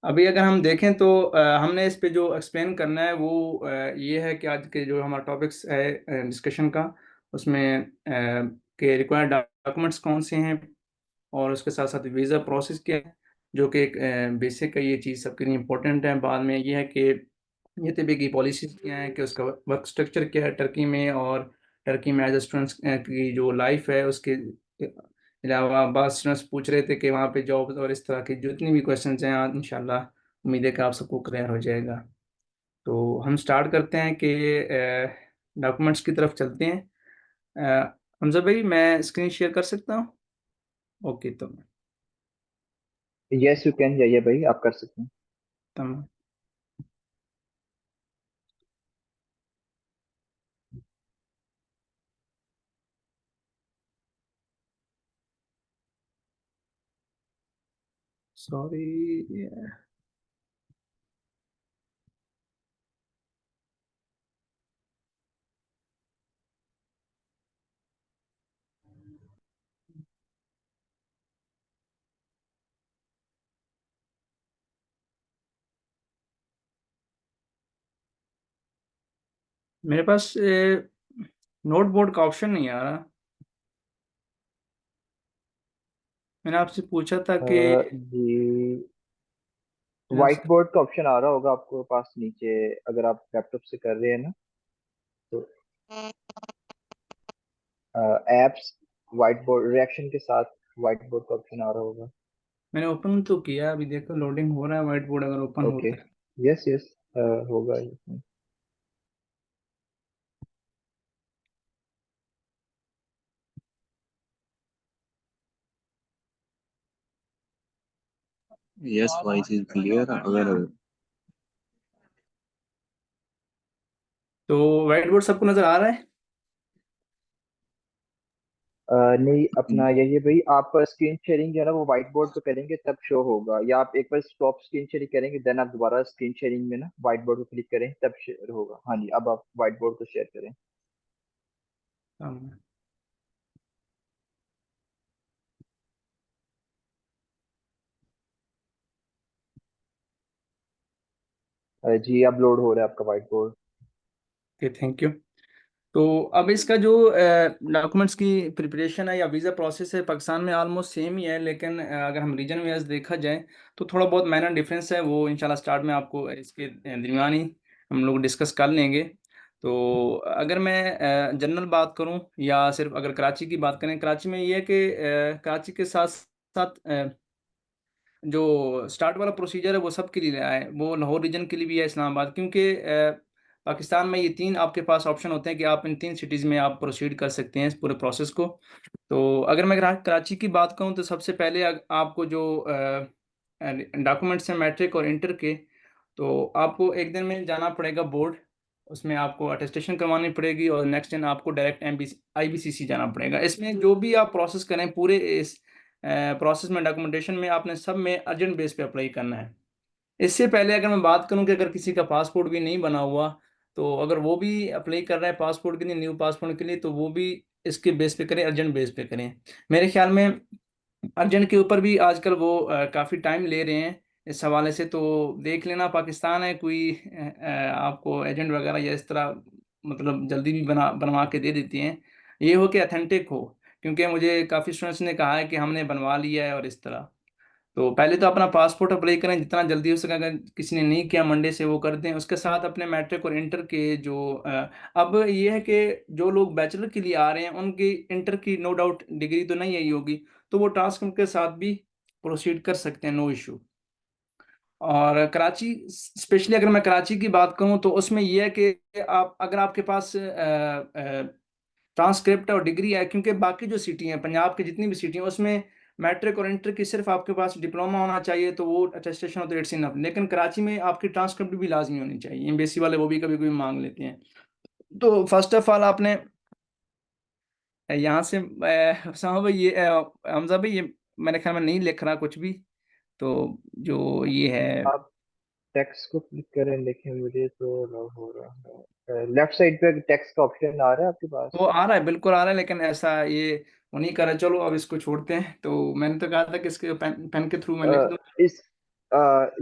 अभी अगर हम देखें तो हमने इस पे जो एक्सप्लेन करना है वो ये है कि आज के जो हमारा टॉपिक्स है डिस्कशन का, उसमें के रिक्वायर्ड डॉक्यूमेंट्स कौन से हैं, और उसके साथ साथ वीज़ा प्रोसेस क्या है, जो कि एक बेसिक है। ये चीज़ सबके लिए इम्पोर्टेंट है। बाद में ये है कि ये तबी की पॉलिसीज क्या है, कि उसका वर्क स्ट्रक्चर क्या है टर्की में, और टर्की में एज स्टूडेंट्स की जो लाइफ है उसके अलावा बाद स्टूडेंट्स पूछ रहे थे कि वहाँ पे जॉब और इस तरह की जितनी भी क्वेश्चन हैं आज इंशाल्लाह उम्मीद है कि आप सबको क्लियर हो जाएगा। तो हम स्टार्ट करते हैं कि डॉक्यूमेंट्स की तरफ चलते हैं। हमजा भाई, मैं स्क्रीन शेयर कर सकता हूँ? ओके, तो यस यू कैन, जाइए भाई, आप कर सकते हैं। तमाम। सॉरी। मेरे पास नोटबोर्ड का ऑप्शन नहीं आ रहा। मैंने आपसे पूछा था कि जी, व्हाइट जस्ट बोर्ड का ऑप्शन आ रहा होगा आपको पास नीचे, अगर आप लैपटॉप से कर रहे हैं ना, तो एप्स, व्हाइट बोर्ड रिएक्शन के साथ व्हाइट बोर्ड का ऑप्शन आ रहा होगा। मैंने ओपन तो किया, अभी देखो लोडिंग हो रहा है। व्हाइट बोर्ड अगर ओपन ओके, होता है। यस यस, होगा इसमें। Yes, voice is clear. अगर तो व्हाइट बोर्ड सबको नजर आ रहा है? नहीं, अपना यही है भाई, आप स्क्रीन शेयरिंग जो है ना वो व्हाइट बोर्ड पे करेंगे तब शो होगा, या आप एक बार स्टॉप स्क्रीन शेयरिंग करेंगे देन आप दोबारा स्क्रीन शेयरिंग में ना व्हाइट बोर्ड पे क्लिक करें तब शेयर होगा। हाँ जी, अब आप व्हाइट बोर्ड को शेयर करें। हाँ। जी, अब लोड हो रहा है आपका white board. Okay, thank you. तो अब इसका जो डॉक्यूमेंट्स की प्रिपरेशन है या वीज़ा प्रोसेस है, पाकिस्तान में ऑलमोस्ट सेम ही है, लेकिन अगर हम रीजन वाइज देखा जाए तो थोड़ा बहुत माइनर डिफरेंस है। वो इंशाल्लाह स्टार्ट में आपको इसके दरमियान ही हम लोग डिस्कस कर लेंगे। तो अगर मैं जनरल बात करूं या सिर्फ अगर कराची की बात करें, कराची में ये है कि कराची के साथ साथ जो स्टार्ट वाला प्रोसीजर है वो सब के लिए है। वो लाहौर रीजन के लिए भी है, इस्लामाबाद, क्योंकि पाकिस्तान में ये तीन आपके पास ऑप्शन होते हैं कि आप इन तीन सिटीज़ में आप प्रोसीड कर सकते हैं इस पूरे प्रोसेस को। तो अगर मैं कराची की बात करूं तो सबसे पहले आपको जो डॉक्यूमेंट्स हैं मैट्रिक और इंटर के, तो आपको एक दिन में जाना पड़ेगा बोर्ड। उसमें आपको अटेस्टेशन करवानी पड़ेगी, और नेक्स्ट दिन आपको डायरेक्ट IBCC जाना पड़ेगा। इसमें जो भी आप प्रोसेस करें पूरे इस प्रोसेस में, डॉक्यूमेंटेशन में, आपने सब में अर्जेंट बेस पे अप्लाई करना है। इससे पहले अगर मैं बात करूं कि अगर किसी का पासपोर्ट भी नहीं बना हुआ, तो अगर वो भी अप्लाई कर रहा है पासपोर्ट के लिए, न्यू पासपोर्ट के लिए, तो वो भी इसके बेस पे करें, अर्जेंट बेस पे करें। मेरे ख्याल में अर्जेंट के ऊपर भी आजकल वो काफ़ी टाइम ले रहे हैं इस हवाले से। तो देख लेना, पाकिस्तान है कोई आपको एजेंट वगैरह या इस तरह मतलब जल्दी भी बनवा के दे देती हैं। ये हो कि अथेंटिक हो, क्योंकि मुझे काफ़ी स्टूडेंट्स ने कहा है कि हमने बनवा लिया है और इस तरह। तो पहले तो अपना पासपोर्ट अप्लाई करें जितना जल्दी हो सके। अगर किसी ने नहीं किया मंडे से वो कर दें। उसके साथ अपने मैट्रिक और इंटर के जो अब ये है कि जो लोग बैचलर के लिए आ रहे हैं उनकी इंटर की नो डाउट डिग्री तो नहीं आई होगी, तो वो ट्रांसक्रिप्ट के साथ भी प्रोसीड कर सकते हैं, नो इशू। और कराची, स्पेशली अगर मैं कराची की बात करूं तो उसमें यह है कि आप अगर आपके पास ट्रांसक्रिप्ट और डिग्री है, क्योंकि बाकी जो सिटी हैं पंजाब की जितनी भी सिटी हैं उसमें मैट्रिक और इंटर की सिर्फ आपके पास डिप्लोमा होना चाहिए, तो वो अटेस्टेशन होता है, इट्स इनफ। लेकिन कराची में आपकी ट्रांसक्रिप्ट भी लाजमी होनी चाहिए। एम्बेसी वाले वो भी कभी कभी मांग लेते हैं। तो फर्स्ट ऑफ ऑल आपने यहाँ से उसामा भाई, ये हमजा भाई, ये मेरे ख्याल में नहीं लिख रहा कुछ भी। तो जो ये है आप टेक्स्ट को क्लिक करें, लेकिन मुझे तो लॉग हो रहा है, लेफ्ट साइड पे टेक्स्ट का ऑप्शन आ रहा है आपके पास। वो आ रहा है, बिल्कुल आ रहा है, लेकिन ऐसा ये वो नहीं कर रहा। चलो अब इसको छोड़ते हैं। तो मैंने तो कहा था कि इसके पेन के थ्रू मैं लिख अ, दूँ। इस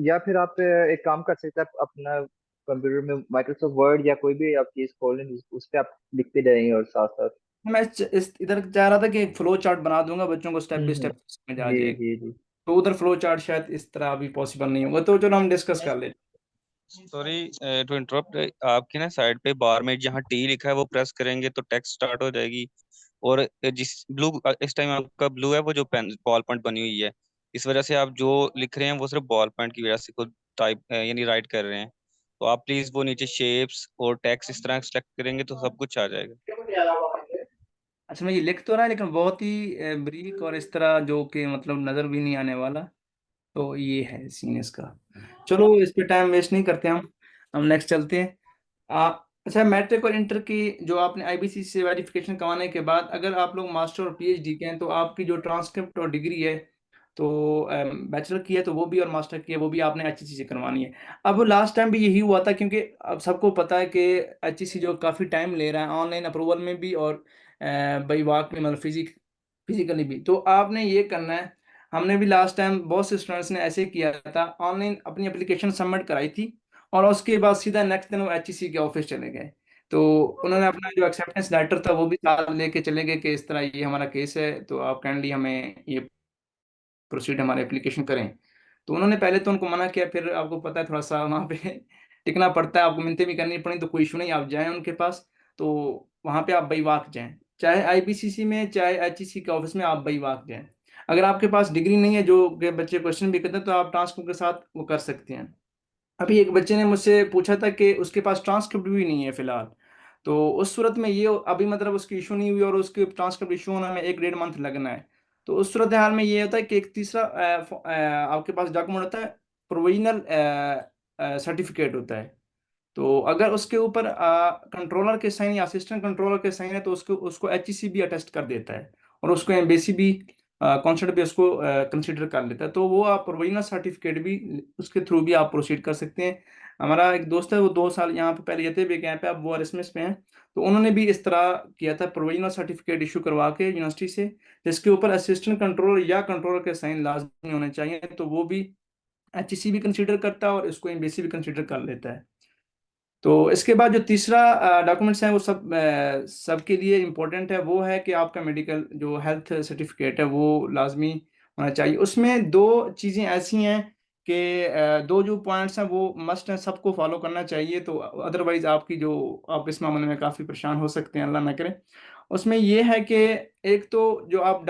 या फिर आप एक काम कर सकते हैं, आप अपना कंप्यूटर में माइक्रोसॉफ्ट वर्ड या कोई भी आप चीज खोलें, उस पे आप लिखते रहेंगे और साथ साथ। मैं इधर चाह रहा था कि एक फ्लो चार्ट बना दूंगा, बच्चों को स्टेप बाय स्टेप समझ आ जी जाएगा। जी जी। तो उधर फ्लो चार्ट शायद इस तरह अभी पॉसिबल नहीं होगा, तो चलो हम डिस्कस कर लेते सॉरी टू इंटरप्ट, आपकी ना साइड पे बार में जहाँ टी लिखा है वो प्रेस करेंगे तो टेक्स्ट स्टार्ट हो जाएगी। और जिस ब्लू, इस टाइम आपका ब्लू है वो जो पेन बॉल पॉइंट बनी हुई है, इस वजह से आप जो लिख रहे हैं वो सिर्फ बॉल पॉइंट की वजह से खुद टाइप यानी राइट कर रहे हैं। तो आप प्लीज वो नीचे शेप्स और टेक्स्ट इस तरह सेलेक्ट करेंगे तो सब कुछ आ जाएगा। हैं। अच्छा, मैं ये लिख तो रहा है लेकिन बहुत ही ब्रीक और इस तरह जो कि मतलब नज़र भी नहीं आने वाला। तो ये है सीन इसका। चलो इस पे टाइम वेस्ट नहीं करते हम नेक्स्ट चलते हैं। अच्छा, मैट्रिक और इंटर की जो आपने आईबीसी से वेरिफिकेशन करवाने के बाद अगर आप लोग मास्टर और पीएचडी के हैं तो आपकी जो ट्रांसक्रिप्ट और डिग्री है, तो बैचलर की है तो वो भी और मास्टर की है वो भी आपने एचईसी से करवानी है। अब लास्ट टाइम भी यही हुआ था, क्योंकि अब सबको पता है कि एचईसी जो काफ़ी टाइम ले रहा है ऑनलाइन अप्रूवल में भी और बाई वाक में, मतलब फिजिकली भी। तो आपने ये करना है, हमने भी लास्ट टाइम बहुत से स्टूडेंट्स ने ऐसे किया था, ऑनलाइन अपनी एप्लीकेशन सबमिट कराई थी और उसके बाद सीधा नेक्स्ट दिन वो एचईसी के ऑफिस चले गए। तो उन्होंने अपना जो एक्सेप्टेंस लेटर था वो भी साथ लेके चले गए कि इस तरह ये हमारा केस है, तो आप काइंडली हमें ये प्रोसीड हमारे एप्लीकेशन करें। तो उन्होंने पहले तो उनको मना किया, फिर आपको पता है थोड़ा सा वहाँ पे टिकना पड़ता है, आपको मिन्नतें भी करनी पड़ी, तो कोई इशू नहीं, आप जाएं उनके पास। तो वहाँ पे आप बेवाक जाएं, चाहे आईपीसीसी में चाहे एचईसी के ऑफिस में आप बेवाक जाएं। अगर आपके पास डिग्री नहीं है, जो कि बच्चे क्वेश्चन भी करते हैं, तो आप ट्रांसफर के साथ वो कर सकते हैं। अभी एक बच्चे ने मुझसे पूछा था कि उसके पास ट्रांसक्रिप्ट भी नहीं है फिलहाल। तो उस सूरत में ये अभी मतलब उसकी इशू नहीं हुई और उसके ट्रांसक्रिप्ट इशू होने में 1 डेढ़ मंथ लगना है। तो उस सूरत हाल में ये होता है कि एक तीसरा आपके पास डॉक्यूमेंट होता है, प्रोविजनल सर्टिफिकेट होता है। तो अगर उसके ऊपर कंट्रोलर के साइन या असिस्टेंट कंट्रोलर के साइन है तो उसको उसको एचईसी भी अटेस्ट कर देता है और उसको एम्बेसी भी कॉन्सर्ट भी उसको कंसिडर कर लेता है। तो वो आप प्रोविजनल सर्टिफिकेट भी उसके थ्रू भी आप प्रोसीड कर सकते हैं। हमारा एक दोस्त है, वो 2 साल यहाँ पे पहले ये थे भी यहाँ पे, अब वो आरएसएमएस में है। तो उन्होंने भी इस तरह किया था, प्रोविजनल सर्टिफिकेट इशू करवा के यूनिवर्सिटी से, जिसके ऊपर असिस्टेंट कंट्रोलर या कंट्रोलर के साइन लाजमी होने चाहिए, तो वो भी एचईसी भी कंसिडर करता है और इसको एम्बेसी भी कंसिडर कर लेता है। तो इसके बाद जो तीसरा डॉक्यूमेंट्स हैं वो सबके लिए इम्पोर्टेंट है, वो है कि आपका मेडिकल जो हेल्थ सर्टिफिकेट है वो लाजमी होना चाहिए। उसमें दो चीज़ें ऐसी हैं कि दो जो पॉइंट्स हैं वो मस्ट हैं, सबको फॉलो करना चाहिए, तो अदरवाइज आपकी जो आप इस मामले में काफ़ी परेशान हो सकते हैं, अल्लाह ना करे। उसमें ये है कि एक तो जो आप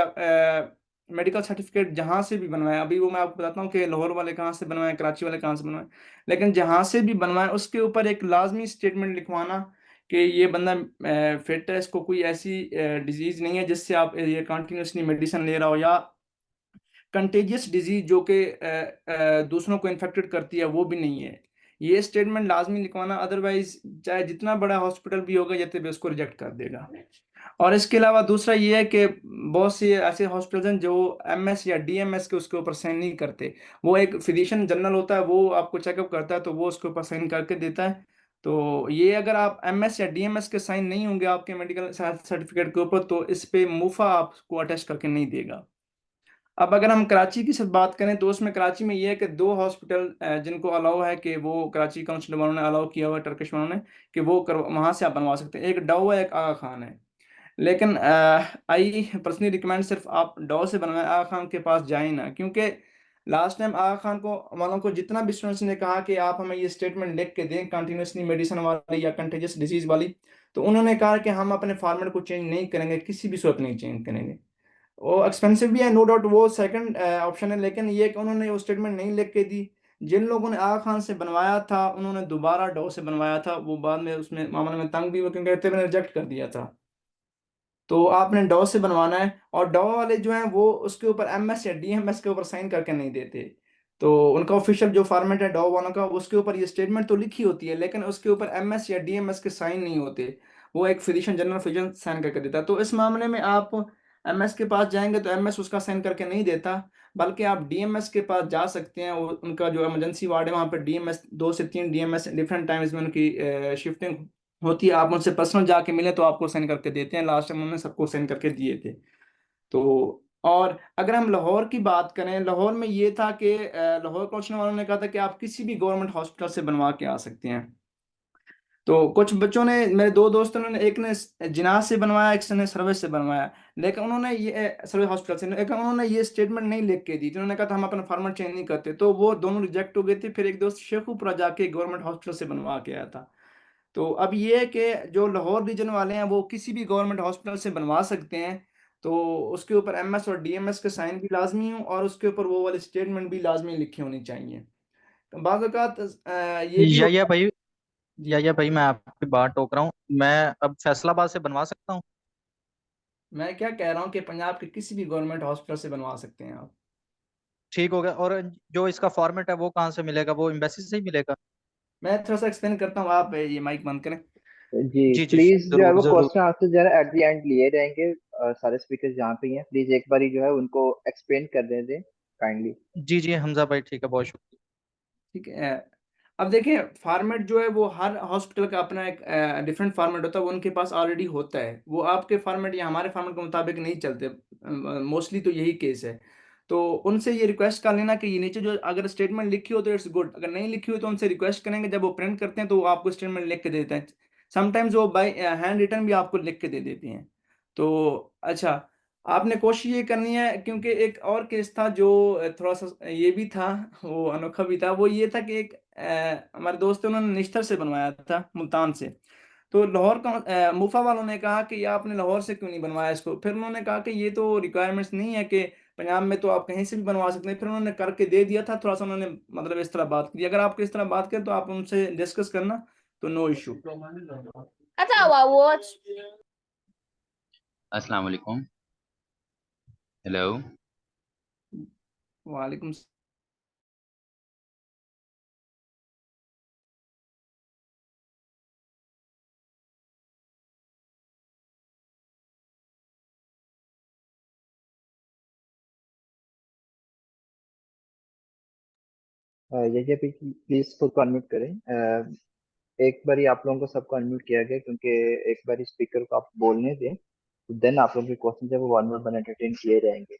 मेडिकल सर्टिफिकेट जहाँ से भी बनवाएं, अभी वो मैं आपको बताता हूँ कि लाहौर वाले कहाँ से बनवाएं, कराची वाले कहाँ से बनवाएं, लेकिन जहां से भी बनवाए उसके ऊपर एक लाजमी स्टेटमेंट लिखवाना कि ये बंदा फिट है, इसको कोई ऐसी डिजीज नहीं है जिससे आप ये कंटिन्यूसली मेडिसिन ले रहा हो, या कंटेजियस डिजीज जो कि दूसरों को इन्फेक्टेड करती है वो भी नहीं है। ये स्टेटमेंट लाजमी लिखवाना, अदरवाइज चाहे जितना बड़ा हॉस्पिटल भी होगा ये भी उसको रिजेक्ट कर देगा। और इसके अलावा दूसरा ये है कि बहुत से ऐसे हॉस्पिटल हैं जो एमएस या डीएमएस के उसके ऊपर साइन नहीं करते। वो एक फिजिशियन जनरल होता है, वो आपको चेकअप करता है तो वो उसके ऊपर साइन करके देता है। तो ये अगर आप एमएस या डीएमएस के साइन नहीं होंगे आपके मेडिकल सर्टिफिकेट के ऊपर, तो इस पे मुफा आपको अटेस्ट करके नहीं देगा। अब अगर हम कराची की सिर्फ बात करें तो उसमें कराची में ये है कि दो हॉस्पिटल जिनको अलाउ है, कि वो कराची काउंसिल वालों ने अलाउ किया हुआ है, टर्किश वालों ने, कि वो वहाँ से आप बनवा सकते हैं। एक डव है, एक आगा खान है। लेकिन आई पर्सनली रिकमेंड सिर्फ आप डॉ से बनवाएं, आगा खान के पास जाए ना, क्योंकि लास्ट टाइम आगा खान को वालों को जितना भी स्टूडेंट्स ने कहा कि आप हमें ये स्टेटमेंट लिख के दें कंटिन्यूसली मेडिसिन वाली या कंटेजियस डिजीज वाली, तो उन्होंने कहा कि हम अपने फॉर्मेट को चेंज नहीं करेंगे, किसी भी सूरत नहीं चेंज करेंगे। वो एक्सपेंसिव भी है नो डाउट, वो सेकंड ऑप्शन है, लेकिन ये कि उन्होंने वो स्टेटमेंट नहीं लिख के दी। जिन लोगों ने आगा खान से बनवाया था उन्होंने दोबारा डॉ से बनवाया था, वो बाद में उसमें मामले में तंग भी हुए क्योंकि कहते मैंने रिजेक्ट कर दिया था। तो आपने डॉ से बनवाना है, और डॉ वाले जो हैं वो उसके ऊपर एमएस या डीएमएस के ऊपर साइन करके नहीं देते। तो उनका ऑफिशियल जो फॉर्मेट है डॉ वालों का, उसके ऊपर ये स्टेटमेंट तो लिखी होती है लेकिन उसके ऊपर एमएस या डीएमएस के साइन नहीं होते। वो एक फिजिशियन जनरल फिजिशियन साइन करके देता है। तो इस मामले में आप एमएस के पास जाएंगे तो एमएस उसका साइन करके नहीं देता, बल्कि आप डीएमएस के पास जा सकते हैं। उनका जो इमरजेंसी वार्ड है वहाँ पर डीएमएस 2 से 3 डीएमएस डिफरेंट टाइम्स में उनकी शिफ्टिंग होती है। आप उनसे पर्सनल जाके मिले तो आपको साइन करके देते हैं, लास्ट टाइम उन्होंने सबको साइन करके दिए थे। तो और अगर हम लाहौर की बात करें, लाहौर में ये था कि लाहौर कॉर्पोरेशन वालों ने कहा था कि आप किसी भी गवर्नमेंट हॉस्पिटल से बनवा के आ सकते हैं। तो कुछ बच्चों ने, मेरे दो दोस्तों ने, एक ने जिनाह से बनवाया, एक ने सर्विस से बनवाया, लेकिन उन्होंने ये सर्विस हॉस्पिटल से, लेकिन उन्होंने ये स्टेटमेंट नहीं लिख के दी थी। उन्होंने कहा था हम अपना फॉर्मेट चेंज नहीं करते, तो वो दोनों रिजेक्ट हो गए थे। फिर एक दोस्त शेखुपुरा जाके गवर्नमेंट हॉस्पिटल से बनवा के आया था। तो अब ये है कि जो लाहौर रीजन वाले हैं वो किसी भी गवर्नमेंट हॉस्पिटल से बनवा सकते हैं। तो उसके ऊपर एमएस और डीएमएस के साइन भी लाजमी हो, और उसके ऊपर वो वाली स्टेटमेंट भी लाजमी लिखी होनी चाहिए। तो बाज़ औक़ात ये भी या होता भाई, है जी। या भाई मैं आपकी बात टोक रहा हूँ। मैं अब फैसलाबाद से बनवा सकता हूँ? मैं क्या कह रहा हूँ कि पंजाब के किसी भी गवर्नमेंट हॉस्पिटल से बनवा सकते हैं आप। ठीक हो गया। और जो इसका फॉर्मेट है वो कहाँ से मिलेगा? वो एम्बेसी से ही मिलेगा? मैं थोड़ा सा एक्सप्लेन करता हूँ, आप ये माइक बंद करें। जी जी जी, प्लीज, जो है जरूर वो जरूर। क्वेश्चन आंसर जो है एट द एंड लिए रहेंगे। सारे स्पीकर्स जहाँ पे हैं प्लीज एक बारी जो है उनको एक्सप्लेन कर दें काइंडली। जी जी हमजा भाई, ठीक है, बहुत शुक्रिया। ठीक है। अब देखिए, फॉर्मेट जो है वो हर हॉस्पिटल का अपना एक डिफरेंट फॉर्मेट होता है, वो उनके पास ऑलरेडी होता है। वो आपके फॉर्मेट या हमारे फॉर्मेट के मुताबिक नहीं चलते, मोस्टली तो यही केस है। तो उनसे ये रिक्वेस्ट कर लेना कि ये नीचे जो अगर स्टेटमेंट लिखी हो तो इट्स गुड, अगर नहीं लिखी हो तो उनसे रिक्वेस्ट करेंगे, जब वो प्रिंट करते हैं तो वो आपको स्टेटमेंट लिख के दे देते हैं। समटाइम्स वो बाय हैंड रिटन भी आपको लिख के दे देते हैं। तो अच्छा, आपने कोशिश ये करनी है, क्योंकि एक और केस था जो थोड़ा-सा ये भी था, वो अनोखा भी था। वो ये था कि एक हमारे दोस्त थे, उन्होंने निश्तर से बनवाया था, मुल्तान से। तो लाहौर का मुफ़ा वालों ने कहा कि ये आपने लाहौर से क्यों नहीं बनवाया इसको? फिर उन्होंने कहा कि ये तो रिक्वायरमेंट्स नहीं है कि पंजाब में तो आप कहीं से भी बनवा सकते हैं। फिर उन्होंने करके दे दिया था, थोड़ा-सा उन्होंने मतलब इस तरह बात की। अगर आपको इस तरह बात करें तो आप उनसे डिस्कस करना, तो नो इश्यू। अस्सलाम वालेकुम। हेलो। वालेकुम स यही पे प्लीज खुद को अनम्यूट करें। एक बारी आप लोगों को सबको अनम्यूट किया गया, क्योंकि एक बारी स्पीकर को आप बोलने दें, देन आप लोगों के क्वेश्चन जो है वो 1 बाय 1 एंटरटेन किए रहेंगे।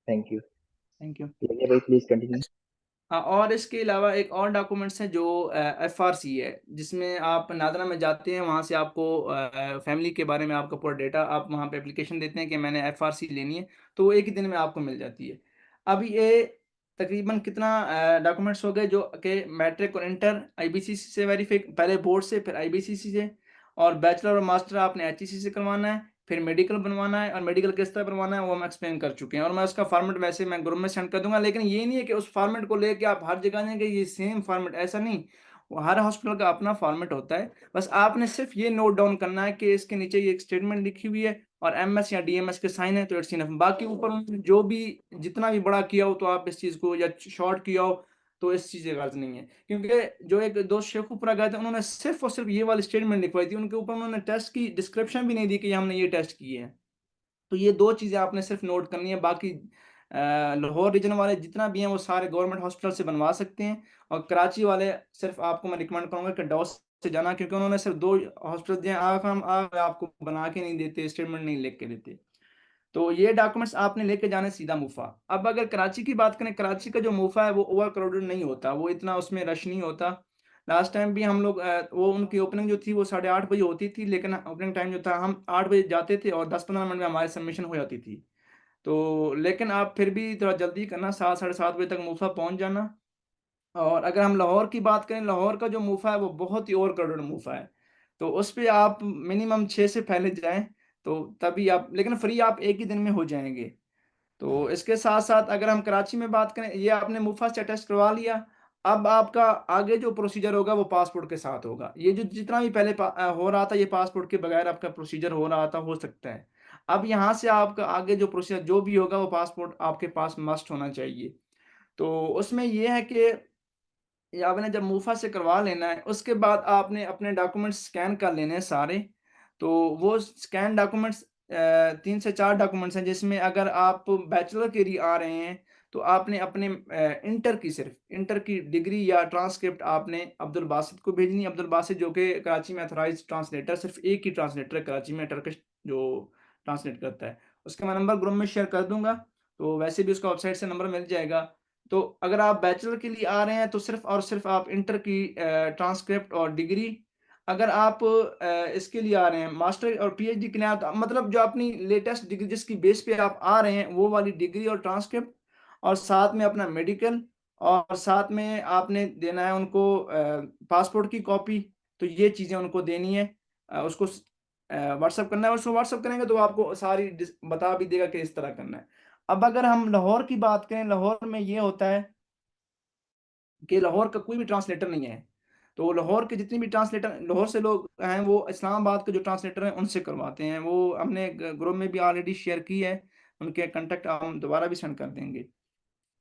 Thank you. Thank you. यही भाई प्लीज कंटिन्यू। हाँ, और इसके अलावा एक और डॉक्यूमेंट्स है जो एफआरसी है, जिसमें आप नादरा में जाते हैं, वहाँ से आपको फैमिली के बारे में आपका पूरा डेटा, आप वहाँ पे एप्लीकेशन देते हैं कि मैंने एफआरसी लेनी है, तो वो एक ही दिन में आपको मिल जाती है। अब ये तकरीबन कितना डॉक्यूमेंट्स हो गए, जो कि मैट्रिक और इंटर आईबीसीसी से वेरीफाई, पहले बोर्ड से फिर आईबीसीसी से, और बैचलर और मास्टर आपने एचईसी से करवाना है, फिर मेडिकल बनवाना है, और मेडिकल किस तरह बनवाना है वो हम एक्सप्लेन कर चुके हैं, और मैं उसका फॉर्मेट वैसे मैं ग्रुप में सेंड कर दूंगा। लेकिन ये नहीं है कि उस फॉर्मेट को लेके आप हर जगह जाएंगे ये सेम फॉर्मेट, ऐसा नहीं। वो हर हॉस्पिटल का अपना फॉर्मेट होता है। बस आपने सिर्फ ये नोट डाउन करना है कि इसके नीचे ये एक स्टेटमेंट लिखी हुई है और एमएस या डीएमएस के साइन है, तो इट्स इनफ। बाकी ऊपर उन्होंने जो भी जितना भी बड़ा किया हो तो आप इस चीज़ को, या शॉर्ट किया हो तो इस चीज़ की गर्ज नहीं है। क्योंकि जो एक दोस्त शेखुपुरा गए थे, उन्होंने सिर्फ और सिर्फ ये वाली स्टेटमेंट लिखवाई थी, उनके ऊपर उन्होंने टेस्ट की डिस्क्रिप्शन भी नहीं दी कि हमने ये टेस्ट किए हैं। तो ये 2 चीज़ें आपने सिर्फ नोट करनी है। बाकी लाहौर रीजन वाले जितना भी हैं वो सारे गवर्नमेंट हॉस्पिटल से बनवा सकते हैं, और कराची वाले सिर्फ आपको मैं रिकमेंड करूँगा कि डॉस से जाना, क्योंकि उन्होंने सिर्फ 2 हॉस्पिटल दिए हैं। आप आपको बना के नहीं देते, स्टेटमेंट नहीं लिख के देते। तो ये डॉक्यूमेंट्स आपने लेके जाने सीधा मुफ़ा। अब अगर कराची की बात करें, कराची का जो मुफ़ा है वो ओवर क्राउडेड नहीं होता, वो इतना उसमें रश नहीं होता। लास्ट टाइम भी हम लोग वो उनकी ओपनिंग जो थी वो 8:30 बजे होती थी, लेकिन ओपनिंग टाइम जो था हम 8 बजे जाते थे और 10-15 मिनट में हमारी सबमिशन हो जाती थी। तो लेकिन आप फिर भी थोड़ा जल्दी करना, 7 साढ़े 7 बजे तक मुफ़ा पहुँच जाना। और अगर हम लाहौर की बात करें, लाहौर का जो मुफ़ा है वो बहुत ही ओवर क्राउडेड मुफ़ा है। तो उस पे आप मिनिमम 6 से पहले जाएँ, तो तभी आप, लेकिन फ्री आप एक ही दिन में हो जाएँगे। तो इसके साथ-साथ अगर हम कराची में बात करें, ये आपने मुफ़ा से टेस्ट करवा लिया, अब आपका आगे जो प्रोसीजर होगा वो पासपोर्ट के साथ होगा। ये जो जितना भी पहले हो रहा था, ये पासपोर्ट के बगैर आपका प्रोसीजर हो रहा था, हो सकता है। अब यहाँ से आपका आगे जो प्रोसीजर जो भी होगा वो पासपोर्ट आपके पास मस्ट होना चाहिए। तो उसमें ये है कि ये आपने जब मुफ़ा से करवा लेना है, उसके बाद आपने अपने डॉक्यूमेंट्स स्कैन कर लेने हैं सारे। तो वो स्कैन डॉक्यूमेंट्स 3 से 4 डॉक्यूमेंट्स हैं, जिसमें अगर आप बैचलर के लिए आ रहे हैं, तो आपने अपने इंटर की डिग्री या ट्रांसक्रिप्ट आपने अब्दुल बासित को भेजनी है। अब्दुल बासित जो कि कराची में ऑथराइज़्ड ट्रांसलेटर, सिर्फ़ एक ही ट्रांसलेटर है कराची में, टर्किश जो ट्रांसलेट करता है। उसका मैं नंबर ग्रुप में शेयर कर दूँगा, तो वैसे भी उसका वेबसाइट से नंबर मिल जाएगा। तो अगर आप बैचलर के लिए आ रहे हैं तो सिर्फ़ और सिर्फ़ आप इंटर की ट्रांसक्रिप्ट और डिग्री, अगर आप इसके लिए आ रहे हैं मास्टर और पीएचडी के लिए मतलब जो अपनी लेटेस्ट डिग्री जिसकी बेस पे आप आ रहे हैं वो वाली डिग्री और ट्रांसक्रिप्ट, और साथ में अपना मेडिकल, और साथ में आपने देना है उनको पासपोर्ट की कॉपी। तो ये चीज़ें उनको देनी है। उसको व्हाट्सएप करना है, उसको व्हाट्सएप करेंगे तो वो आपको सारी बता भी देगा कि इस तरह करना है। अब अगर हम लाहौर की बात करें, लाहौर में ये होता है कि लाहौर का कोई भी ट्रांसलेटर नहीं है। तो लाहौर के जितने भी ट्रांसलेटर लाहौर से लोग हैं, वो इस्लामाबाद के जो ट्रांसलेटर हैं उनसे करवाते हैं। वो हमने ग्रुप में भी ऑलरेडी शेयर की है, उनके कॉन्टैक्ट हम दोबारा भी सेंड कर देंगे।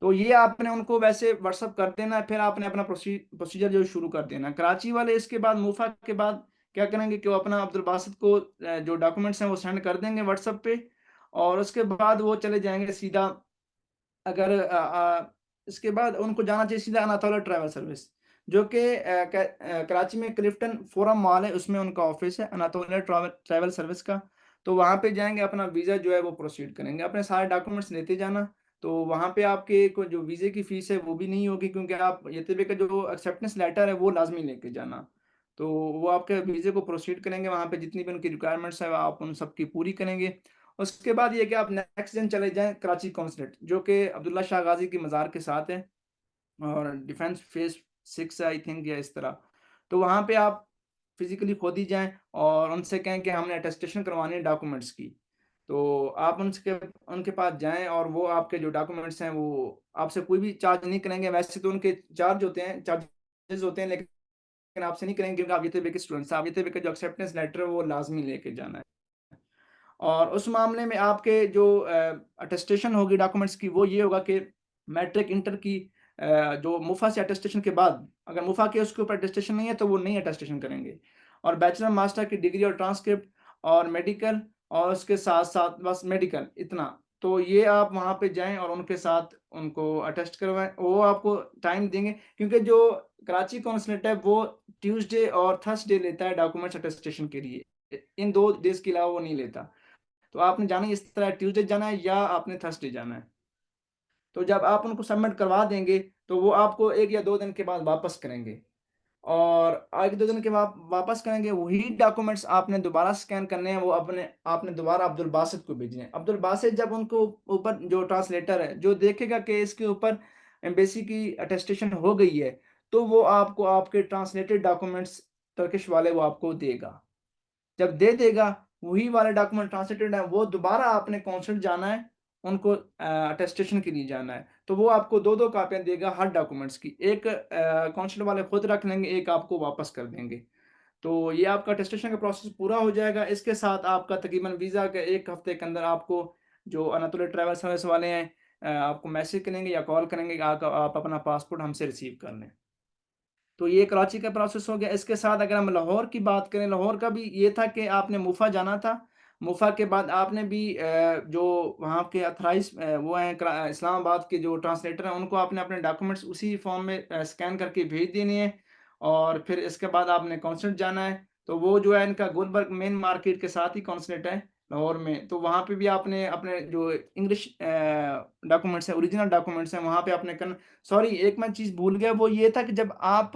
तो ये आपने उनको वैसे व्हाट्सएप कर देना है, फिर आपने अपना प्रोसीजर जो शुरू कर देना है। कराची वाले इसके बाद मुफा के बाद क्या करेंगे कि वो अपना अब्दुल बासित को जो डॉक्यूमेंट्स हैं वो सेंड कर देंगे व्हाट्सएप पे, और उसके बाद वो चले जाएँगे सीधा। अगर इसके बाद उनको जाना चाहिए सीधा अनातोलिया ट्रैवल सर्विस, जो कि कराची में क्लिफ्टन फोरम मॉल है, उसमें उनका ऑफिस है अनातोलिया ट्रैवल सर्विस का। तो वहाँ पे जाएँगे, अपना वीज़ा जो है वो प्रोसीड करेंगे, अपने सारे डॉक्यूमेंट्स लेते जाना। तो वहाँ पे आपके को जो वीज़े की फ़ीस है वो भी नहीं होगी, क्योंकि आप यतबे का जो एक्सेप्टेंस लेटर है वो लाज़मी लेके जाना। तो वो आपके वीज़े को प्रोसीड करेंगे, वहाँ पे जितनी भी उनकी रिक्वायरमेंट्स है आप उन सब की पूरी करेंगे। उसके बाद ये कि आप नेक्स्ट दिन चले जाएँ कराची कॉन्सुलेट, जो कि अब्दुल्ला शाह गाज़ी की मज़ार के साथ है, और डिफेंस फेज़ 6 है आई थिंक, या इस तरह। तो वहाँ पे आप फिज़िकली खुद ही जाएँ और उनसे कहें कि हमने अटेस्टेशन करवानी है डॉक्यूमेंट्स की। तो आप उनके उनके पास जाएँ और वो आपके जो डॉक्यूमेंट्स हैं वो आपसे कोई भी चार्ज नहीं करेंगे। वैसे तो उनके चार्जेज़ होते हैं, लेकिन आपसे नहीं करेंगे, क्योंकि आप YTB के स्टूडेंट्स हैं। आप YTB का जो एक्सेप्टेंस लेटर है वो लाज़मी लेके जाना है। और उस मामले में आपके जो अटेस्टेशन होगी डॉक्यूमेंट्स की, वो ये होगा कि मैट्रिक, इंटर की जो मुफ़ा से अटेस्टेशन के बाद, अगर मुफ़ा के उसके ऊपर अटेस्टेशन नहीं है तो वो नहीं अटेस्टेशन करेंगे। और बैचलर मास्टर की डिग्री और ट्रांसक्रिप्ट और मेडिकल, और उसके साथ-साथ बस मेडिकल इतना। तो ये आप वहाँ पे जाएँ और उनके साथ उनको अटेस्ट करवाएँ। वो आपको टाइम देंगे, क्योंकि जो कराची कॉन्सुलेट है वो ट्यूसडे और थर्सडे लेता है डॉक्यूमेंट्स अटेस्टेशन के लिए। इन 2 डेज़ के अलावा वो नहीं लेता। तो आपने जाना ही इस तरह ट्यूसडे जाना है या आपने थर्सडे जाना है। तो जब आप उनको सबमिट करवा देंगे, तो वो आपको 1 या 2 दिन के बाद वापस करेंगे, और 1-2 दिन के बाद वापस करेंगे, वही डॉक्यूमेंट्स आपने दोबारा स्कैन करने हैं, वो अपने आपने दोबारा अब्दुल बासित को भेजने हैं। अब्दुल बासित जब उनको ऊपर जो ट्रांसलेटर है, जो देखेगा कि इसके ऊपर एम्बेसी की अटेस्टेशन हो गई है, तो वो आपको आपके ट्रांसलेटेड डॉक्यूमेंट्स टर्किश वाले वो आपको देगा। जब दे देगा, वही वाले डॉक्यूमेंट ट्रांसलेटेड है, वो दोबारा आपने कॉन्सुलेट जाना है, उनको अटेस्टेशन के लिए जाना है। तो वो आपको 2-2 कॉपियाँ देगा हर डॉक्यूमेंट्स की। एक कॉन्सुलेट वाले खुद रख लेंगे, एक आपको वापस कर देंगे। तो ये आपका अटेस्टेशन का प्रोसेस पूरा हो जाएगा। इसके साथ आपका तकरीबन वीज़ा के 1 हफ्ते के अंदर आपको जो अनातोलिया ट्रैवल सर्विस वाले हैं आपको मैसेज करेंगे या कॉल करेंगे कि आप अपना पासपोर्ट हमसे रिसीव कर लें। तो ये कराची का प्रोसेस हो गया। इसके साथ अगर हम लाहौर की बात करें, लाहौर का भी ये था कि आपने मुफ़ा जाना था। मुफ़ा के बाद आपने भी जो वहाँ के ऑथराइज़ वो हैं इस्लामाबाद के जो ट्रांसलेटर हैं, उनको आपने अपने डॉक्यूमेंट्स उसी फॉर्म में स्कैन करके भेज देने हैं, और फिर इसके बाद आपने कॉन्सुलेट जाना है। तो वो जो है इनका गुलबर्ग मेन मार्केट के साथ ही कॉन्सुलेट है लाहौर में। तो वहाँ पे भी आपने अपने जो इंग्लिश डॉक्यूमेंट्स हैं, ओरिजिनल डॉक्यूमेंट्स हैं, वहाँ पे आपने सॉरी, एक मैं चीज़ भूल गया, वो ये था कि जब आप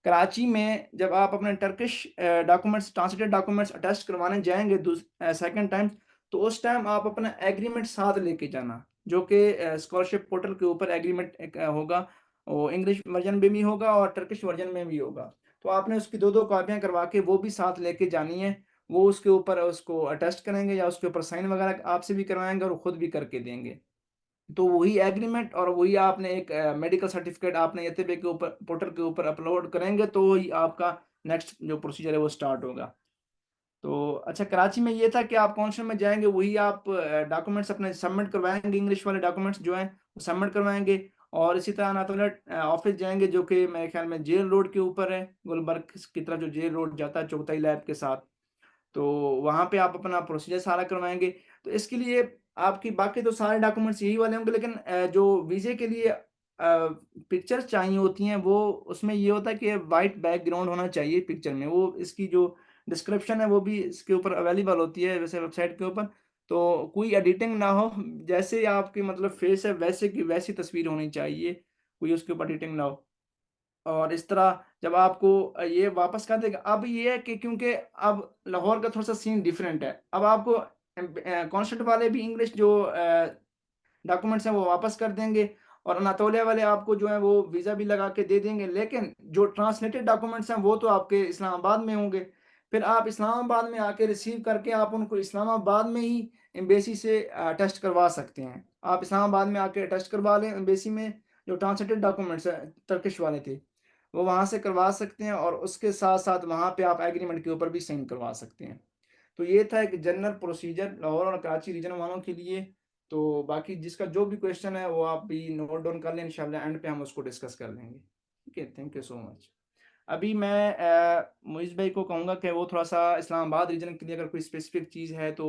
कराची में जब आप अपने Turkish documents translated documents attest करवाने जाएँगे सेकंड टाइम, तो उस टाइम आप अपना एग्रीमेंट साथ लेके जाना, जो कि स्कॉलरशिप पोर्टल के ऊपर एग्रीमेंट एक होगा, वो इंग्लिश वर्ज़न में भी होगा और टर्किश वर्ज़न में भी होगा। तो आपने उसकी 2-2 कॉपियाँ करवा के वो भी साथ लेके जानी है। वो उसके ऊपर उसको अटेस्ट करेंगे या उसके ऊपर साइन वगैरह आपसे भी करवाएँगे और खुद भी करके देंगे। तो वही एग्रीमेंट और वही आपने एक मेडिकल सर्टिफिकेट आपने यतबे के ऊपर पोर्टल के ऊपर अपलोड करेंगे, तो ही आपका नेक्स्ट जो प्रोसीजर है वो स्टार्ट होगा। तो अच्छा, कराची में ये था कि आप कौंसल में जाएँगे, वही आप डॉक्यूमेंट्स अपने सबमिट करवाएँगे, इंग्लिश वाले डॉक्यूमेंट्स जो हैं वो सबमिट करवाएँगे, और इसी तरह अनातोलिया ऑफिस जाएँगे, जो कि मेरे ख्याल में जेल रोड के ऊपर है, गुलबर्ग की तरफ जो जेल रोड जाता है चौथाई लैब के साथ। तो वहाँ पे आप अपना प्रोसीजर सारा करवाएँगे। तो इसके लिए आपकी बाकी तो सारे डॉक्यूमेंट्स यही वाले होंगे, लेकिन जो वीज़े के लिए पिक्चर्स चाहिए होती हैं, वो उसमें ये होता है कि व्हाइट बैकग्राउंड होना चाहिए पिक्चर में। वो इसकी जो डिस्क्रिप्शन है वो भी इसके ऊपर अवेलेबल होती है वैसे वेबसाइट के ऊपर। तो कोई एडिटिंग ना हो, जैसे आपकी मतलब फेस है वैसे की वैसी तस्वीर होनी चाहिए, कोई उसके ऊपर एडिटिंग ना हो। और इस तरह जब आपको ये वापस कर देगा, अब ये है कि क्योंकि अब लाहौर का थोड़ा-सा सीन डिफरेंट है। अब आपको कॉन्स्टेंट वाले भी इंग्लिश जो डॉक्यूमेंट्स हैं वो वापस कर देंगे और अनातोलिया वाले आपको जो है वो वीज़ा भी लगा के दे देंगे, लेकिन जो ट्रांसलेटेड डॉक्यूमेंट्स हैं वो तो आपके इस्लामाबाद में होंगे। फिर आप इस्लामाबाद में आके रिसीव करके आप उनको इस्लामाबाद में ही एम्बेसी से टेस्ट करवा सकते हैं। आप इस्लामाबाद में आके टेस्ट करवा लें एम्बेसी में, जो ट्रांसलेटेड डॉक्यूमेंट्स हैं टर्किश वाले थे, वो वहाँ से करवा सकते हैं और उसके साथ-साथ वहाँ पे आप एग्रीमेंट के ऊपर भी साइन करवा सकते हैं। तो ये था एक जनरल प्रोसीजर लाहौर और कराची रीजन वालों के लिए। तो बाकी जिसका जो भी क्वेश्चन है वो आप भी नोट डाउन कर लें, इंशाल्लाह एंड पे हम उसको डिस्कस कर लेंगे। ठीक है, थैंक यू सो मच। अभी मैं मुइज़ भाई को कहूँगा कि वो थोड़ा-सा इस्लामाबाद रीजन के लिए अगर कोई स्पेसिफिक चीज़ है तो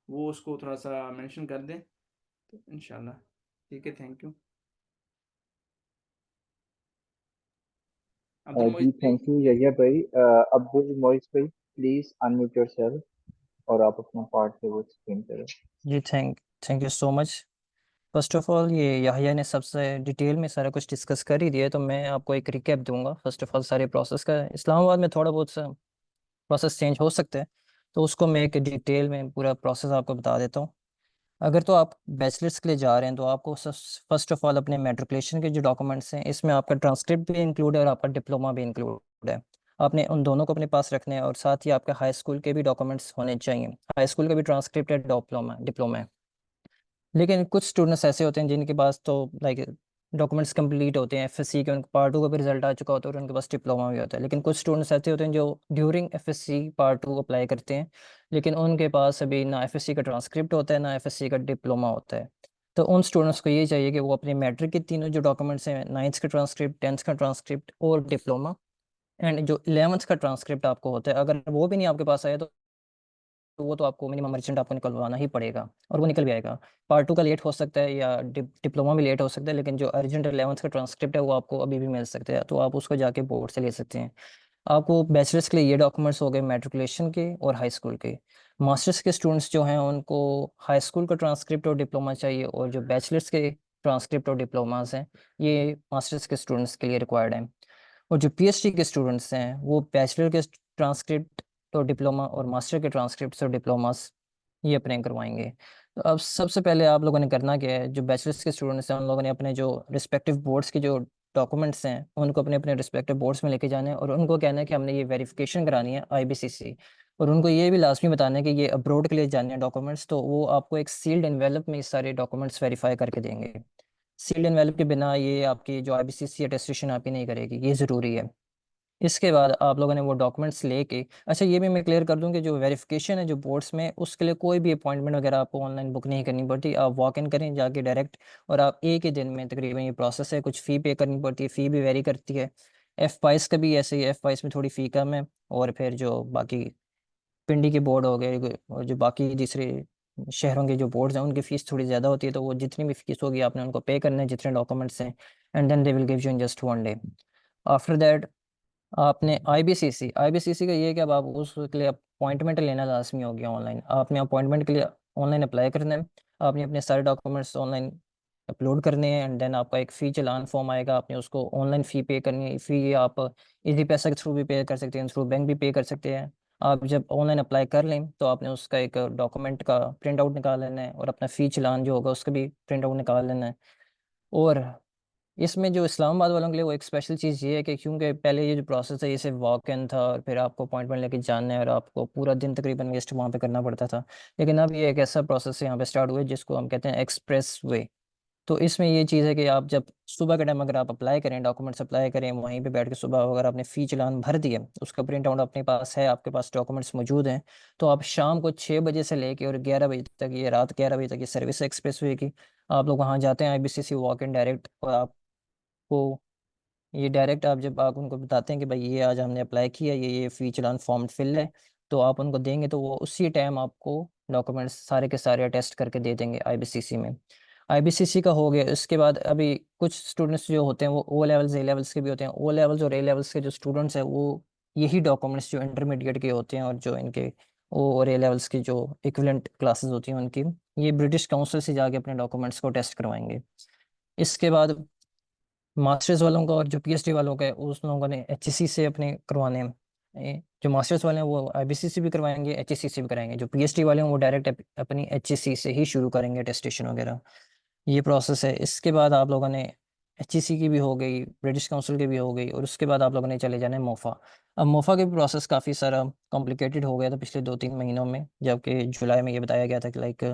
वो उसको थोड़ा-सा मेंशन कर दें, तो इंशाल्लाह। ठीक है, थैंक यू। अब्दुल जी मोइज़ भाई। थैंक यू यहिया भाई। अब्दुल मोइस भाई प्लीज अनम्यूट योरसेल्फ और आप अपना पार्ट है वो एक्सप्लेन करें। जी thank you so much. First of all ये याहिया ने सबसे डिटेल में सारा कुछ डिस्कस कर ही दिया है, तो मैं आपको एक रिकैप दूंगा। फर्स्ट ऑफ ऑल सारे प्रोसेस का इस्लामाबाद में थोड़ा बहुत सा प्रोसेस चेंज हो सकता है, तो उसको मैं एक डिटेल में पूरा प्रोसेस आपको बता देता हूँ। अगर तो आप बैचलर्स के लिए जा रहे हैं तो आपको फर्स्ट ऑफ ऑल अपने मेट्रिकुलेशन के जो डॉक्यूमेंट्स हैं इसमें आपका ट्रांसक्रिप्ट भी इंक्लूड है और आपका डिप्लोमा भी इंक्लूड है। आपने उन दोनों को अपने पास रखने हैं और साथ ही आपके हाई स्कूल के भी डॉक्यूमेंट्स होने चाहिए। हाई स्कूल का भी ट्रांसक्रिप्ट है, डिप्लोमा डिप्लोमा है। लेकिन कुछ स्टूडेंट्स ऐसे होते हैं जिनके पास तो लाइक डॉक्यूमेंट्स कंप्लीट होते हैं, एफएससी के उनका पार्ट 2 का भी रिजल्ट आ चुका होता है और उनके पास डिप्लोमा भी होता है। लेकिन कुछ स्टूडेंट्स ऐसे होते हैं जो ड्यूरिंग एफएससी पार्ट 2 अप्लाई करते हैं, लेकिन उनके पास अभी ना एफएससी का ट्रांसक्रिप्ट होता है ना एफएससी का डिप्लोमा होता है। तो उन स्टूडेंट्स को ये चाहिए कि वो अपने मैट्रिक के तीनों जो डॉक्यूमेंट्स हैं, 9th का ट्रांसक्रिप्ट, 10th का ट्रांसक्रिप्ट और डिप्लोमा, एंड जो 11th का ट्रांसक्रिप्ट आपको होता है, अगर वो भी नहीं आपके पास आया तो वो तो आपको मिनिमम मर्चेंट आपको निकलवाना ही पड़ेगा और वो निकल भी आएगा। पार्ट 2 का लेट हो सकता है या डिप्लोमा भी लेट हो सकता है, लेकिन जो अर्जेंट 11th का ट्रांसक्रिप्ट है वो आपको अभी भी मिल सकता है, तो आप उसको जाके बोर्ड से ले सकते हैं। आपको बैचलर्स के लिए ये डॉक्यूमेंट्स हो गए मैट्रिकुलेशन के और हाई स्कूल के। मास्टर्स के स्टूडेंट्स जो हैं उनको हाई स्कूल का ट्रांसक्रिप्ट और डिप्लोमा चाहिए, और जो बैचलर्स के ट्रांसक्रिप्ट और डिप्लोमास हैं ये मास्टर्स के स्टूडेंट्स के लिए रिक्वायर्ड है। और जो पीएचडी के स्टूडेंट्स हैं वो बैचलर के ट्रांसक्रिप्ट और डिप्लोमा और मास्टर के ट्रांसक्रिप्ट्स और डिप्लोमास ये अपने करवाएंगे। तो अब सबसे पहले आप लोगों ने करना क्या है, जो बैचलर्स के स्टूडेंट्स हैं उन लोगों ने अपने जो रिस्पेक्टिव बोर्ड्स के जो डॉक्यूमेंट्स हैं उनको अपने अपने रिस्पेक्टिव बोर्ड्स में लेके जाना है और उनको कहना है कि हमने ये वेरिफिकेशन करानी है आईबीसीसी। और उनको ये भी लाजमी बताना है कि ये अब्रोड के लिए जाने हैं डॉक्यूमेंट्स, तो वो आपको एक सील्ड एनवेलप में ये सारे डॉक्यूमेंट्स वेरीफाई करके देंगे। सील्ड एनवेलप के बिना ये आपकी जो आईबीसीसी अटेस्टेशन आपकी नहीं करेगी, ये ज़रूरी है। इसके बाद आप लोगों ने वो डॉक्यूमेंट्स लेके, अच्छा ये भी मैं क्लियर कर दूं कि जो वेरिफिकेशन है जो बोर्ड्स में, उसके लिए कोई भी अपॉइंटमेंट वगैरह आपको ऑनलाइन बुक नहीं करनी पड़ती। आप वॉक इन करें जाके डायरेक्ट, और आप एक ही दिन में तकरीबन ये प्रोसेस है। कुछ फ़ी पे करनी पड़ती है, फ़ी भी वेरी करती है। F22 का भी ऐसे ही, F22 में थोड़ी फ़ी कम है। और फिर जो बाकी पिंडी के बोर्ड हो गए और जो बाकी दूसरे शहरों के जो बोर्ड्स हैं उनकी फ़ीस थोड़ी ज़्यादा होती है, तो वो जितनी भी फ़ीस होगी आपने उनको पे करना है जितने डॉक्यूमेंट्स हैं, and then they will give you in just 1 day. After that आपने आईबीसीसी का ये है कि अब आप उसके लिए अपॉइंटमेंट लेना लाजमी हो गया ऑनलाइन। आपने अपॉइंटमेंट के लिए ऑनलाइन अप्लाई करना है, आपने अपने सारे डॉक्यूमेंट्स ऑनलाइन अपलोड करने हैं, एंड देन आपका एक फ़ी चालान फॉर्म आएगा, आपने उसको ऑनलाइन फ़ी पे करनी है। फ़ी आप इजी पैसा के थ्रू भी पे कर सकते हैं, थ्रू बैंक भी पे कर सकते हैं। आप जब ऑनलाइन अप्लाई कर लें तो आपने उसका एक डॉक्यूमेंट का प्रिंट आउट निकाल लेना है और अपना फ़ी चालान जो होगा उसका भी प्रिंट आउट निकाल लेना है। और इसमें जो इस्लामाबाद वालों के लिए वो एक स्पेशल चीज़ ये है कि क्योंकि पहले ये जो प्रोसेस है ये सिर्फ वॉक इन था और फिर आपको अपॉइंटमेंट लेके जाना है और आपको पूरा दिन तकरीबन वेस्ट वहाँ पे करना पड़ता था। लेकिन अब ये एक ऐसा प्रोसेस यहाँ पे स्टार्ट हुआ है जिसको हम कहते हैं एक्सप्रेस वे। तो इसमें ये चीज़ है कि आप जब सुबह के टाइम अगर आप अप्लाई करें, डॉक्यूमेंट्स अप्लाई करें, वहीं पे बैठ के सुबह अगर आपने फ़ी चालान भर दिया, उसका प्रिंट आउट अपने पास है, आपके पास डॉक्यूमेंट्स मौजूद हैं, तो आप शाम को 6 बजे से लेके और 11 बजे तक, ये रात 11 बजे तक ये सर्विस है एक्सप्रेस वे की। आप लोग वहाँ जाते हैं आईबीसीसी वॉक इन डायरेक्ट, और आपको ये डायरेक्ट आप जब आप उनको बताते हैं कि भाई ये आज हमने अप्लाई किया, ये फ़ी चालान फॉर्म फिल है, तो आप उनको देंगे तो वो उसी टाइम आपको डॉक्यूमेंट्स सारे के सारे अटेस्ट करके दे देंगे आईबीसीसी में। आईबीसीसी का हो गया। इसके बाद अभी कुछ स्टूडेंट्स जो होते हैं वो ओ लेवल्स ए लेवल्स के भी होते हैं। ओ लेवल्स और ए लेवल्स के जो स्टूडेंट्स हैं वो यही डॉक्यूमेंट्स जो इंटरमीडिएट के होते हैं और जो इनके और ए लेवल्स की जो इक्विवेलेंट क्लासेस होती हैं उनकी, ये ब्रिटिश काउंसिल से जाके अपने डॉक्यूमेंट्स को टेस्ट करवाएंगे। इसके बाद मास्टर्स वालों का और जो पीएचडी वालों का है उस लोगों ने एचईसी से अपने करवाने हैं। जो मास्टर्स वाले हैं वो आईबीसी से भी करवाएंगे, एचईसी से भी कराएंगे। जो पीएचडी वाले हैं वो डायरेक्ट अपनी एचईसी से ही शुरू करेंगे टेस्टेशन वगैरह। ये प्रोसेस है। इसके बाद आप लोगों ने एचईसी की भी हो गई, ब्रिटिश काउंसिल की भी हो गई, और उसके बाद आप लोगों ने चले जाना है मोफा। अब मोफा के प्रोसेस काफ़ी सारा कॉम्प्लिकेटेड हो गया था पिछले 2-3 महीनों में, जबकि जुलाई में ये बताया गया था कि लाइक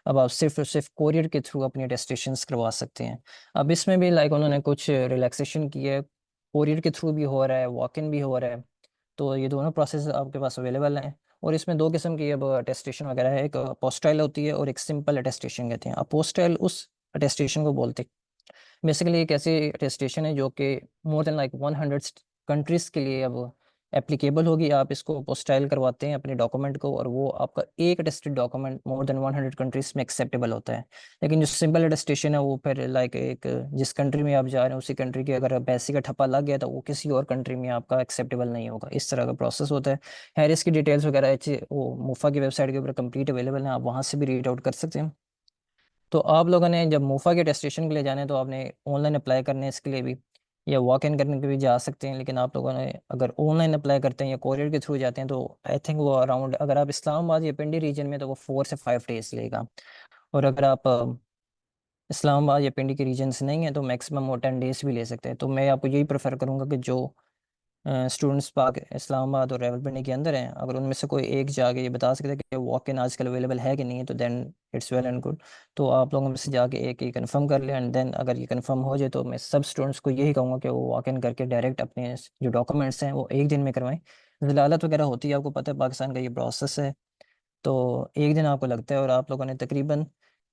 अब आप सिर्फ और सिर्फ कोरियर के थ्रू अपनी टेस्टेशंस करवा सकते हैं। अब इसमें भी लाइक उन्होंने कुछ रिलैक्सेशन की है, कोरियर के थ्रू भी हो रहा है, वॉक इन भी हो रहा है। तो ये दोनों प्रोसेस आपके पास अवेलेबल हैं। और इसमें 2 किस्म की अब अटेस्टेशन वगैरह है, एक अपोस्टाइल होती है और एक सिंपल अटेस्टेशन कहते हैं। अपोस्टाइल उस अटेस्टेशन को बोलते हैं, बेसिकली एक ऐसी अटेस्टेशन है जो कि मोर देन लाइक 100 कंट्रीज़ के लिए अब एप्लीकेबल होगी। आप इसको अपोस्टाइल करवाते हैं अपने डॉक्यूमेंट को, और वो आपका एक attested document more than 100 countries में एक्सेप्टेबल होता है। लेकिन जो सिंपल अटेस्टेशन है वो फिर लाइक एक जिस कंट्री में आप जा रहे हैं उसी कंट्री के अगर एम्बेसी का ठप्पा लग गया तो वो किसी और कंट्री में आपका एक्सेप्टेबल नहीं होगा। इस तरह का प्रोसेस होता है। खैर इसकी डिटेल्स वगैरह वो मुफा की वेबसाइट के ऊपर कंप्लीट अवेलेबल हैं, आप वहाँ से भी रीड आउट कर सकते हैं। तो आप लोगों ने जब मुफा के अटेस्टेशन के लिए जाना है तो आपने ऑनलाइन अप्लाई करने इसके लिए भी, या वॉक इन करने के लिए भी जा सकते हैं। लेकिन आप लोगों ने अगर ऑनलाइन अप्लाई करते हैं या कोरियर के थ्रू जाते हैं तो आई थिंक वो अराउंड, अगर आप इस्लामाबाद या पिंडी रीजन में तो वो 4 से 5 डेज लेगा। और अगर आप इस्लामाबाद या पिंडी के रीजन से नहीं है तो मैक्सिमम वो 10 डेज भी ले सकते हैं। तो मैं आपको यही प्रेफर करूँगा कि जो स्टूडेंट्स पाक इस्लामाबाद और रावलपिंडी के अंदर हैं, अगर उनमें से कोई एक जाके ये बता सकता है कि वॉक इन आजकल अवेलेबल है कि नहीं है तो then it's well and good. तो आप लोगों में से जाके एक ही कंफर्म कर लें, एंड देन अगर ये कंफर्म हो जाए तो मैं सब स्टूडेंट्स को यही कहूँगा कि वो वॉक इन करके डायरेक्ट अपने जो डॉक्यूमेंट्स हैं वो एक दिन में करवाएं। जलालत वगैरह होती है, आपको पता है पाकिस्तान का ये प्रोसेस है, तो एक दिन आपको लगता है। और आप लोगों ने तकरीबन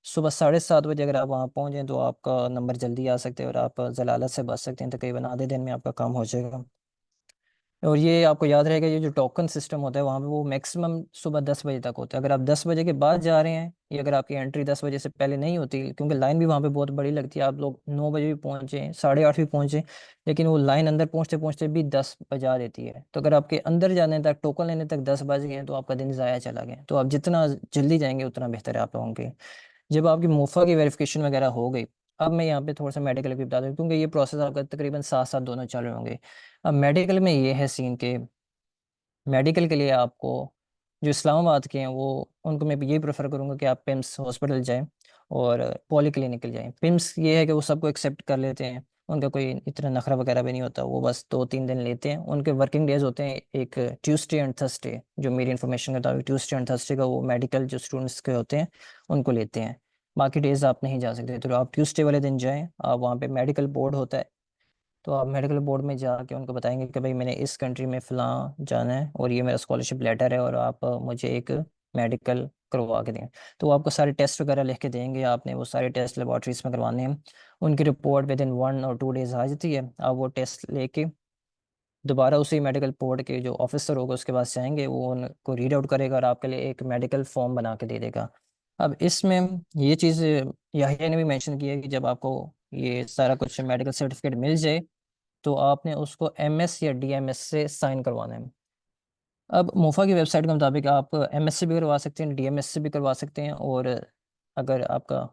सुबह 7:30 बजे अगर आप वहाँ पहुँच जाएँ तो आपका नंबर जल्दी आ सकते हैं और आप जलालत से बच सकते हैं। तकरीबन आधे दिन में आपका काम हो जाएगा। और ये आपको याद रहेगा, ये जो टोकन सिस्टम होता है वहाँ पे वो मैक्सिमम सुबह 10 बजे तक होता है। अगर आप 10 बजे के बाद जा रहे हैं या अगर आपकी एंट्री 10 बजे से पहले नहीं होती, क्योंकि लाइन भी वहाँ पे बहुत बड़ी लगती है, आप लोग 9 बजे भी पहुँचे, 8:30 भी पहुँचे, लेकिन वो लाइन अंदर पहुँचते पहुँचते भी 10 बजा देती है। तो अगर आपके अंदर जाने तक, टोकन लेने तक 10 बज गए तो आपका दिन ज़ाया चला गया। तो आप जितना जल्दी जाएंगे उतना बेहतर है आप लोगों के। जब आपकी मुफ़ा की वेरिफिकेशन वगैरह हो गई, अब मैं यहाँ पे थोड़ा सा मेडिकल भी बता दूँ, क्योंकि ये प्रोसेस आपका तकरीबन साथ साथ दोनों चल रहे होंगे। अब मेडिकल में ये है सीन के, मेडिकल के लिए आपको जो इस्लामाबाद के हैं वो उनको मैं यही प्रेफर करूँगा कि आप पिम्स हॉस्पिटल जाएं और पॉली क्लिनिकल जाएं। पिम्स ये है कि वो सबको एक्सेप्ट कर लेते हैं, उनका कोई इतना नखरा वगैरह भी नहीं होता, वो बस 2-3 दिन लेते हैं। उनके वर्किंग डेज होते हैं एक ट्यूसडे एंड थर्सडे, जो मेरी इन्फॉर्मेशन के मुताबिक ट्यूसडे एंड थर्सडे का वो मेडिकल जो स्टूडेंट्स के होते हैं उनको लेते हैं। बाकी डेज आप नहीं जा सकते। तो आप ट्यूसडे वाले दिन जाएँ, आप वहाँ पे मेडिकल बोर्ड होता है, तो आप मेडिकल बोर्ड में जाके उनको बताएंगे कि भाई मैंने इस कंट्री में फ़लाँ जाना है और ये मेरा स्कॉलरशिप लेटर है और आप मुझे एक मेडिकल करवा के दें। तो वो आपको सारे टेस्ट वगैरह लिख के देंगे, आपने वो सारे टेस्ट लेबॉर्ट्रीज में करवाने हैं। उनकी रिपोर्ट विद इन 1 और 2 डेज आ जाती है। आप वो टेस्ट लेके दोबारा उसी मेडिकल बोर्ड के जो ऑफिसर होगा उसके पास जाएंगे, वो उनको रीड आउट करेगा और आपके लिए एक मेडिकल फॉर्म बना के दे देगा। अब इसमें ये चीज़ याहिया ने भी मेंशन की है कि जब आपको ये सारा कुछ मेडिकल सर्टिफिकेट मिल जाए तो आपने उसको एमएस या डीएमएस से साइन करवाना है। अब मोफा की वेबसाइट के मुताबिक आप एमएस से भी करवा सकते हैं, डीएमएस से भी करवा सकते हैं, और अगर आपका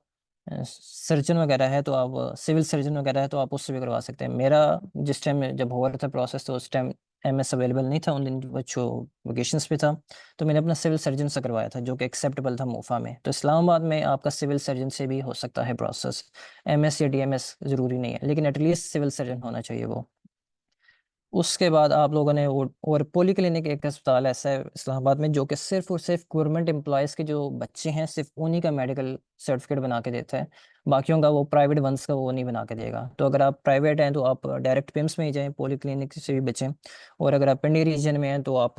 सर्जन वगैरह है तो आप सिविल सर्जन वगैरह है तो आप उससे भी करवा सकते हैं। मेरा जिस टाइम जब हो रहा था प्रोसेस तो उस टाइम एमएस अवेलेबल नहीं था, उन दिन बच्चों वेकेशंस पे था, तो मैंने अपना सिविल सर्जन से करवाया था जो कि एक्सेप्टेबल था मोफा में। तो इस्लामाबाद में आपका सिविल सर्जन से भी हो सकता है प्रोसेस, एमएस या डीएमएस ज़रूरी नहीं है, लेकिन एटलीस्ट सिविल सर्जन होना चाहिए वो। उसके बाद आप लोगों ने वो, और पोली क्लिनिक एक अस्पताल ऐसा है इस्लामाबाद में जो कि सिर्फ और सिर्फ गवर्नमेंट एम्प्लॉयज़ के जो बच्चे हैं सिर्फ उन्हीं का मेडिकल सर्टिफिकेट बना के देता है, बाकियों का वो प्राइवेट वंस का वो नहीं बना के देगा। तो अगर आप प्राइवेट हैं तो आप डायरेक्ट पिम्स में ही जाएँ, पोली क्लिनिक से भी बचें। और अगर आप पिंडी रीजन में हैं तो आप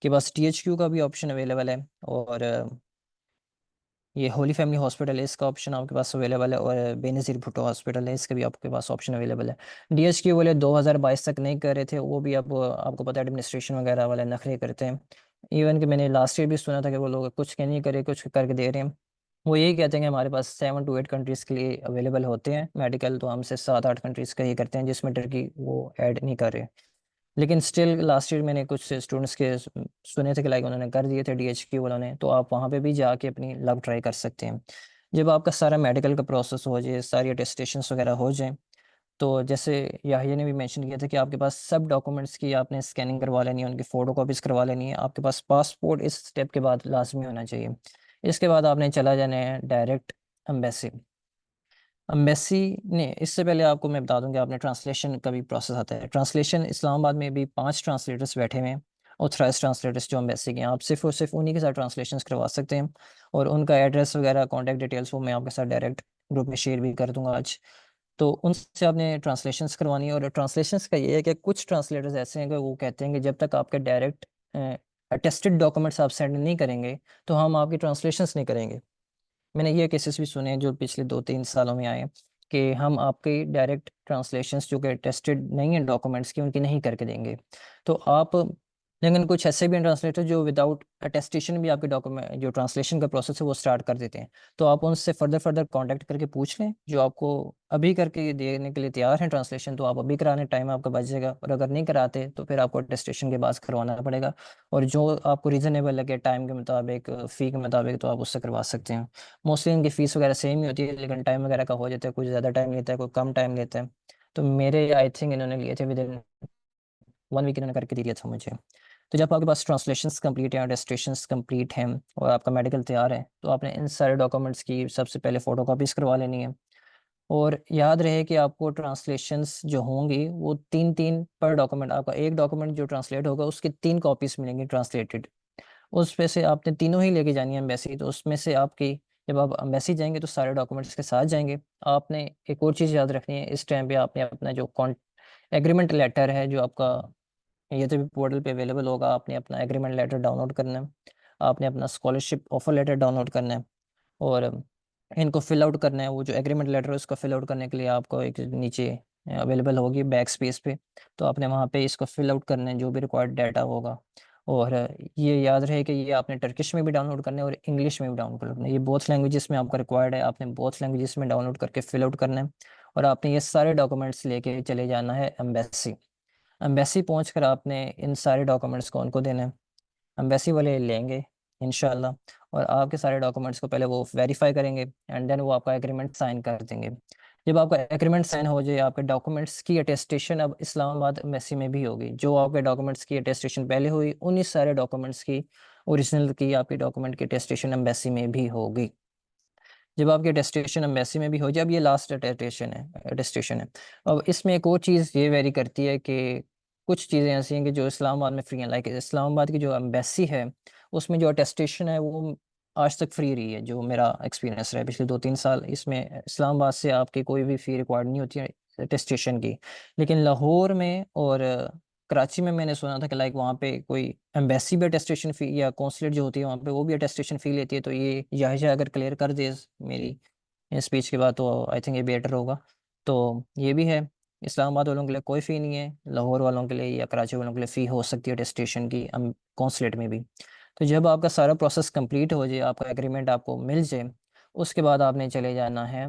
के पास टीएचक्यू का भी ऑप्शन अवेलेबल है, और ये होली फैमिली हॉस्पिटल है इसका ऑप्शन आपके पास अवेलेबल है, और बेनज़ीर भुट्टो हॉस्पिटल है इसका भी आपके पास ऑप्शन अवेलेबल है। डीएचक्यू वाले 2022 तक नहीं कर रहे थे, वो भी अब आपको पता है एडमिनिस्ट्रेशन वगैरह वाले नखरे करते हैं। इवन कि मैंने लास्ट ईयर भी सुना था कि वो लोग कुछ कह नहीं करे कुछ करके दे रहे हैं। वो यही कहते हैं कि हमारे पास 7 to 8 कंट्रीज़ के लिए अवेलेबल होते हैं मेडिकल, तो हमसे 7-8 कंट्रीज़ का ही करते हैं जिसमें टर्की वो ऐड नहीं कर रहे। लेकिन स्टिल लास्ट ईयर मैंने कुछ स्टूडेंट्स के सुने थे कि लाइक उन्होंने कर दिए थे DHQ वालों ने, तो आप वहाँ पे भी जाके अपनी लक ट्राई कर सकते हैं। जब आपका सारा मेडिकल का प्रोसेस हो जाए, सारी अटेस्टेशंस वगैरह हो जाए, तो जैसे याहिया ने भी मेंशन किया था कि आपके पास सब डॉक्यूमेंट्स की आपने स्कैनिंग करवा लेनी है, उनकी फ़ोटो कॉपीज़ करवा लेनी है, आपके पास पासपोर्ट इस स्टेप के बाद लाजमी होना चाहिए। इसके बाद आपने चला जाना है डायरेक्ट एम्बेसी। एम्बेसी ने, इससे पहले आपको मैं बता दूं कि आपने ट्रांसलेशन का भी प्रोसेस आता है। ट्रांसलेशन इस्लामाबाद में भी 5 ट्रांसलेटर्स बैठे हुए हैं, ऑथराइज ट्रांसलेटर्स जो एम्बेसी के हैं। आप सिर्फ और सिर्फ उन्हीं के साथ ट्रांसलेशंस करवा सकते हैं, और उनका एड्रेस वगैरह कॉन्टैक्ट डिटेल्स वो मैं आपके साथ डायरेक्ट ग्रुप में शेयर भी कर दूंगा आज। तो उनसे आपने ट्रांसलेशंस करवानी है, और ट्रांसलेशंस का ये है कि कुछ ट्रांसलेटर्स ऐसे हैं कि वो कहते हैं कि जब तक आपके डायरेक्ट अटेस्टेड डॉक्यूमेंट्स आप सेंड नहीं करेंगे तो हम आपकी ट्रांसलेशंस नहीं करेंगे। मैंने ये केसेस भी सुने हैं जो पिछले 2-3 सालों में आए हैं कि हम आपके डायरेक्ट ट्रांसलेशंस जो कि टेस्टेड नहीं है डॉक्यूमेंट्स की, उनकी नहीं करके देंगे। तो आप, लेकिन कुछ ऐसे भी हैं ट्रांसलेटर जो विदाउट अटेस्टेशन भी आपके डॉक्यूमेंट जो ट्रांसलेशन का प्रोसेस है वो स्टार्ट कर देते हैं। तो आप उनसे फर्दर कांटेक्ट करके पूछ लें, जो आपको अभी करके देने के लिए तैयार हैं ट्रांसलेशन, तो आप अभी कराने टाइम आपका बच जाएगा। और अगर नहीं कराते तो फिर आपको अटेस्टेशन के बाद करवाना पड़ेगा, और जो आपको रीज़नेबल लगे टाइम के मुताबिक, फ़ी के मुताबिक, तो आप उससे करवा सकते हैं। मोस्टली इनकी फ़ीस वगैरह सेम ही होती है, लेकिन टाइम वगैरह का हो जाता है, कुछ ज़्यादा टाइम लेता है, कोई कम टाइम लेता है। तो मेरे आई थिंक इन्होंने लिए थे विद इन 1 वीक, इन्होंने करके दे दिया था मुझे। तो जब आपके पास ट्रांसलेशंस कंप्लीट हैं, अटेस्टेशंस कंप्लीट हैं, और आपका मेडिकल तैयार है, तो आपने इन सारे डॉक्यूमेंट्स की सबसे पहले फ़ोटोकॉपीज़ करवा लेनी है। और याद रहे कि आपको ट्रांसलेशंस जो होंगी वो 3-3 पर डॉक्यूमेंट, आपका एक डॉक्यूमेंट जो ट्रांसलेट होगा उसकी 3 कॉपीज़ मिलेंगी ट्रांसलेटेड। उसमें से आपने तीनों ही लेके जानी है एम्बेसी। तो उसमें से आपकी, जब आप एम्बेसी जाएंगे तो सारे डॉक्यूमेंट्स के साथ जाएंगे। आपने एक और चीज़ याद रखनी है, इस टाइम पे आपने अपना जो एग्रीमेंट लेटर है जो आपका ये तो भी पोर्टल पे अवेलेबल होगा, आपने अपना एग्रीमेंट लेटर डाउनलोड करना है, आपने अपना स्कॉलरशिप ऑफर लेटर डाउनलोड करना है, और इनको फिल आउट करना है। वो जो एग्रीमेंट लेटर है उसको फिल आउट करने के लिए आपको एक नीचे अवेलेबल होगी बैक स्पेस पे, तो आपने वहाँ पे इसको फिल आउट करना है जो भी रिक्वायर्ड डाटा होगा। और ये याद रहे कि ये आपने टर्किश में भी डाउनलोड करना है और इंग्लिश में भी डाउनलोड करना है। ये बोथ लैंग्वेजेस में आपका रिक्वायर्ड है, आपने बोथ लैंग्वेजेस में डाउनलोड करके फिल आउट करना है, और आपने ये सारे डॉक्यूमेंट्स लेके चले जाना है एम्बेसी। एम्बेसी पहुंचकर आपने इन सारे डॉक्यूमेंट्स को उनको देना है, एम्बेसी वाले लेंगे इंशाल्लाह, और आपके सारे डॉक्यूमेंट्स को पहले वो वेरीफाई करेंगे, एंड देन वो आपका एग्रीमेंट साइन कर देंगे। जब आपका एग्रीमेंट साइन हो जाए, आपके डॉक्यूमेंट्स की अटेस्टेशन अब इस्लामाबाद एम्बेसी में भी होगी। जो आपके डॉक्यूमेंट्स की अटेस्टेशन पहले हुई, उन्हीं सारे डॉक्यूमेंट्स की ओरिजिनल की आपकी डॉक्यूमेंट की अटेस्टेशन एम्बेसी में भी होगी। जब आपकी अटेस्टेशन एम्बेसी में भी हो जाए, अब ये लास्ट अटेस्टेशन है। अब इसमें एक और चीज़ ये वेरी करती है कि कुछ चीज़ें ऐसी हैं कि जो इस्लामाबाद में फ्री हैं। लाइक इस्लामाबाद की जो एम्बेसी है उसमें जो अटेस्टेशन है वो आज तक फ्री रही है, जो मेरा एक्सपीरियंस रहा है पिछले 2-3 साल। इसमें इस्लामाबाद से आपकी कोई भी फ़ी रिक्वायर्ड नहीं होती है अटेस्टेशन की। लेकिन लाहौर में और कराची में मैंने सुना था कि लाइक वहाँ पे कोई एम्बेसी भी अटेस्टेशन फ़ी, या कौंसलेट जो होती है वहाँ पे वो भी अटेस्टेशन फ़ी लेती है। तो ये याहिया अगर क्लियर कर दे मेरी स्पीच के बाद, तो आई थिंक ये बेटर होगा। तो ये भी है, इस्लामाबाद वालों के लिए कोई फ़ी नहीं है, लाहौर वालों के लिए या कराची वालों के लिए फ़ी हो सकती है अटेस्टेशन की कौंसलेट में भी। तो जब आपका सारा प्रोसेस कंप्लीट हो जाए, आपका एग्रीमेंट आपको मिल जाए, उसके बाद आपने चले जाना है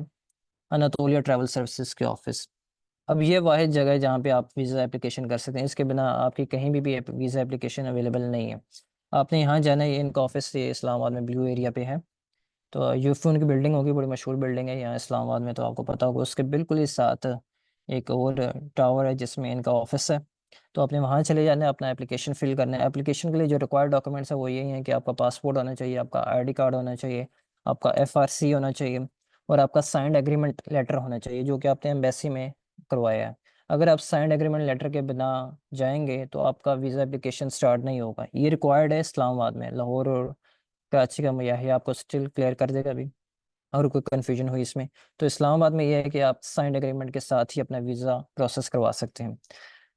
अनातोलिया ट्रैवल सर्विसेज के ऑफिस। अब ये वाहिद जगह है जहाँ पे आप वीज़ा एप्लीकेशन कर सकते हैं, इसके बिना आपकी कहीं भी वीज़ा एप्लीकेशन अवेलेबल नहीं है। आपने यहाँ जाना है, इनका ऑफिस ये इस्लामाबाद में ब्लू एरिया पे है। तो यूफ़ोन की बिल्डिंग होगी, बड़ी मशहूर बिल्डिंग है यहाँ इस्लामाबाद में, तो आपको पता होगा। उसके बिल्कुल ही साथ एक और टावर है जिसमें इनका ऑफिस है। तो आपने वहाँ चले जाना है, अपना एप्लीकेशन फ़िल करना है। एप्लीकेशन के लिए जो रिक्वायर्ड डॉक्यूमेंट्स है वो यही हैं कि आपका पासपोर्ट होना चाहिए, आपका आईडी कार्ड होना चाहिए, आपका FRC होना चाहिए, और आपका साइंड एग्रीमेंट लेटर होना चाहिए जो कि आपने एम्बेसी में करवाया है। अगर आप साइंड एग्रीमेंट लेटर के बिना जाएंगे तो आपका वीज़ा एप्लीकेशन स्टार्ट नहीं होगा। ये रिक्वायर्ड है इस्लामाबाद में। लाहौर और कराची का मुयाहिया आपको स्टिल क्लियर कर देगा अभी, और कोई कन्फ्यूजन हुई इसमें। तो इस्लामाबाद में ये है कि आप साइंड एग्रीमेंट के साथ ही अपना वीज़ा प्रोसेस करवा सकते हैं।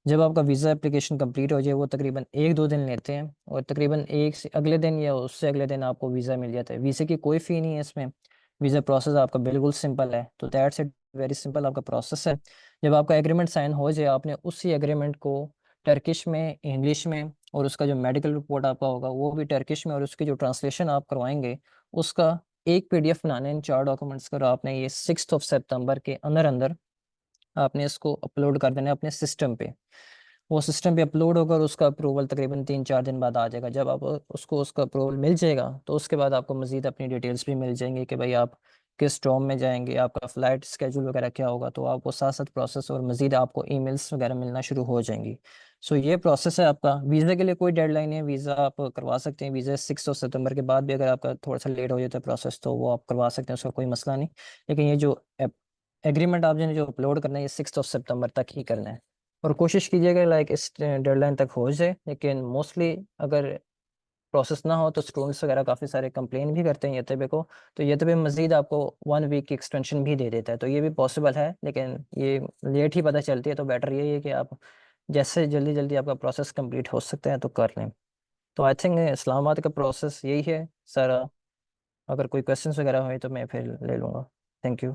जब आपका वीज़ा एप्लीकेशन कंप्लीट हो जाए, वो तकरीबन 1-2 दिन लेते हैं, और तकरीबन एक से अगले दिन या उससे अगले दिन आपको वीज़ा मिल जाता है। वीज़े की कोई फ़ी नहीं है इसमें, वीज़ा प्रोसेस आपका बिल्कुल सिंपल है। तो दैट्स इट, वेरी सिंपल आपका प्रोसेस है। जब आपका एग्रीमेंट साइन हो जाए, आपने उसी एग्रीमेंट को टर्किश में, इंग्लिश में, और उसका जो मेडिकल रिपोर्ट आपका होगा वो भी टर्किश में, और उसकी जो ट्रांसलेशन आप करवाएंगे उसका एक PDF बनाना है इन 4 डॉक्यूमेंट्स का। और आपने ये 6 सितंबर के अंदर अंदर आपने इसको अपलोड कर देना है अपने सिस्टम पे। वो सिस्टम पे अपलोड होगा और उसका अप्रूवल तकरीबन 3-4 दिन बाद आ जाएगा। जब आप उसको उसका अप्रूवल मिल जाएगा तो उसके बाद आपको मज़ीद अपनी डिटेल्स भी मिल जाएंगी कि भाई आप किस टर्म में जाएंगे, आपका फ़्लाइट स्केजूल वगैरह क्या होगा, तो आपको साथ साथ प्रोसेस और मज़ीद आपको ईमेल्स वगैरह मिलना शुरू हो जाएंगी। सो ये प्रोसेस है आपका। वीज़ा के लिए कोई डेडलाइन है, वीज़ा आप करवा सकते हैं। वीज़ा 6 सितंबर के बाद भी अगर आपका थोड़ा सा लेट हो जाता है प्रोसेस तो वो आप करवा सकते हैं, उसका कोई मसला नहीं। लेकिन ये जो एग्रीमेंट आपने जो अपलोड करना है ये 6 सितंबर तक ही करना है। और कोशिश कीजिएगा लाइक इस डेडलाइन तक हो जाए। लेकिन मोस्टली अगर प्रोसेस ना हो तो स्टूडेंट्स वगैरह काफ़ी सारे कंप्लेन भी करते हैं यतबे को, तो यतबे मज़ीद आपको 1 वीक की एक्सटेंशन भी दे देता है। तो ये भी पॉसिबल है, लेकिन ये लेट ही पता चलती है। तो बेटर यही है कि आप जैसे जल्दी जल्दी आपका प्रोसेस कंप्लीट हो सकता है तो कर लें। तो आई थिंक इस्लामाबाद का प्रोसेस यही है सारा। अगर कोई क्वेश्चंस वगैरह हुए तो मैं फिर ले लूँगा। Thank you.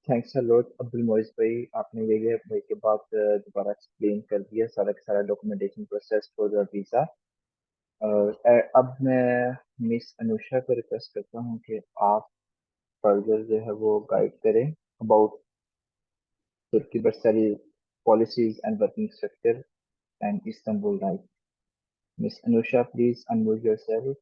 Thanks a lot Abdul Moiz भाई, आपने ये भाई के बाद दोबारा एक्सप्लेन कर दिया सारा का सारा documentation process for the visa. अब मैं मिस अनुषा को रिक्वेस्ट करता हूँ कि आप फर्दर जो है वो गाइड करें अबाउट तुर्की बरसाली policies and working structure and Istanbul right. Miss Anusha please unmute yourself.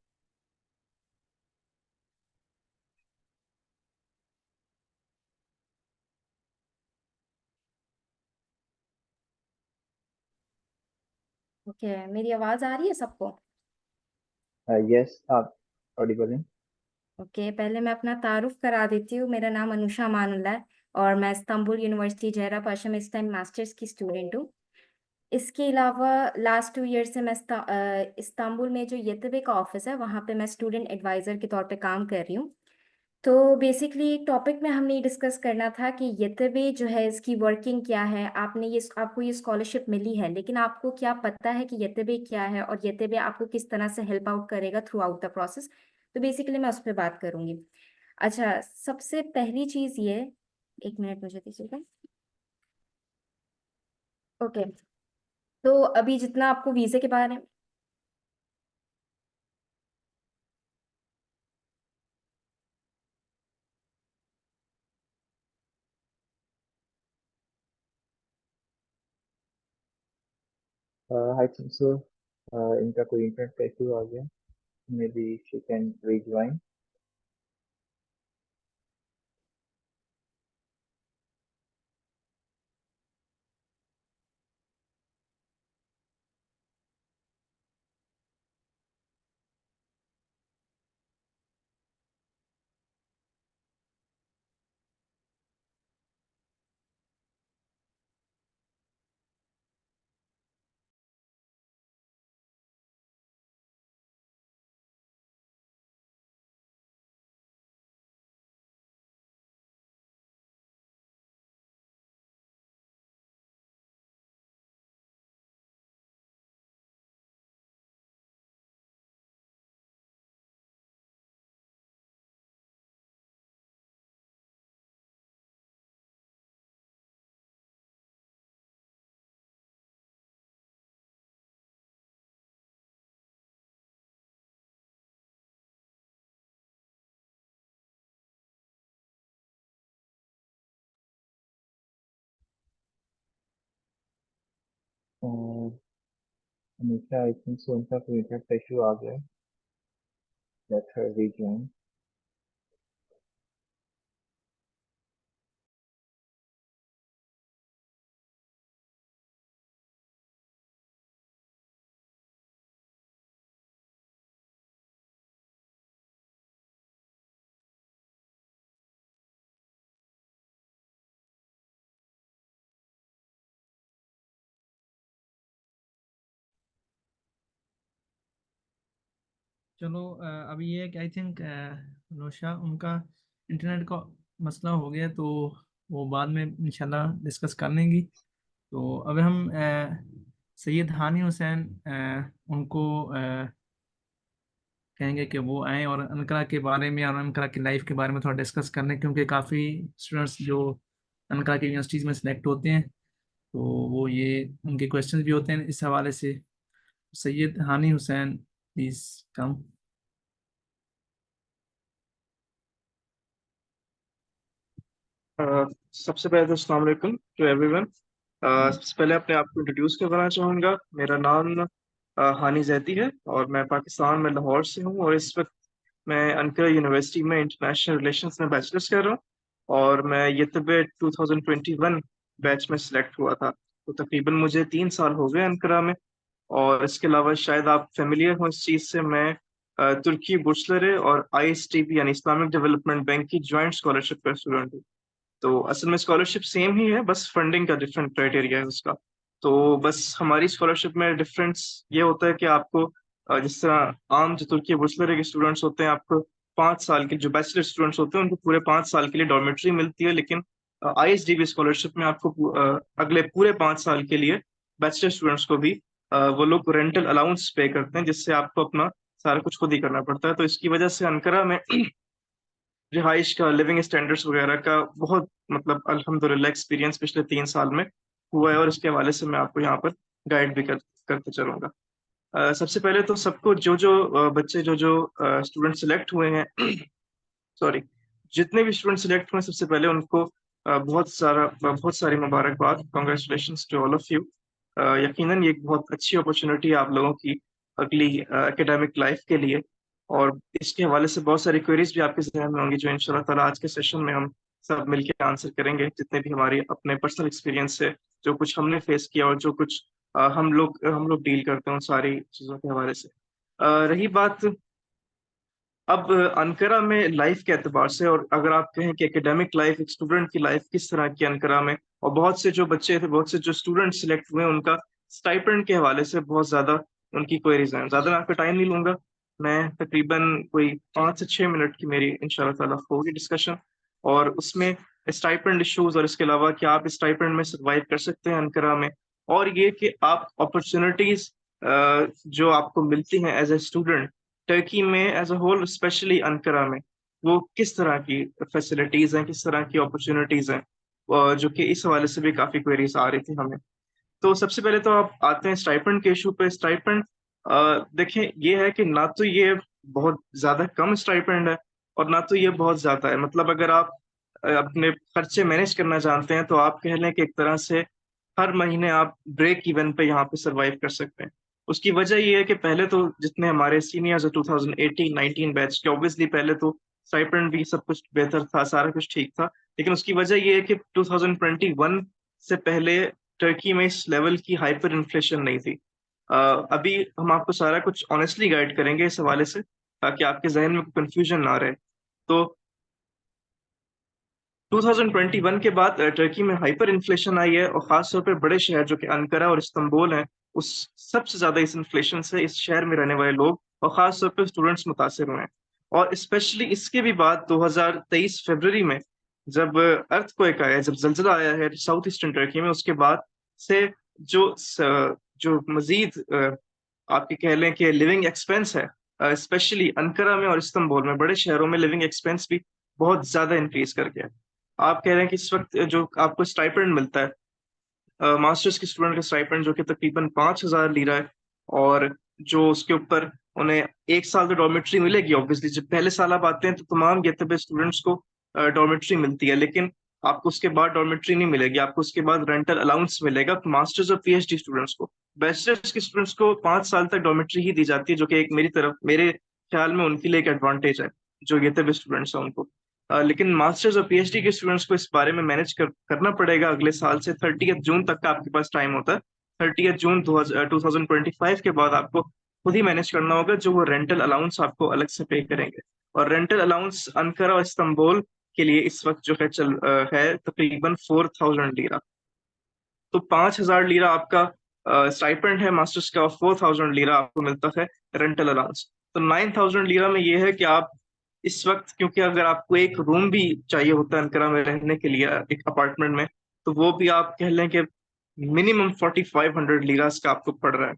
Okay, मेरी आवाज आ रही है सबको? यस आप ऑडिबल हैं। ओके, पहले मैं अपना तारुफ करा देती हूँ। मेरा नाम अनुषा मानुल्लाह है और मैं इस्तांबुल यूनिवर्सिटी जहरा पाशा में इस टाइम मास्टर्स की स्टूडेंट हूँ। इसके अलावा लास्ट 2 ईयर से मैं इस्तांबुल में जो येतबे का ऑफिस है वहाँ पे मैं स्टूडेंट एडवाइज़र के तौर पे काम कर रही हूँ। तो बेसिकली एक टॉपिक में हमने डिस्कस करना था कि येतबे जो है इसकी वर्किंग क्या है। आपको ये स्कॉलरशिप मिली है, लेकिन आपको क्या पता है कि येतबे क्या है और येतबे आपको किस तरह से हेल्प आउट करेगा थ्रू आउट द प्रोसेस। तो बेसिकली मैं उस पर बात करूंगी। अच्छा, सबसे पहली चीज़ ये, 1 मिनट मुझे दीजिएगा। ओके, तो अभी जितना आपको वीज़े के बारे में आई थिंक सो इनका कोई इंटरनेट का इशू आ गया। May be she can rejoin. Anusha I think so इनका कोई इंटरनेट का इशू आ गया। Let her rejoin. चलो अभी ये है कि आई थिंक नौशा उनका इंटरनेट का मसला हो गया, तो वो बाद में इंशाल्लाह डिस्कस कर लेंगी। तो अब हम सैयद हानी हुसैन उनको कहेंगे कि वो आएँ और अनकरा के बारे में और अनकरा की लाइफ के बारे में थोड़ा डिस्कस कर लें, क्योंकि काफ़ी स्टूडेंट्स जो अनकरा की यूनिवर्सिटीज़ में सिलेक्ट होते हैं तो वो ये उनके क्वेश्चंस भी होते हैं इस हवाले से। सैयद हानी हुसैन प्लीज़ कम। सबसे पहले तो अस्सलाम वालेकुम टू एवरीवन। सबसे पहले अपने आप को इंट्रोड्यूस करवाना चाहूँगा। मेरा नाम हानी जैदी है और मैं पाकिस्तान में लाहौर से हूँ और इस वक्त मैं अनकरा यूनिवर्सिटी में इंटरनेशनल रिलेशंस में बैचलर्स कर रहा हूँ और मैं ये तब 2021 बैच में सिलेक्ट हुआ था। तो तकरीबन मुझे 3 साल हो गए अनकरा में। और इसके अलावा शायद आप फेमिलियर हो इस चीज़ से, मैं तुर्की बुर्सलरे और ISTB यानी इस्लामिक डेवलपमेंट बैंक की ज्वाइंट स्कॉलरशिप का स्टूडेंट हूँ। तो असल में स्कॉलरशिप सेम ही है, बस फंडिंग का डिफरेंट क्राइटेरिया है उसका। तो बस हमारी स्कॉलरशिप में डिफरेंस ये होता है कि आपको जिस तरह आम जो तुर्की बुर्सलरे के स्टूडेंट्स होते हैं, आपको 5 साल के जो बैचलर स्टूडेंट्स होते हैं उनको पूरे 5 साल के लिए डॉर्मेट्री मिलती है, लेकिन ISDB स्कॉलरशिप में आपको अगले पूरे 5 साल के लिए बैचलर स्टूडेंट्स को भी वो लोग रेंटल अलाउंस पे करते हैं, जिससे आपको अपना सारा कुछ खुद ही करना पड़ता है। तो इसकी वजह से अनकरा में रिहाइश का, लिविंग स्टैंडर्ड्स वगैरह का बहुत मतलब अल्हम्दुलिल्लाह एक्सपीरियंस पिछले 3 साल में हुआ है और इसके हवाले से मैं आपको यहाँ पर गाइड भी करते चलूंगा। सबसे पहले तो सबको जो जो बच्चे जो जो स्टूडेंट सिलेक्ट हुए हैं सॉरी, जितने भी स्टूडेंट सिलेक्ट हुए हैं, सबसे पहले उनको बहुत सारी मुबारकबाद, congratulations to all of you. यकीनन ये एक बहुत अच्छी अपॉर्चुनिटी है आप लोगों की अगली एकेडमिक लाइफ के लिए और इसके हवाले से बहुत सारी क्वेरीज भी आपके जहन में होंगी जो इंशाल्लाह ताला आज के सेशन में हम सब मिलके आंसर करेंगे, जितने भी हमारी अपने पर्सनल एक्सपीरियंस से जो कुछ हमने फेस किया और जो कुछ हम लोग डील करते हैं उन सारी चीज़ों के हवाले से। रही बात अब अनकरा में लाइफ के एतबार से, और अगर आप कहें कि एकेडमिक लाइफ, एक स्टूडेंट की लाइफ किस तरह की अनकरा में, और बहुत से जो बच्चे थे, बहुत से जो स्टूडेंट सिलेक्ट हुए, उनका स्टाइपेंड के हवाले से बहुत ज्यादा उनकी क्वेरीज हैं। ज्यादा मैं आपका टाइम नहीं लूंगा, मैं तकरीबन कोई 5 से 6 मिनट की मेरी इंशाल्लाह ताला होगी डिस्कशन, और उसमें स्टाइपेंड इश्यूज और इसके अलावा कि आप स्टाइपेंड में सर्वाइव कर सकते हैं अनकरा में, और ये कि आप अपॉर्चुनिटीज जो आपको मिलती हैं एज ए स्टूडेंट टर्की में as a whole, specially Ankara में, वो किस तरह की फैसिलिटीज हैं, किस तरह की अपॉर्चुनिटीज हैं, जो कि इस हवाले से भी काफी क्वेरीज आ रही थी हमें। तो सबसे पहले तो आप आते हैं स्टाइपेंड के इशू पे। स्टाइपेंड देखें, ये है कि ना तो ये बहुत ज्यादा कम स्टाइपेंड है और ना तो ये बहुत ज्यादा है। मतलब अगर आप अपने खर्चे मैनेज करना जानते हैं तो आप कह लें कि एक तरह से हर महीने आप ब्रेक इवन पे यहाँ पे सरवाइव कर सकते हैं। उसकी वजह ये है कि पहले तो जितने हमारे सीनियर्स 2018-19 बैच के, ऑब्वियसली पहले तो स्टाइपेंड भी सब कुछ बेहतर था, सारा कुछ ठीक था, लेकिन उसकी वजह ये है कि 2021 से पहले टर्की में इस लेवल की हाइपर इन्फ्लेशन नहीं थी। अभी हम आपको सारा कुछ ऑनेस्टली गाइड करेंगे इस हवाले से, ताकि आपके जहन में कंफ्यूजन ना रहे। तो 2021 के बाद टर्की में हाइपर इन्फ्लेशन आई है, और खासतौर पर बड़े शहर जो कि अनकरा और इस्तांबुल हैं, उस सबसे ज्यादा इस इन्फ्लेशन से इस शहर में रहने वाले लोग और खासतौर पर स्टूडेंट्स मुतासिर हुए हैं। और स्पेशली इसके भी बाद 2023 फरवरी में जब अर्थक्वेक आया, जब जल्जला आया है साउथ ईस्टर्न टर्की में, उसके बाद से जो मजीद आपके कह लें कि लिविंग एक्सपेंस है, स्पेशली अनकरा में और इस्तांबुल में, बड़े शहरों में लिविंग एक्सपेंस भी बहुत ज्यादा इंक्रीज कर गया है। आप कह रहे हैं कि इस वक्त जो आपको स्टाइपेंड मिलता है, मास्टर्स के स्टूडेंट का स्टाइपेंड जो कि तकरीबन 5,000 लीरा है, और जो उसके ऊपर उन्हें 1 साल तो डॉर्मेट्री मिलेगी। ऑब्वियसली जब पहले साल आप आते हैं तो तमाम गेटअप स्टूडेंट्स को डॉर्मेट्री मिलती है, लेकिन आपको उसके बाद डॉर्मेट्री नहीं मिलेगी, आपको उसके बाद रेंटल अलाउंस मिलेगा मास्टर्स और PhD स्टूडेंट्स को। बैचलर्स के स्टूडेंट्स को 5 साल तक डॉर्मेट्री ही दी जाती है, जो कि एक मेरे ख्याल में उनके लिए एक एडवांटेज है जो गेटअप स्टूडेंट्स हैं उनको। लेकिन मास्टर्स और PhD के स्टूडेंट्स को इस बारे में मैनेज करना पड़ेगा। अगले साल से 30 जून तक का आपके पास टाइम होता है। 30 जून 2025 के बाद आपको खुद ही मैनेज करना होगा, जो वो रेंटल अलाउंस आपको अलग से पे करेंगे। और रेंटल अलाउंस अनकरा और इस्तांबुल के लिए इस वक्त जो है तकरीबन 4,000 लीरा। तो 5,000 लीरा आपका स्टाइपेंड है मास्टर्स का, और 4,000 लीरा आपको मिलता है रेंटल अलाउंस। तो 9,000 लीरा में ये है कि आप इस वक्त, क्योंकि अगर आपको एक रूम भी चाहिए होता है अनकरा में रहने के लिए, एक अपार्टमेंट में, तो वो भी आप कह लें कि मिनिमम 4,500 लीरास का आपको पड़ रहा है।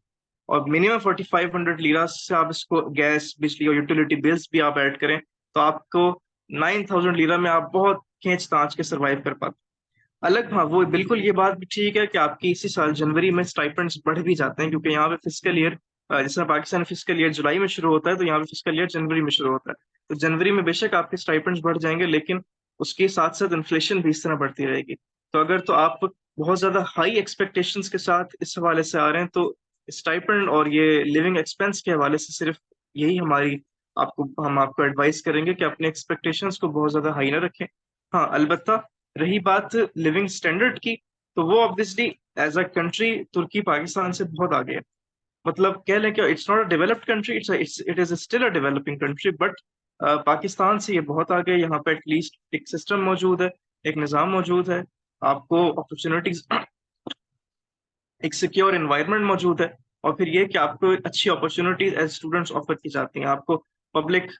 और मिनिमम 4,500 लीरास से आप इसको गैस, बिजली और यूटिलिटी बिल्स भी आप ऐड करें तो आपको 9,000 लीरा में आप बहुत खींच तांच के सर्वाइव कर पाते। अलग, हाँ, वो बिल्कुल ये बात भी ठीक है कि आपकी इसी साल जनवरी में स्टाइपेंड्स बढ़ भी जाते हैं, क्योंकि यहाँ पे फिस्कल ईयर, जैसे पाकिस्तान फिस्कल ईयर जुलाई में शुरू होता है, तो यहाँ पे फिस्कल ईयर जनवरी में शुरू होता है। तो जनवरी में बेशक आपके स्टाइपेंड्स बढ़ जाएंगे, लेकिन उसके साथ साथ इन्फ्लेशन भी इस तरह बढ़ती रहेगी। तो अगर तो आप बहुत ज़्यादा हाई एक्सपेक्टेशंस के साथ इस हवाले से आ रहे हैं, तो स्टाइपेंड और ये लिविंग एक्सपेंस के हवाले से सिर्फ यही हम आपको एडवाइस करेंगे कि अपने एक्सपेक्टेशंस को बहुत ज़्यादा हाई ना रखें। हाँ, अलबत्ता रही बात लिविंग स्टैंडर्ड की, तो वो ऑब्वियसली एज अ कंट्री तुर्की पाकिस्तान से बहुत आगे है। मतलब कह लें कि it's not a developed country, it is still a developing country, but Pakistan से ये बहुत आगे। यहाँ पे एटलीस्ट एक सिस्टम मौजूद है, एक निज़ाम मौजूद है, आपको अपॉर्चुनिटीज, एक सिक्योर एनवायरनमेंट मौजूद है, और फिर ये कि आपको अच्छी अपॉर्चुनिटीज एज स्टूडेंट्स ऑफर की जाती हैं। पब्लिक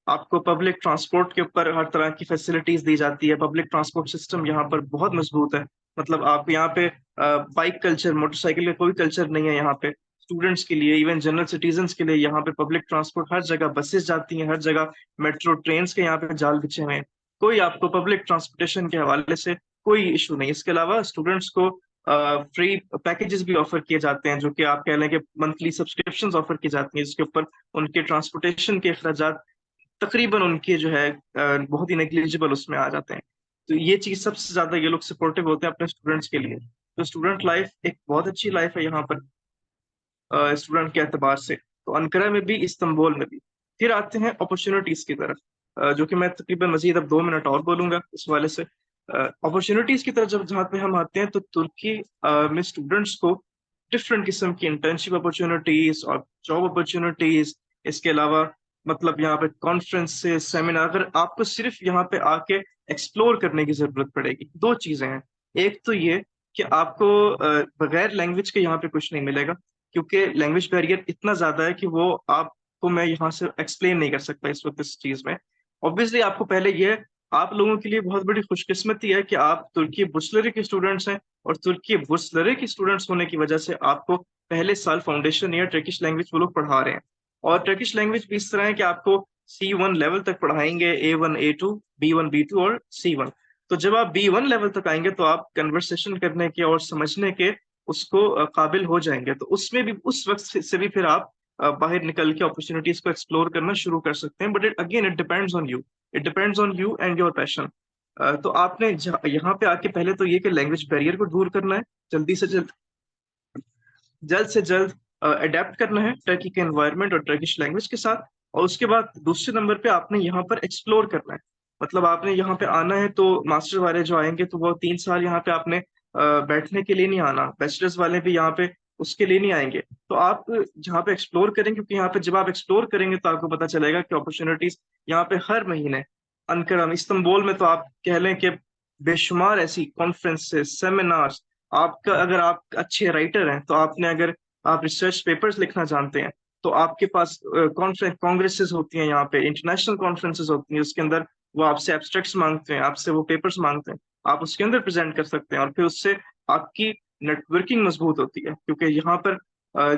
आपको पब्लिक ट्रांसपोर्ट के ऊपर हर तरह की फैसिलिटीज दी जाती है। पब्लिक ट्रांसपोर्ट सिस्टम यहाँ पर बहुत मजबूत है। मतलब आप यहाँ पे बाइक कल्चर, मोटरसाइकिल का कोई कल्चर नहीं है यहाँ पे। स्टूडेंट्स के लिए, इवन जनरल सिटीजन्स के लिए यहाँ पे पब्लिक ट्रांसपोर्ट हर जगह, बसेस जाती हैं हर जगह, मेट्रो ट्रेन के यहाँ पे जाल बिछे हुए हैं। कोई आपको पब्लिक ट्रांसपोर्टेशन के हवाले से कोई इशू नहीं। इसके अलावा स्टूडेंट्स को फ्री पैकेजेस भी ऑफर किए जाते हैं, जो कि आप कह लें कि मंथली सब्सक्रिप्शंस ऑफर की जाती हैं, जिसके ऊपर उनके ट्रांसपोर्टेशन के अखराजात तकरीबन उनके जो है बहुत ही नेग्लिजिबल उसमें आ जाते हैं। तो ये चीज सबसे ज्यादा ये लोग सपोर्टिव होते हैं अपने स्टूडेंट्स के लिए। तो स्टूडेंट लाइफ एक बहुत अच्छी लाइफ है यहाँ पर स्टूडेंट के एतबार से, तो अंकारा में भी, इस्तांबुल में भी। फिर आते हैं अपॉर्चुनिटीज की तरफ, जो कि मैं तकरीबन मजीद अब 2 मिनट और बोलूंगा इस वाले से। अपॉर्चुनिटीज की तरफ जब जहाँ पे हम आते हैं, तो तुर्की में स्टूडेंट्स को डिफरेंट किस्म की इंटर्नशिप अपॉर्चुनिटीज और जॉब अपॉर्चुनिटीज, इसके अलावा मतलब यहाँ पे कॉन्फ्रेंसेस, सेमिनार, अगर आपको सिर्फ यहाँ पे आके एक्सप्लोर करने की जरूरत पड़ेगी। 2 चीजें हैं, एक तो ये कि आपको बगैर लैंग्वेज के यहाँ पे कुछ नहीं मिलेगा, क्योंकि लैंग्वेज बैरियर इतना ज्यादा है कि वो आपको मैं यहाँ से एक्सप्लेन नहीं कर सकता इस वक्त इस चीज में। ऑब्वियसली आपको पहले ये, आप लोगों के लिए बहुत बड़ी खुशकिस्मती है कि आप तुर्की बुर्सलरी के स्टूडेंट्स हैं, और तुर्की बुर्सलरी के स्टूडेंट्स होने की वजह से आपको पहले साल फाउंडेशन ईयर टर्किश लैंग्वेज वो लोग पढ़ा रहे हैं। और टर्किश लैंग्वेज भी इस तरह है कि आपको C1 लेवल तक पढ़ाएंगे, A1 A2 B1 B2 और C1। तो जब आप B1 लेवल तक आएंगे, तो आप कन्वर्सेशन करने के और समझने के उसको काबिल हो जाएंगे। तो उसमें भी उस वक्त से भी फिर आप बाहर निकल के अपॉर्चुनिटीज को एक्सप्लोर करना शुरू कर सकते हैं। But again it depends on you, it depends on you and your passion. तो आपने यहाँ पे आके पहले तो ये कि लैंग्वेज बैरियर को दूर करना है, जल्दी से जल्द अडेप्ट करना है टर्की के एनवायरनमेंट और टर्किश लैंग्वेज के साथ। और उसके बाद दूसरे नंबर पे आपने यहाँ पर एक्सप्लोर करना है। मतलब आपने यहाँ पे आना है, तो मास्टर वाले जो आएंगे तो वो 3 साल यहाँ पे आपने बैठने के लिए नहीं आना, बैचलर्स वाले भी यहाँ पे उसके लिए नहीं आएंगे। तो आप जहाँ पे एक्सप्लोर करेंगे, क्योंकि यहाँ पे जब आप एक्सप्लोर करेंगे तो आपको पता चलेगा कि अपॉर्चुनिटीज यहाँ पे हर महीने, अंकारा में, इस्तांबुल में तो आप कह लें कि बेशुमार ऐसी कॉन्फ्रेंसेस, सेमिनार्स। आपका अगर आप अच्छे राइटर हैं, तो आपने अगर आप रिसर्च पेपर्स लिखना जानते हैं, तो आपके पास कांग्रेसेस होती हैं, यहाँ पे इंटरनेशनल कॉन्फ्रेंसेस होती हैं, उसके अंदर वो आपसे एब्स्ट्रैक्ट्स मांगते हैं, आपसे वो पेपर्स मांगते हैं, आप उसके अंदर प्रेजेंट कर सकते हैं, और फिर उससे आपकी नेटवर्किंग मजबूत होती है। क्योंकि यहाँ पर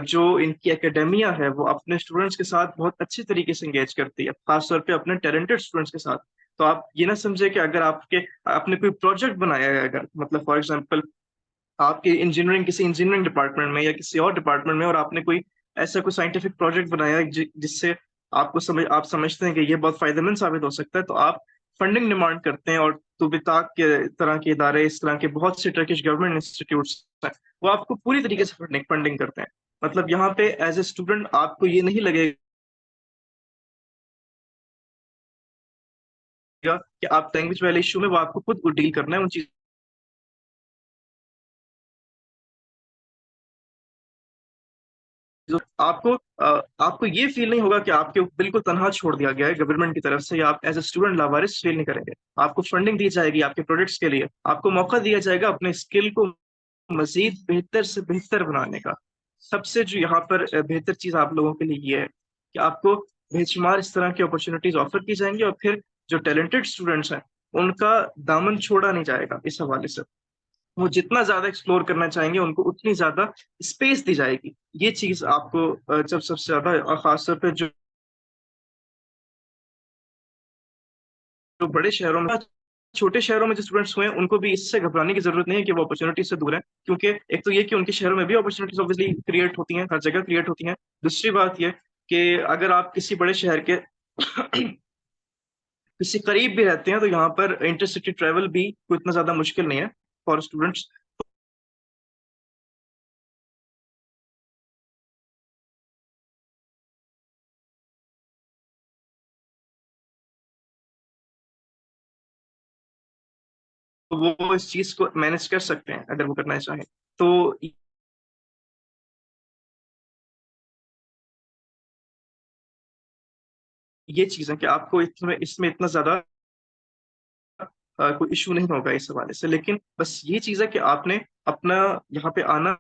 जो इनकी एकेडमिया है, वो अपने स्टूडेंट्स के साथ बहुत अच्छी तरीके से इंगेज करती है, खासतौर पे अपने टैलेंटेड स्टूडेंट्स के साथ। तो आप ये ना समझे कि अगर आपने कोई प्रोजेक्ट बनाया है, अगर मतलब फॉर एग्जांपल आपके किसी इंजीनियरिंग डिपार्टमेंट में या किसी और डिपार्टमेंट में, और आपने कोई ऐसा कोई साइंटिफिक प्रोजेक्ट बनाया है जिससे आप समझते हैं कि ये बहुत फायदेमंद साबित हो सकता है, तो आप फंडिंग डिमांड करते हैं। और तुबिताक के तरह के इदारे, इस तरह के बहुत से टर्किश गवर्नमेंट इंस्टीट्यूट्स हैं, वो आपको पूरी तरीके से फंडिंग करते हैं। मतलब यहाँ पे एज ए स्टूडेंट आपको ये नहीं लगेगा कि आप लैंग्वेज वाले इशू में, वो आपको खुद को डील करना है उन चीज। आपको ये फील नहीं होगा कि आपके बिल्कुल तनहा छोड़ दिया गया है गवर्नमेंट की तरफ से, या आप as a student Lawaris feel नहीं करेंगे। आपको फंडिंग दी जाएगी आपके प्रोजेक्ट्स के लिए, आपको मौका दिया जाएगा अपने स्किल को मजीद बेहतर से बेहतर बनाने का। सबसे जो यहाँ पर बेहतर चीज आप लोगों के लिए ये है कि आपको बेशुमार इस तरह की अपॉर्चुनिटीज ऑफर की जाएंगी, और फिर जो टैलेंटेड स्टूडेंट्स हैं उनका दामन छोड़ा नहीं जाएगा इस हवाले से। वो जितना ज्यादा एक्सप्लोर करना चाहेंगे, उनको उतनी ज्यादा स्पेस दी जाएगी। ये चीज आपको जब सबसे ज्यादा, और खासतौर पर जो बड़े शहरों में, छोटे शहरों में जो स्टूडेंट्स हुए हैं, उनको भी इससे घबराने की जरूरत नहीं है कि वो अपॉर्चुनिटी से दूर है। क्योंकि एक तो ये कि उनके शहरों में भी अपॉर्चुनिटीज ऑब्वियसली क्रिएट होती हैं, हर जगह क्रिएट होती हैं। दूसरी बात ये कि अगर आप किसी बड़े शहर के किसी करीब भी रहते हैं तो यहाँ पर इंटरसिटी ट्रेवल भी कोई इतना ज्यादा मुश्किल नहीं है फॉर स्टूडेंट्स। तो वो इस चीज को मैनेज कर सकते हैं अगर वो करना चाहें तो। ये चीज है कि आपको इसमें इतना ज्यादा कोई इशू नहीं होगा इस हवाले से, लेकिन बस ये चीज है कि आपने अपना यहाँ पे आना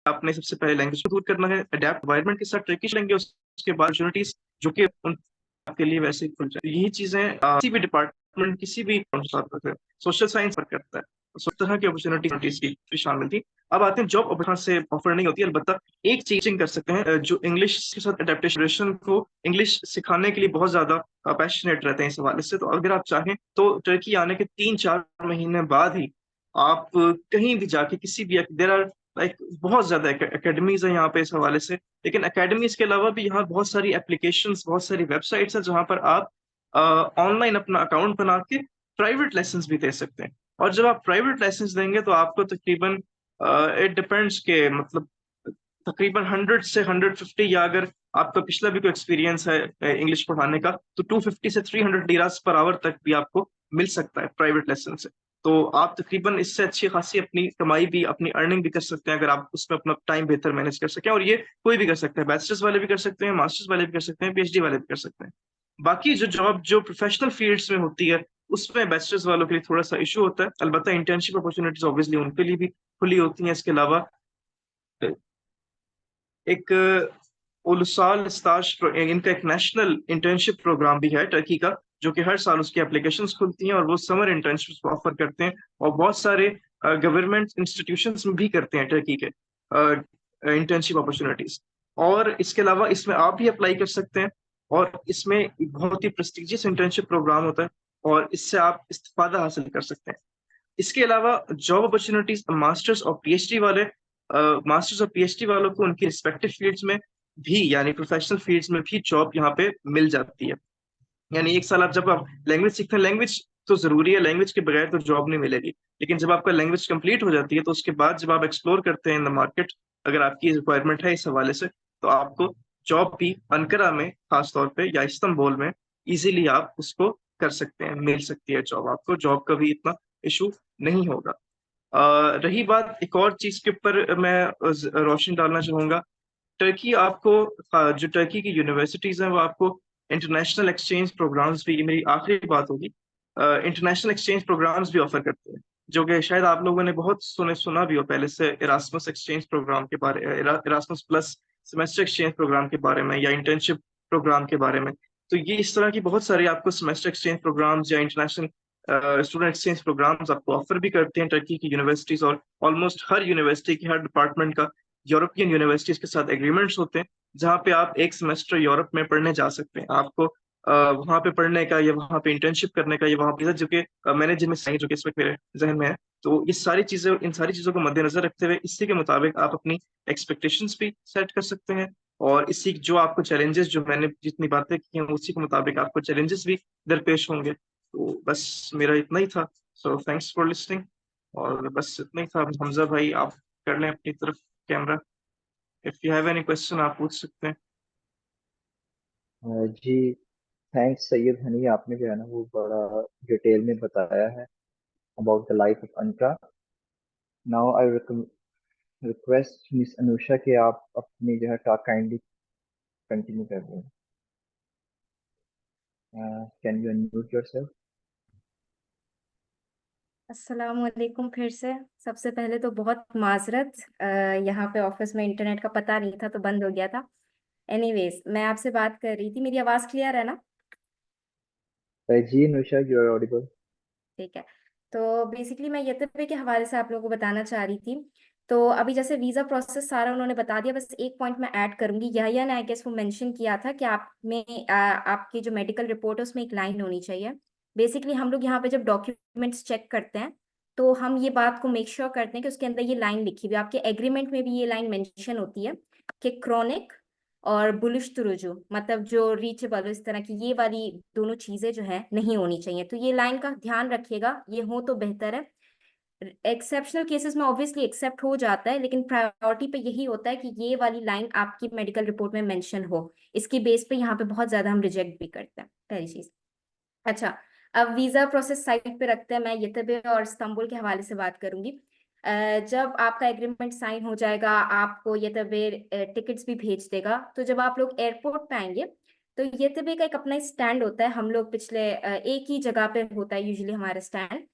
आपने सबसे पहले लैंग्वेज को दूर करना है, अडेप्ट एनवायरनमेंट के साथ ट्रैकिश लेंगे, उसके बाद अपॉर्चुनिटीज जो कि उन आपके लिए वैसे ही खुल जाए। यही चीजें किसी भी डिपार्टमेंट किसी भी सोशल साइंस पर करता है, उस तरह की अपॉर्चुनिटीज की शामिल थी। अब आते हैं जॉब अपॉर्चुनिटी से ऑफर नहीं होती, अलबत्ता एक चीजिंग कर सकते हैं जो इंग्लिश के साथ अडेप्टेशन को इंग्लिश सिखाने के लिए बहुत ज्यादा पैशनेट रहते हैं इस हवाले से। तो अगर आप चाहें तो टर्की आने के 3-4 महीने बाद ही आप कहीं भी जाके किसी भी देर आर लाइक बहुत ज्यादा एकेडमीज है यहाँ पे इस हवाले से, लेकिन एकेडमीज के अलावा भी यहाँ बहुत सारी एप्लीकेशंस बहुत सारी वेबसाइट्स हैं जहाँ पर आप ऑनलाइन अपना अकाउंट बना के प्राइवेट लेसन्स भी दे सकते हैं। और जब आप प्राइवेट लेसन्स देंगे तो आपको तकरीबन इट डिपेंड्स के मतलब तकरीबन 100 से 150, या अगर आपका पिछला भी कोई एक्सपीरियंस है इंग्लिश पढ़ाने का तो 250 से 300 लिरास पर आवर तक भी आपको मिल सकता है प्राइवेट लेसन से। तो आप तकरीबन इससे अच्छी खासी अपनी कमाई भी अपनी अर्निंग भी कर सकते हैं अगर आप उसमें अपना टाइम बेहतर मैनेज कर सकें। और ये कोई भी कर सकता है, बैचलर्स वाले भी कर सकते हैं, मास्टर्स वाले भी कर सकते हैं, पीएचडी वाले भी कर सकते हैं। बाकी जो जॉब जो प्रोफेशनल फील्ड्स में होती है उसमें बैचलर्स वालों के लिए थोड़ा सा इशू होता है, अलबत्ता इंटर्नशिप अपॉर्चुनिटीज ऑब्वियसली उनके लिए भी खुली होती हैं। इसके अलावा एक उलसाल स्टाज इनका एक नेशनल इंटर्नशिप प्रोग्राम भी है टर्की का, जो कि हर साल उसकी एप्लीकेशंस खुलती हैं और वो समर इंटर्नशिप ऑफर करते हैं, और बहुत सारे गवर्नमेंट इंस्टीट्यूशंस में भी करते हैं टर्की के इंटर्नशिप अपॉर्चुनिटीज। और इसके अलावा इसमें आप भी अप्लाई कर सकते हैं, और इसमें एक बहुत ही प्रेस्टिजियस इंटर्नशिप प्रोग्राम होता है और इससे आप इस्तेफादा हासिल कर सकते हैं। इसके अलावा जॉब अपॉर्चुनिटीज मास्टर्स और पीएचडी वाले मास्टर्स और पीएचडी वालों को उनकी रिस्पेक्टिव फील्ड्स में भी यानी प्रोफेशनल फील्ड्स में भी जॉब यहाँ पे मिल जाती है। यानी एक साल आप जब आप लैंग्वेज सीखते हैं, लैंग्वेज तो जरूरी है, लैंग्वेज के बगैर तो जॉब नहीं मिलेगी, लेकिन जब आपका लैंग्वेज कंप्लीट हो जाती है तो उसके बाद जब आप एक्सप्लोर करते हैं इन द मार्केट, अगर आपकी रिक्वायरमेंट है इस हवाले से, तो आपको जॉब भी अंकारा में खासतौर पे या इस्तांबुल में इजीली आप उसको कर सकते हैं, मिल सकती है जॉब, आपको जॉब का भी इतना इशू नहीं होगा। रही बात एक और चीज के ऊपर मैं रोशनी डालना चाहूंगा, टर्की आपको जो टर्की की यूनिवर्सिटीज हैं वो आपको इंटरनेशनल एक्सचेंज प्रोग्राम्स भी, ये मेरी आखिरी बात होगी, इंटरनेशनल एक्सचेंज प्रोग्राम्स भी ऑफर करते हैं, जो कि शायद आप लोगों ने बहुत सुना भी हो पहले से, इरास्मस एक्सचेंज प्रोग्राम के बारे, Erasmus plus semester exchange program के बारे में या इंटर्नशिप प्रोग्राम के बारे में। तो ये इस तरह की बहुत सारी आपको सेमेस्टर एक्सचेंज प्रोग्राम्स या इंटरनेशनल स्टूडेंट एक्सचेंज प्रोग्राम्स आपको ऑफर भी करते हैं टर्की की यूनिवर्सिटीज, और ऑलमोस्ट हर यूनिवर्सिटी की हर डिपार्टमेंट का यूरोपियन यूनिवर्सिटीज के साथ एग्रीमेंट्स होते हैं, जहाँ पे आप एक सेमेस्टर यूरोप में पढ़ने जा सकते हैं। आपको वहाँ पे पढ़ने का या वहाँ पे इंटर्नशिप करने का या वहाँ पे जो कि मैंने जिनमें सही जो कि इस वक्त मेरे जहन में है, तो ये सारी चीजें, इन सारी चीजों को मद्देनजर रखते हुए इसी के मुताबिक आप अपनी एक्सपेक्टेशंस भी सेट कर सकते हैं, और इसी जो आपको चैलेंजेस, जो मैंने जितनी बातें की हैं उसी के मुताबिक आपको चैलेंजेस भी दरपेश होंगे। तो बस मेरा इतना ही था। सो थैंक्स फॉर लिसनिंग, और बस इतना ही था। हमजा भाई आप कर लें अपनी तरफ camera, if you have any question आप पूछ सकते हैं। जी थैंक्स सैयद हनी, आपने जो है ना वो बड़ा डिटेल में बताया है about the life of Anka. Now I request miss Anusha कि आप अपनी जो है टॉक काइंडली कंटिन्यू कर दें। Can you unmute yourself? अस्सलामुअलैकुम फिर से। सबसे पहले तो बहुत माजरत, यहाँ पे ऑफिस में इंटरनेट का पता नहीं था तो बंद हो गया था। एनीवेज, मैं आपसे बात कर रही थी, मेरी आवाज़ क्लियर है ना? जी अनुषा, यू आर ऑडिबल। ठीक है। तो बेसिकली मैं यतबे के हवाले से आप लोगों को बताना चाह रही थी। तो अभी जैसे वीज़ा प्रोसेस सारा उन्होंने बता दिया, बस एक पॉइंट मैं ऐड करूंगी। यह ने आई गेस वो मेंशन किया था कि आप में आपकी जो मेडिकल रिपोर्ट है उसमें एक लाइन होनी चाहिए। बेसिकली हम लोग यहाँ पे जब डॉक्यूमेंट्स चेक करते हैं तो हम ये बात को मेक श्योर करते हैं कि उसके अंदर ये लाइन लिखी हुई है। आपके एग्रीमेंट में भी ये लाइन मेंशन होती है कि क्रोनिक और बुलिश तुरुजु, मतलब जो रीचेबल, इस तरह की ये वाली दोनों चीजें जो है नहीं होनी चाहिए। तो ये लाइन का ध्यान रखिएगा, ये हो तो बेहतर है। एक्सेप्शनल केसेस में ऑब्वियसली एक्सेप्ट हो जाता है, लेकिन प्रायोरिटी पे यही होता है कि ये वाली लाइन आपकी मेडिकल रिपोर्ट में मेंशन हो। इसके बेस पे यहाँ पे बहुत ज्यादा हम रिजेक्ट भी करते हैं, पहली चीज। अच्छा, अब वीजा प्रोसेस साइड पे रखते हैं, मैं येतेबे और इस्तांबुल के हवाले से बात करूंगी। जब आपका एग्रीमेंट साइन हो जाएगा, आपको येतेबे टिकट्स भी भेज देगा। तो जब आप लोग एयरपोर्ट पे आएंगे, तो येतेबे का एक अपना स्टैंड होता है। हम लोग पिछले एक ही जगह पे होता है यूजुअली हमारा स्टैंड।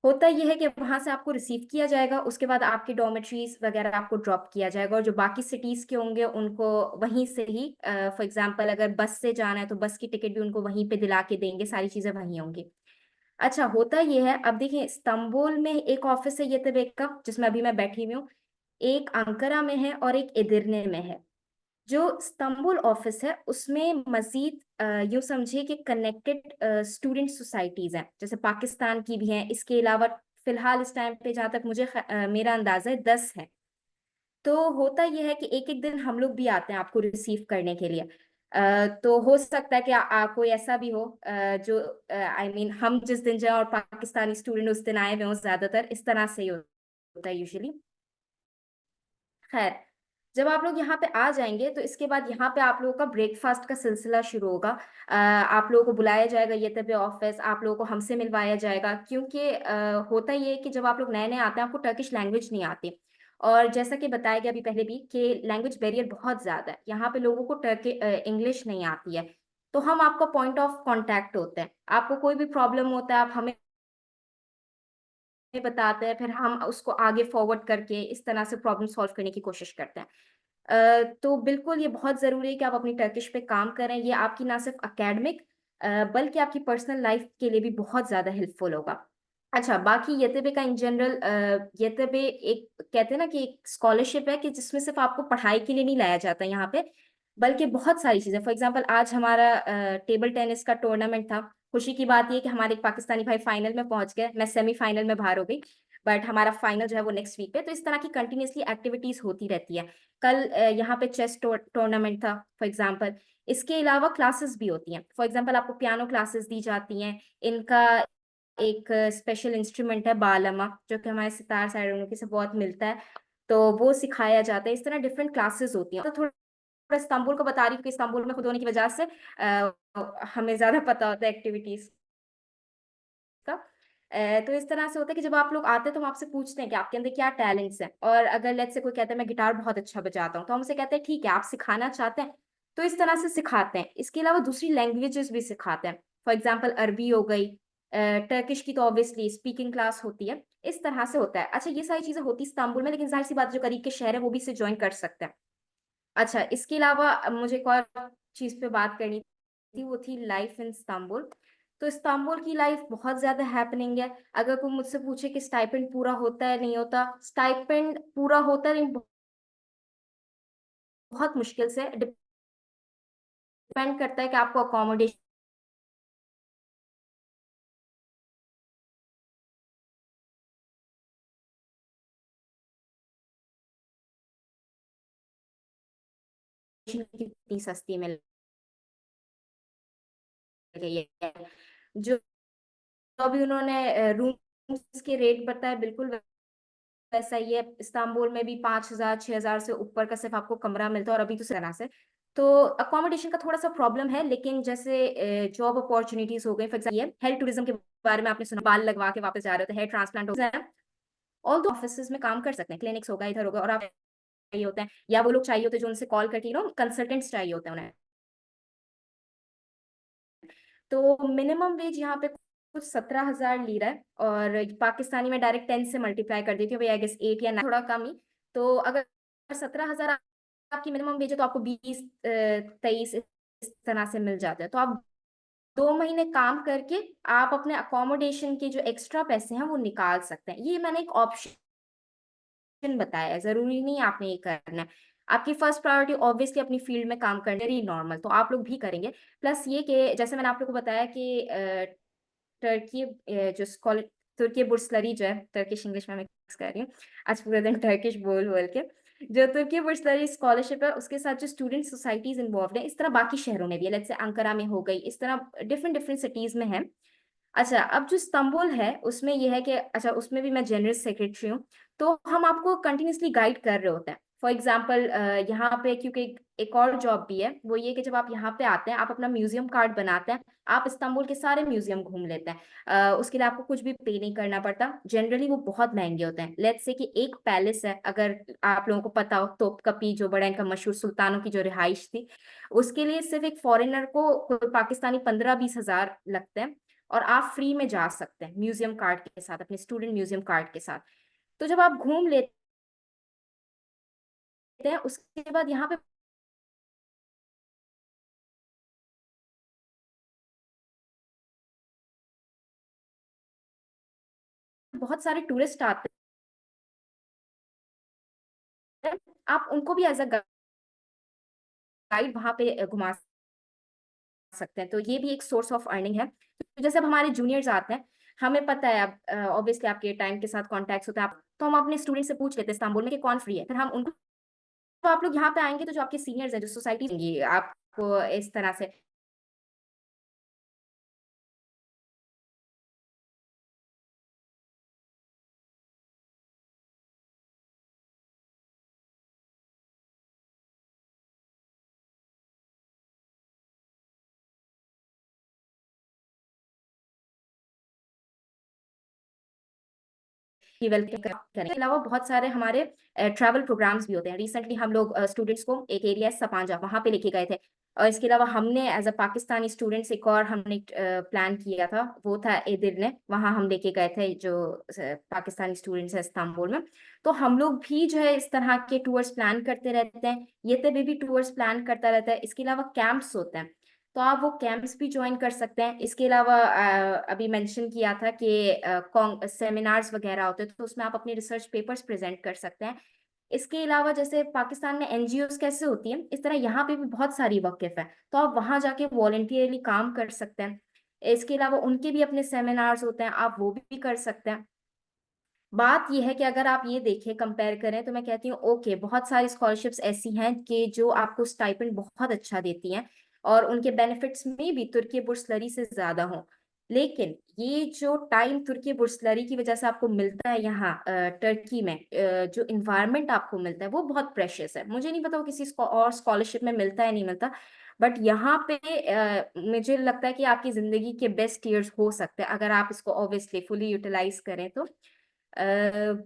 होता यह है कि वहां से आपको रिसीव किया जाएगा, उसके बाद आपके डॉर्मेट्रीज वगैरह आपको ड्रॉप किया जाएगा, और जो बाकी सिटीज के होंगे उनको वहीं से ही, फॉर एग्जांपल अगर बस से जाना है तो बस की टिकट भी उनको वहीं पे दिला के देंगे, सारी चीजें वहीं होंगी। अच्छा, होता यह है, अब देखिए इस्तांबुल में एक ऑफिस है येतेबेक का, जिसमें अभी मैं बैठी हुई हूँ। एक अंकारा में है और एक एदिरने में है। जो इस्तांबुल ऑफिस है उसमें मजीद यूँ समझिए कि कनेक्टेड स्टूडेंट सोसाइटीज हैं, जैसे पाकिस्तान की भी हैं। इसके अलावा फिलहाल इस टाइम पे जहाँ तक मुझे मेरा अंदाजा है 10 है। तो होता यह है कि एक एक दिन हम लोग भी आते हैं आपको रिसीव करने के लिए। तो हो सकता है कि कोई ऐसा भी हो जो आई मीन हम जिस दिन जाए और पाकिस्तानी स्टूडेंट उस दिन आए हुए हों, ज्यादातर इस तरह से ही होता है यूजुअली। खैर, जब आप लोग यहाँ पे आ जाएंगे तो इसके बाद यहाँ पे आप लोगों का ब्रेकफास्ट का सिलसिला शुरू होगा। आप लोगों को बुलाया जाएगा येतेबे ऑफिस, आप लोगों को हमसे मिलवाया जाएगा, क्योंकि होता ये है कि जब आप लोग नए नए आते हैं आपको टर्किश लैंग्वेज नहीं आती। और जैसा कि बताया गया अभी पहले भी कि लैंग्वेज बैरियर बहुत ज्यादा है, यहाँ पे लोगों को टर्की इंग्लिश नहीं आती है। तो हम आपका पॉइंट ऑफ कांटेक्ट होते हैं, आपको कोई भी प्रॉब्लम होता है आप हमें बताते हैं, फिर हम उसको आगे फॉरवर्ड करके इस तरह से प्रॉब्लम सॉल्व करने की कोशिश करते हैं। तो बिल्कुल ये बहुत ज़रूरी है कि आप अपनी टर्किश पे काम करें। ये आपकी ना सिर्फ एकेडमिक बल्कि आपकी पर्सनल लाइफ के लिए भी बहुत ज़्यादा हेल्पफुल होगा। अच्छा, बाकी येतेबे का इन जनरल येतेबे एक कहते हैं ना कि एक स्कॉलरशिप है कि जिसमें सिर्फ आपको पढ़ाई के लिए नहीं लाया जाता यहाँ पे, बल्कि बहुत सारी चीज़ें। फॉर एग्जांपल आज हमारा टेबल टेनिस का टूर्नामेंट था। खुशी की बात ये कि हमारे एक पाकिस्तानी भाई फाइनल में पहुंच गए, मैं सेमीफाइनल में बाहर हो गई, बट हमारा फाइनल जो है वो नेक्स्ट वीक पे। तो इस तरह की कंटिन्यूसली एक्टिविटीज होती रहती है। कल यहाँ पे चेस टूर्नामेंट था फॉर एग्जांपल। इसके अलावा क्लासेस भी होती हैं, फॉर एग्जांपल आपको पियानो क्लासेस दी जाती हैं। इनका एक स्पेशल इंस्ट्रूमेंट है बालमा, जो कि हमारे सितार साइडों से बहुत मिलता है, तो वो सिखाया जाता है। इस तरह डिफरेंट क्लासेस होती हैं। तो थोड़ा इस्तांबुल को बता रही हूँ कि इस्तांबुल में खुद होने की वजह से हमें ज्यादा पता होता है एक्टिविटीज का। तो इस तरह से होता है कि जब आप लोग आते हैं तो हम आपसे पूछते हैं कि आपके अंदर क्या टैलेंट्स हैं। और अगर लेट्स से कोई कहता है मैं गिटार बहुत अच्छा बजाता हूँ, तो हम उसे कहते हैं ठीक है, आप सिखाना चाहते हैं तो इस तरह से सिखाते हैं। इसके अलावा दूसरी लैंग्वेजेस भी सिखाते हैं, फॉर एग्जाम्पल अरबी हो गई, टर्किश की तो ऑब्वियसली स्पीकिंग क्लास होती है। इस तरह से होता है। अच्छा, ये सारी चीजें होती है इस्तांबुल में, लेकिन जाहिर सी बात जो करीब के शहर है वो भी इसे ज्वाइन कर सकते हैं। अच्छा, इसके अलावा मुझे एक और चीज पे बात करनी थी, वो थी लाइफ इन इस्तांबुल। तो इस्तांबुल की लाइफ बहुत ज्यादा हैपनिंग है। अगर कोई मुझसे पूछे कि स्टाइपेंड पूरा होता है नहीं होता, स्टाइपेंड पूरा होता है, लेकिन बहुत मुश्किल से। डिपेंड करता है कि आपको अकोमोडेशन कितनी सस्ती मिल गई है। जो अभी उन्होंने रूम्स के रेट बताए, बिल्कुल वैसा ही है। इस्तांबुल में भी 5,000 6,000 से ऊपर का सिर्फ आपको कमरा मिलता है, और अभी तो तरह से। तो अकोमोडेशन का थोड़ा सा प्रॉब्लम है, लेकिन जैसे जॉब अपॉर्चुनिटीज हो गई, फॉर एग्जाम्पल हेल्थ टूरिज्म के बारे में आपने सुना, बाल लगवा के वापस जा रहे हो तो हेयर ट्रांसप्लांट हो गया। ऑल दो ऑफिस में काम कर सकते हैं, क्लिनिक्स होगा, इधर होगा, और आप चाहिए होते हैं, या वो लोग चाहिए होते हैं जो उनसे कॉल करके कंसल्टेंट्स चाहिए होते हैं उन्हें। तो मिनिमम वेज यहाँ पे कुछ 17,000 लीरा है, और पाकिस्तानी में डायरेक्ट 10 से मल्टीप्लाई कर देती हूँ भाई, आई गेस 8 या 9, थोड़ा कम ही। तो अगर 17,000 आपकी मिनिमम वेज है तो आपको 20 23 इस तरह से मिल जाता है। तो आप 2 महीने काम करके आप अपने अकोमोडेशन के जो एक्स्ट्रा पैसे हैं वो निकाल सकते हैं। ये मैंने एक ऑप्शन बताया है, जरूरी नहीं आपने ये करना है। आपकी फर्स्ट प्रायोरिटी ऑब्वियसली अपनी फील्ड में काम करना है, नॉर्मल, तो आप लोग भी करेंगे। प्लस ये कि जैसे मैंने आप लोग को बताया कि टर्की जो स्कॉलर तुर्की बुर्सलरी जो है, टर्किश इंग्लिश में मिक्स कर रही हूँ आज पूरे दिन टर्किश बोल बोल के। जो तुर्की बुर्सलरी स्कॉलरशिप है उसके साथ जो स्टूडेंट सोसाइटीज इन्वॉल्व है, इस तरह बाकी शहरों में भी है, लेट्स से अंकारा में हो गई, इस तरह डिफरेंट डिफरेंट सिटीज में है। अच्छा, अब जो इस्तांबुल है उसमें यह है कि अच्छा उसमें भी मैं जनरल सेक्रेटरी हूँ, तो हम आपको कंटिन्यूसली गाइड कर रहे होते हैं। फॉर एग्जांपल यहाँ पे क्योंकि एक और जॉब भी है, वो ये कि जब आप यहाँ पे आते हैं आप अपना म्यूजियम कार्ड बनाते हैं, आप इस्तांबुल के सारे म्यूजियम घूम लेते हैं। उसके लिए आपको कुछ भी पे नहीं करना पड़ता। जनरली वो बहुत महंगे होते हैं। लेट्स से कि एक पैलेस है, अगर आप लोगों को पता हो, तोपकपी जो बड़ा इनका मशहूर सुल्तानों की जो रिहाइश थी, उसके लिए सिर्फ एक फॉरेनर को कोई पाकिस्तानी 15-20 हज़ार लगते हैं, और आप फ्री में जा सकते हैं म्यूजियम कार्ड के साथ, अपने स्टूडेंट म्यूजियम कार्ड के साथ। तो जब आप घूम लेते हैं उसके बाद यहाँ पे बहुत सारे टूरिस्ट आते हैं, आप उनको भी एज अ गाइड वहां पे घुमा सकते हैं। तो ये भी एक सोर्स ऑफ अर्निंग है। तो जैसे अब हमारे जूनियर्स आते हैं, हमें पता है अब ऑब्वियसली आपके टाइम के साथ कॉन्टैक्ट होता है, तो हम अपने स्टूडेंट से पूछ लेते हैं इस्तांबुल में कि कौन फ्री है, फिर हम उनको, तो आप लोग यहाँ पे आएंगे तो जो आपके सीनियर्स हैं, जो सोसाइटी देंगी आपको इस तरह से वेलकम करने के अलावा बहुत सारे हमारे ट्रैवल प्रोग्राम्स भी होते हैं। रिसेंटली हम लोग स्टूडेंट्स को एक एरिया है सपांजा, वहां पे लेके गए थे। और इसके अलावा हमने एज अ पाकिस्तानी स्टूडेंट्स एक और हमने प्लान किया था, वो था एदिरने, वहां हम लेके गए थे जो पाकिस्तानी स्टूडेंट्स है इस्तांबुल में। तो हम लोग भी जो है इस तरह के टूर्स प्लान करते रहते हैं, ये तभी भी टूर्स प्लान करता रहता है। इसके अलावा कैंप्स होते हैं, तो आप वो कैंप्स भी ज्वाइन कर सकते हैं। इसके अलावा अभी मेंशन किया था कि सेमिनार्स वगैरह होते हैं, तो उसमें आप अपने रिसर्च पेपर्स प्रेजेंट कर सकते हैं। इसके अलावा जैसे पाकिस्तान में एनजीओज कैसे होती है, इस तरह यहाँ पे भी बहुत सारी वक़्फ़ है, तो आप वहां जाके वॉलंटियरली काम कर सकते हैं। इसके अलावा उनके भी अपने सेमिनार्स होते हैं, आप वो भी कर सकते हैं। बात ये है कि अगर आप ये देखें, कंपेयर करें, तो मैं कहती हूँ ओके, बहुत सारी स्कॉलरशिप्स ऐसी हैं कि जो आपको स्टाइपेंड बहुत अच्छा देती हैं, और उनके बेनिफिट्स में भी तुर्की बुर्सलरी से ज्यादा हों। लेकिन ये जो टाइम तुर्की बुर्सलरी की वजह से आपको मिलता है यहाँ टर्की में, जो इन्वायरमेंट आपको मिलता है वो बहुत प्रेशियस है। मुझे नहीं पता वो किसी और स्कॉलरशिप में मिलता है नहीं मिलता, बट यहाँ पे मुझे लगता है कि आपकी जिंदगी के बेस्ट ईयर्स हो सकते हैं अगर आप इसको ऑब्वियसली फुली यूटिलाइज करें तो।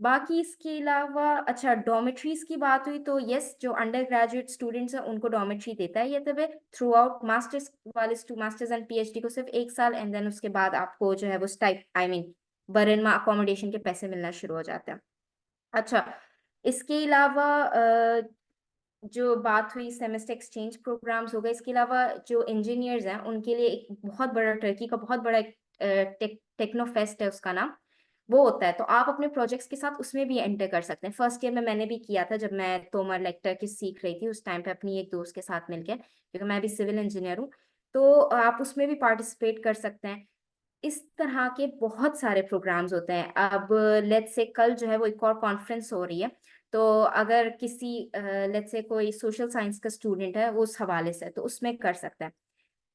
बाकी इसके अलावा अच्छा, डॉर्मेट्रीज की बात हुई तो यस, जो अंडर ग्रेजुएट स्टूडेंट्स हैं उनको डॉर्मेट्री देता है ये तब थ्रू आउट। मास्टर्स वाले मास्टर्स एंड पीएचडी को सिर्फ 1 साल, एंड देन उसके बाद आपको जो है वो स्टाइप आई मीन बरनमा अकोमोडेशन के पैसे मिलना शुरू हो जाते हैं। अच्छा, इसके अलावा जो बात हुई सेमेस्टर एक्सचेंज प्रोग्राम्स हो गए, इसके अलावा जो इंजीनियर्स हैं उनके लिए एक बहुत बड़ा टर्की का बहुत बड़ा टेक्नो फेस्ट है, उसका नाम वो होता है, तो आप अपने प्रोजेक्ट्स के साथ उसमें भी एंटर कर सकते हैं। फर्स्ट ईयर में मैंने भी किया था, जब मैं तोमर लेक्टर की सीख रही थी उस टाइम पे अपनी एक दोस्त के साथ मिलकर, क्योंकि मैं भी सिविल इंजीनियर हूँ, तो आप उसमें भी पार्टिसिपेट कर सकते हैं। इस तरह के बहुत सारे प्रोग्राम्स होते हैं। अब लेट्स से कल जो है वो एक और कॉन्फ्रेंस हो रही है, तो अगर किसी लेट्स से कोई सोशल साइंस का स्टूडेंट है वो उस हवाले से, तो उसमें कर सकता है।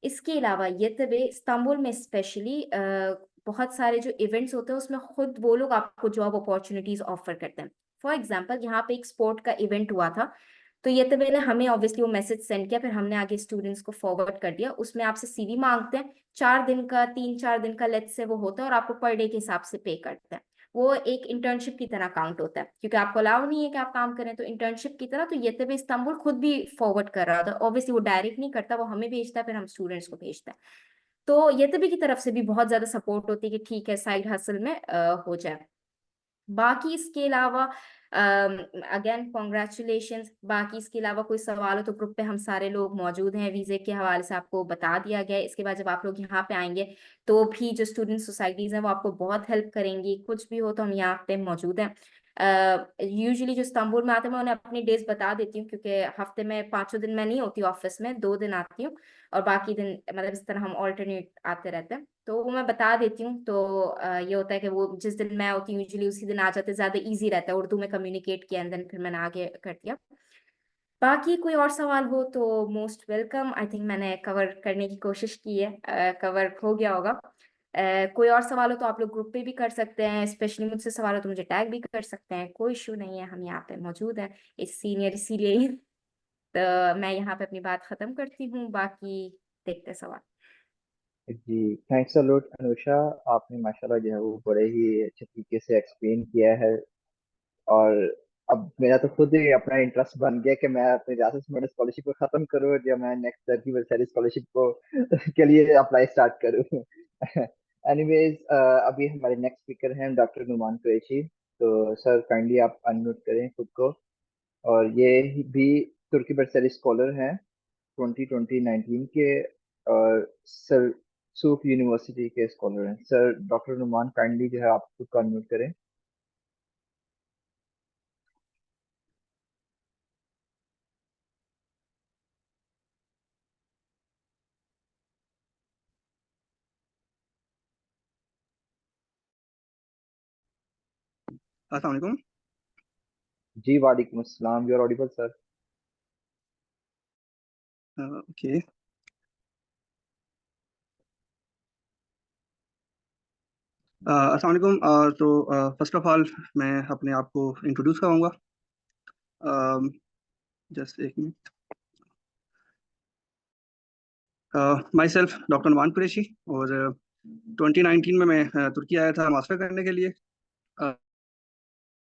इसके अलावा ये तबे इस्तांबुल में स्पेशली बहुत सारे जो इवेंट्स होते हैं उसमें खुद वो लोग आपको जॉब अपॉर्चुनिटीज ऑफर करते हैं। फॉर एग्जांपल यहाँ पे एक स्पोर्ट का इवेंट हुआ था, तो ये तबे ने हमें ऑब्वियसली वो मैसेज सेंड किया, फिर हमने आगे स्टूडेंट्स को फॉरवर्ड कर दिया। उसमें आपसे सीवी मांगते हैं, 4 दिन का 3-4 दिन का लेट्स से वो होता है, और आपको पर डे के हिसाब से पे करते हैं। वो एक इंटर्नशिप की तरह काउंट होता है, क्योंकि आपको अलाउ नहीं है कि आप काम करें, तो इंटर्नशिप की तरह। तो ये तबे इस्तांबुल खुद भी फॉरवर्ड कर रहा था, ऑब्वियसली वो डायरेक्ट नहीं करता, वो हमें भेजता है, फिर हम स्टूडेंट्स को भेजता है। तो ये तभी की तरफ से भी बहुत ज्यादा सपोर्ट होती है कि ठीक है साइड हसल में हो जाए। बाकी इसके अलावा अगेन कॉन्ग्रेचुलेशंस। बाकी इसके अलावा कोई सवाल हो तो ग्रुप पे हम सारे लोग मौजूद हैं, वीजे के हवाले से आपको बता दिया गया है। इसके बाद जब आप लोग यहाँ पे आएंगे तो भी जो स्टूडेंट सोसाइटीज हैं वो आपको बहुत हेल्प करेंगी, कुछ भी हो तो हम यहाँ पे मौजूद हैं। यूजुअली जो इस्तांबुल में आते हैं मैं उन्हें अपनी डेज बता देती हूँ, क्योंकि हफ्ते में 5 दिन मैं नहीं होती ऑफिस में, 2 दिन आती हूँ और बाकी दिन मतलब इस तरह हम ऑल्टरनेट आते रहते हैं, तो वो मैं बता देती हूँ। तो ये होता है कि वो जिस दिन मैं होती हूँ यूजुअली उसी दिन आ जाते, ज़्यादा ईजी रहता है, उर्दू में कम्युनिकेट किया एंड देन फिर मैंने आगे कर दिया। बाकी कोई और सवाल हो तो मोस्ट वेलकम। आई थिंक मैंने कवर करने की कोशिश की है, कवर हो गया होगा। कोई और सवाल हो तो आप लोग ग्रुप पे भी कर सकते हैं, स्पेशली मुझसे सवाल हो तो मुझे टैग भी कर सकते हैं, कोई इशू नहीं है, हम यहाँ पे मौजूद हैं, इस सीनियर इसीलिए ही। तो मैं यहाँ पे अपनी बात खत्म करती हूँ, बाकी देखते हैं सवाल। जी थैंक्स अ लॉट अनुषा, आपने माशाल्लाह जो है वो बड़े ही अच्छे तरीके से एक्सप्लेन किया है। और अब मेरा तो खुद ही अपना इंटरेस्ट बन गया कि मैं अपनी रियासत स्टूडेंट स्कॉलरशिप को खत्म करूँ और जब मैं नेक्स्ट टर्की वर्सरी स्कॉलरशिप को के लिए अप्लाई स्टार्ट करूँ। एनीवेज अभी हमारे नेक्स्ट स्पीकर हैं डॉक्टर नुमान कुरैशी। तो सर काइंडली आप अनम्यूट करें खुद को। और ये भी तुर्की वर्सरी स्कॉलर हैं 2019 के, और सर सूफ यूनिवर्सिटी के स्कॉलर हैं। सर डॉक्टर नुमान काइंडली जो है आप खुद को अनम्यूट करें। अस्सलाम वालेकुम। जी वालेकुम अस्सलाम, you are audible sir. Okay, अस्सलाम वालेकुम। तो फर्स्ट ऑफ ऑल मैं अपने आप को इंट्रोड्यूस कराऊंगा। जस्ट एक minute. Myself doctor Numan Qureshi, और 2019 में मैं तुर्की आया था मास्टर करने के लिए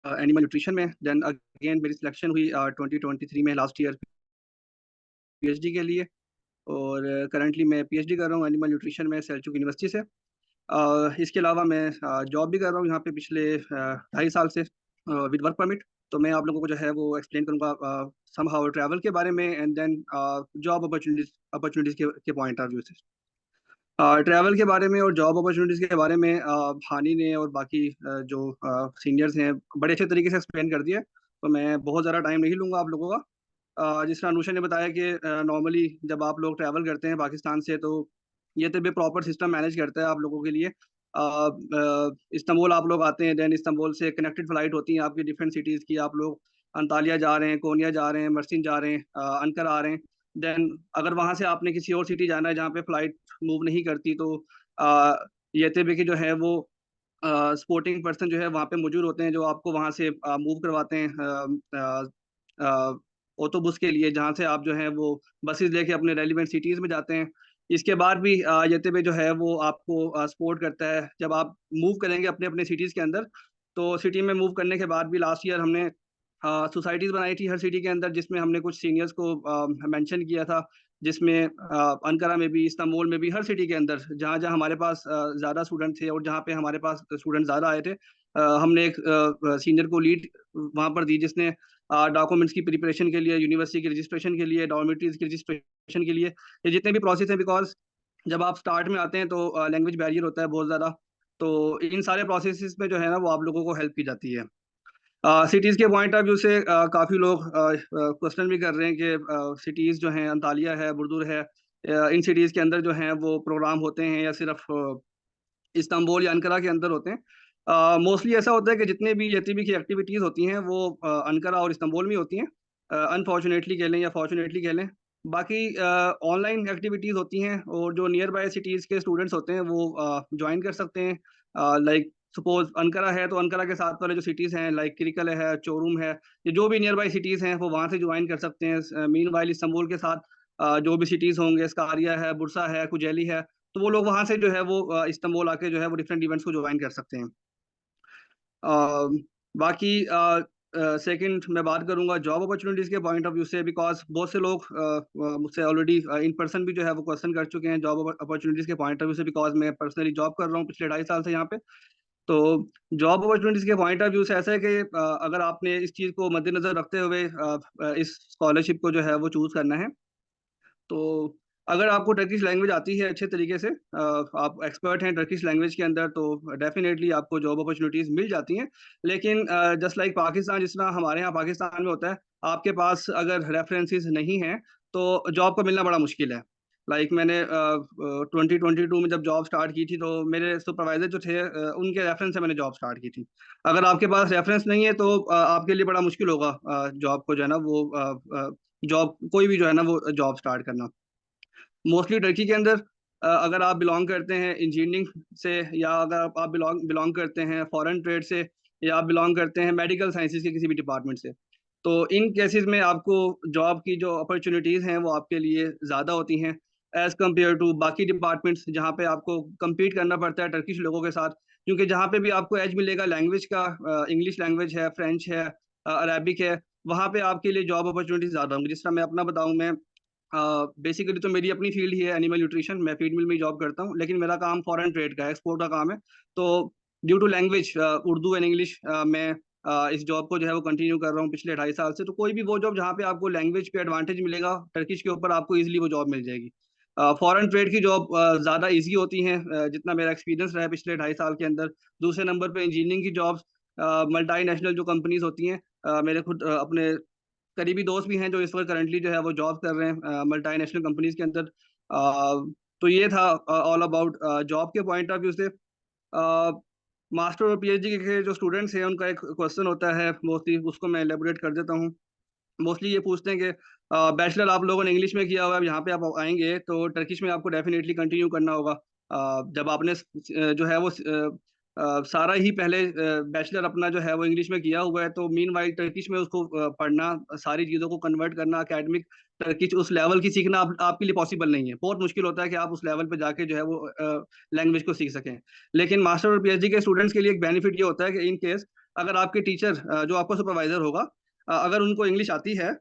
एनिमल न्यूट्रिशन में। देन अगेन मेरी सिलेक्शन हुई 2023 में लास्ट ईयर पीएचडी के लिए, और करंटली मैं पीएचडी कर रहा हूँ एनिमल न्यूट्रिशन में सेल्चुक यूनिवर्सिटी से। इसके अलावा मैं जॉब भी कर रहा हूँ यहाँ पे पिछले 2.5 साल से विद वर्क परमिट। तो मैं आप लोगों को जो है वो एक्सप्लेन करूँगा सम हाउ ट्रैवल के बारे में एंड देन जॉब अपॉर्चुनिटीज़ के पॉइंट ऑफ व्यू से। ट्रैवल के बारे में और जॉब अपॉर्चुनिटीज़ के बारे में हानि ने और बाकी जो सीनियर्स हैं बड़े अच्छे तरीके से एक्सप्लेन कर दिया, तो मैं बहुत ज़्यादा टाइम नहीं लूँगा आप लोगों का। जिस तरह अनुषा ने बताया कि नॉर्मली जब आप लोग ट्रैवल करते हैं पाकिस्तान से, तो ये तो भी प्रॉपर सिस्टम मैनेज करता है आप लोगों के लिए। इस्तांबुल आप लोग आते हैं, देन इस्तांबुल से कनेक्टेड फ्लाइट होती हैं आपकी डिफरेंट सिटीज़ की। आप लोग अंतालिया जा रहे हैं, कोनिया जा रहे हैं, मर्सिन जा रहे हैं, अनकरा आ रहे हैं। देन अगर वहाँ से आपने किसी और सिटी जाना है जहाँ पे फ्लाइट मूव नहीं करती, तो ये जो है वो सपोर्टिंग पर्सन जो है वहाँ पे मौजूद होते हैं, जो आपको वहाँ से मूव करवाते हैं ऑटोबस के लिए, जहाँ से आप जो है वो बसेस लेके अपने रेलिवेंट सिटीज़ में जाते हैं। इसके बाद भी ये जो है वो आपको सपोर्ट करता है जब आप मूव करेंगे अपने अपने सिटीज़ के अंदर। तो सिटी में मूव करने के बाद भी लास्ट ईयर हमने सोसाइटीज़ बनाई थी हर सिटी के अंदर, जिसमें हमने कुछ सीनियर्स को मेंशन किया था, जिसमें अनकरा में भी, इस्तांबुल में भी, हर सिटी के अंदर जहाँ जहाँ हमारे पास ज़्यादा स्टूडेंट थे और जहाँ पे हमारे पास स्टूडेंट ज़्यादा आए थे, हमने एक सीनियर को लीड वहाँ पर दी, जिसने डॉक्यूमेंट्स की प्रिपरेशन के लिए, यूनिवर्सिटी के रजिस्ट्रेशन के लिए, डॉर्मेटरीज की रजिस्ट्रेशन के लिए, ये जितने भी प्रोसेस हैं, बिकॉज जब आप स्टार्ट में आते हैं तो लैंग्वेज बैरियर होता है बहुत ज़्यादा। तो इन सारे प्रोसेस में जो है ना वो आप लोगों को हेल्प की जाती है। सिटीज़ के पॉइंट ऑफ व्यू से काफ़ी लोग क्वेश्चन भी कर रहे हैं कि सिटीज़ जो हैं अंतालिया है, बुर्दुर है, इन सिटीज़ के अंदर जो हैं वो प्रोग्राम होते हैं या सिर्फ इस्तांबुल या अनकरा के अंदर होते हैं। मोस्टली ऐसा होता है कि जितनी भी की एक्टिविटीज़ होती हैं वो अनकरा और इस्तांबुल में होती हैं, अनफॉर्चुनेटली कह लें या फॉर्चुनेटली कह लें। बाकी ऑनलाइन एक्टिविटीज़ होती हैं, और जो नियर बाय सिटीज़ के स्टूडेंट्स होते हैं वो ज्वाइन कर सकते हैं। लाइक सपोज अनकरा है तो अनकरा के साथ वाले जो सिटीज़ हैं लाइक क्रिकल है, चोरूम है, ये जो भी नियर बाय सिटीज़ हैं वो वहाँ से ज्वाइन कर सकते हैं। मीन वाइल इस्तांबुल के साथ जो भी सिटीज़ होंगे, स्कारिया है, बुरसा है, कुजैली है, तो वो लोग वहाँ से जो है वो इस्तांबुल आके जो है वो डिफरेंट इवेंट्स को ज्वाइन कर सकते हैं। बाकी सेकंड मैं बात करूंगा जॉब अपॉर्चुनिटीज़ के पॉइंट ऑफ व्यू से, बिकॉज बहुत से लोग मुझसे ऑलरेडी इन पर्सन भी जो है वो क्वेश्चन कर चुके हैं जॉब अपॉर्चुनिटीज़ के पॉइंट ऑफ व्यू से, बिकॉज मैं पर्सनली जॉब कर रहा हूँ पिछले 2.5 साल से यहाँ पे। तो जॉब अपॉर्चुनिटीज़ के पॉइंट ऑफ व्यू से ऐसा है कि अगर आपने इस चीज़ को मद्देनजर रखते हुए इस स्कॉलरशिप को जो है वो चूज़ करना है, तो अगर आपको टर्किश लैंग्वेज आती है अच्छे तरीके से, आप एक्सपर्ट हैं टर्किश लैंग्वेज के अंदर, तो डेफिनेटली आपको जॉब अपॉर्चुनिटीज मिल जाती हैं। लेकिन जस्ट लाइक पाकिस्तान, जिस तरह हमारे यहाँ पाकिस्तान में होता है, आपके पास अगर रेफरेंसेस नहीं हैं तो जॉब का मिलना बड़ा मुश्किल है। लाइक मैंने 2022 में जब जॉब स्टार्ट की थी, तो मेरे सुपरवाइजर जो थे उनके रेफरेंस से मैंने जॉब स्टार्ट की थी। अगर आपके पास रेफरेंस नहीं है तो आपके लिए बड़ा मुश्किल होगा जॉब को जो है ना वो जॉब कोई भी जो है ना वो जॉब स्टार्ट करना। मोस्टली टर्की के अंदर अगर आप बिलोंग करते हैं इंजीनियरिंग से, या अगर आप बिलोंग करते हैं फॉरेन ट्रेड से, या आप बिलोंग करते हैं मेडिकल साइंसेज के किसी भी डिपार्टमेंट से, तो इन केसेस में आपको जॉब की जो अपॉर्चुनिटीज़ हैं वो आपके लिए ज़्यादा होती हैं एज़ कम्पेयर टू बाकी डिपार्टमेंट्स, जहाँ पे आपको compete करना पड़ता है टर्किश लोगों के साथ। क्योंकि जहाँ पे भी आपको एज मिलेगा लैंग्वेज का, इंग्लिश लैंग्वेज है, फ्रेंच है, अरेबिक है, वहाँ पे आपके लिए जॉब अपॉर्चुनिटीज़ ज़्यादा होंगी। जिस तरह मैं अपना बताऊँ, मैं बेसिकली तो मेरी अपनी फील्ड ही है एनिमल न्यूट्रिशन, मैं फीड मिल में जॉब करता हूँ, लेकिन मेरा काम फॉरेन ट्रेड का है, एक्सपोर्ट का काम है। तो due to language Urdu and English, मैं इस जॉब को जो है वो कंटिन्यू कर रहा हूँ पिछले 2.5 साल से। तो कोई भी वो जॉब जहाँ पे आपको लैंग्वेज पे एडवांटेज मिलेगा टर्किश के ऊपर, आपको इजीली वो जॉब मिल जाएगी। फॉरेन ट्रेड की जॉब ज़्यादा इजी होती हैं, जितना मेरा एक्सपीरियंस रहा है पिछले 2.5 साल के अंदर। दूसरे नंबर पे इंजीनियरिंग की जॉब्स, मल्टी नेशनल जो कंपनीज होती हैं, मेरे खुद अपने करीबी दोस्त भी हैं जो इस वक्त करंटली जो है वो जॉब कर रहे हैं मल्टी नेशनल कंपनीज के अंदर। तो ये था ऑल अबाउट जॉब के पॉइंट ऑफ व्यू से। मास्टर और पीएचडी के जो स्टूडेंट्स हैं उनका एक क्वेश्चन होता है मोस्टली, उसको मैं एलेबोरेट कर देता हूँ। मोस्टली ये पूछते हैं कि बैचलर आप लोगों ने इंग्लिश में किया हुआ है, अब यहाँ पे आप आएंगे तो टर्किश में आपको डेफिनेटली कंटिन्यू करना होगा। जब आपने जो है वो सारा ही पहले बैचलर अपना जो है वो इंग्लिश में किया हुआ है, तो मीनवाइल टर्किश में उसको पढ़ना, सारी चीज़ों को कन्वर्ट करना, एकेडमिक टर्किश उस लेवल की सीखना आपके लिए पॉसिबल नहीं है। बहुत मुश्किल होता है कि आप उस लेवल पे जाके जो है वो लैंग्वेज को सीख सकें। लेकिन मास्टर और पीएचडी के स्टूडेंट्स के लिए एक बेनिफिट ये होता है कि इन केस अगर आपके टीचर जो आपका सुपरवाइजर होगा, अगर उनको इंग्लिश आती है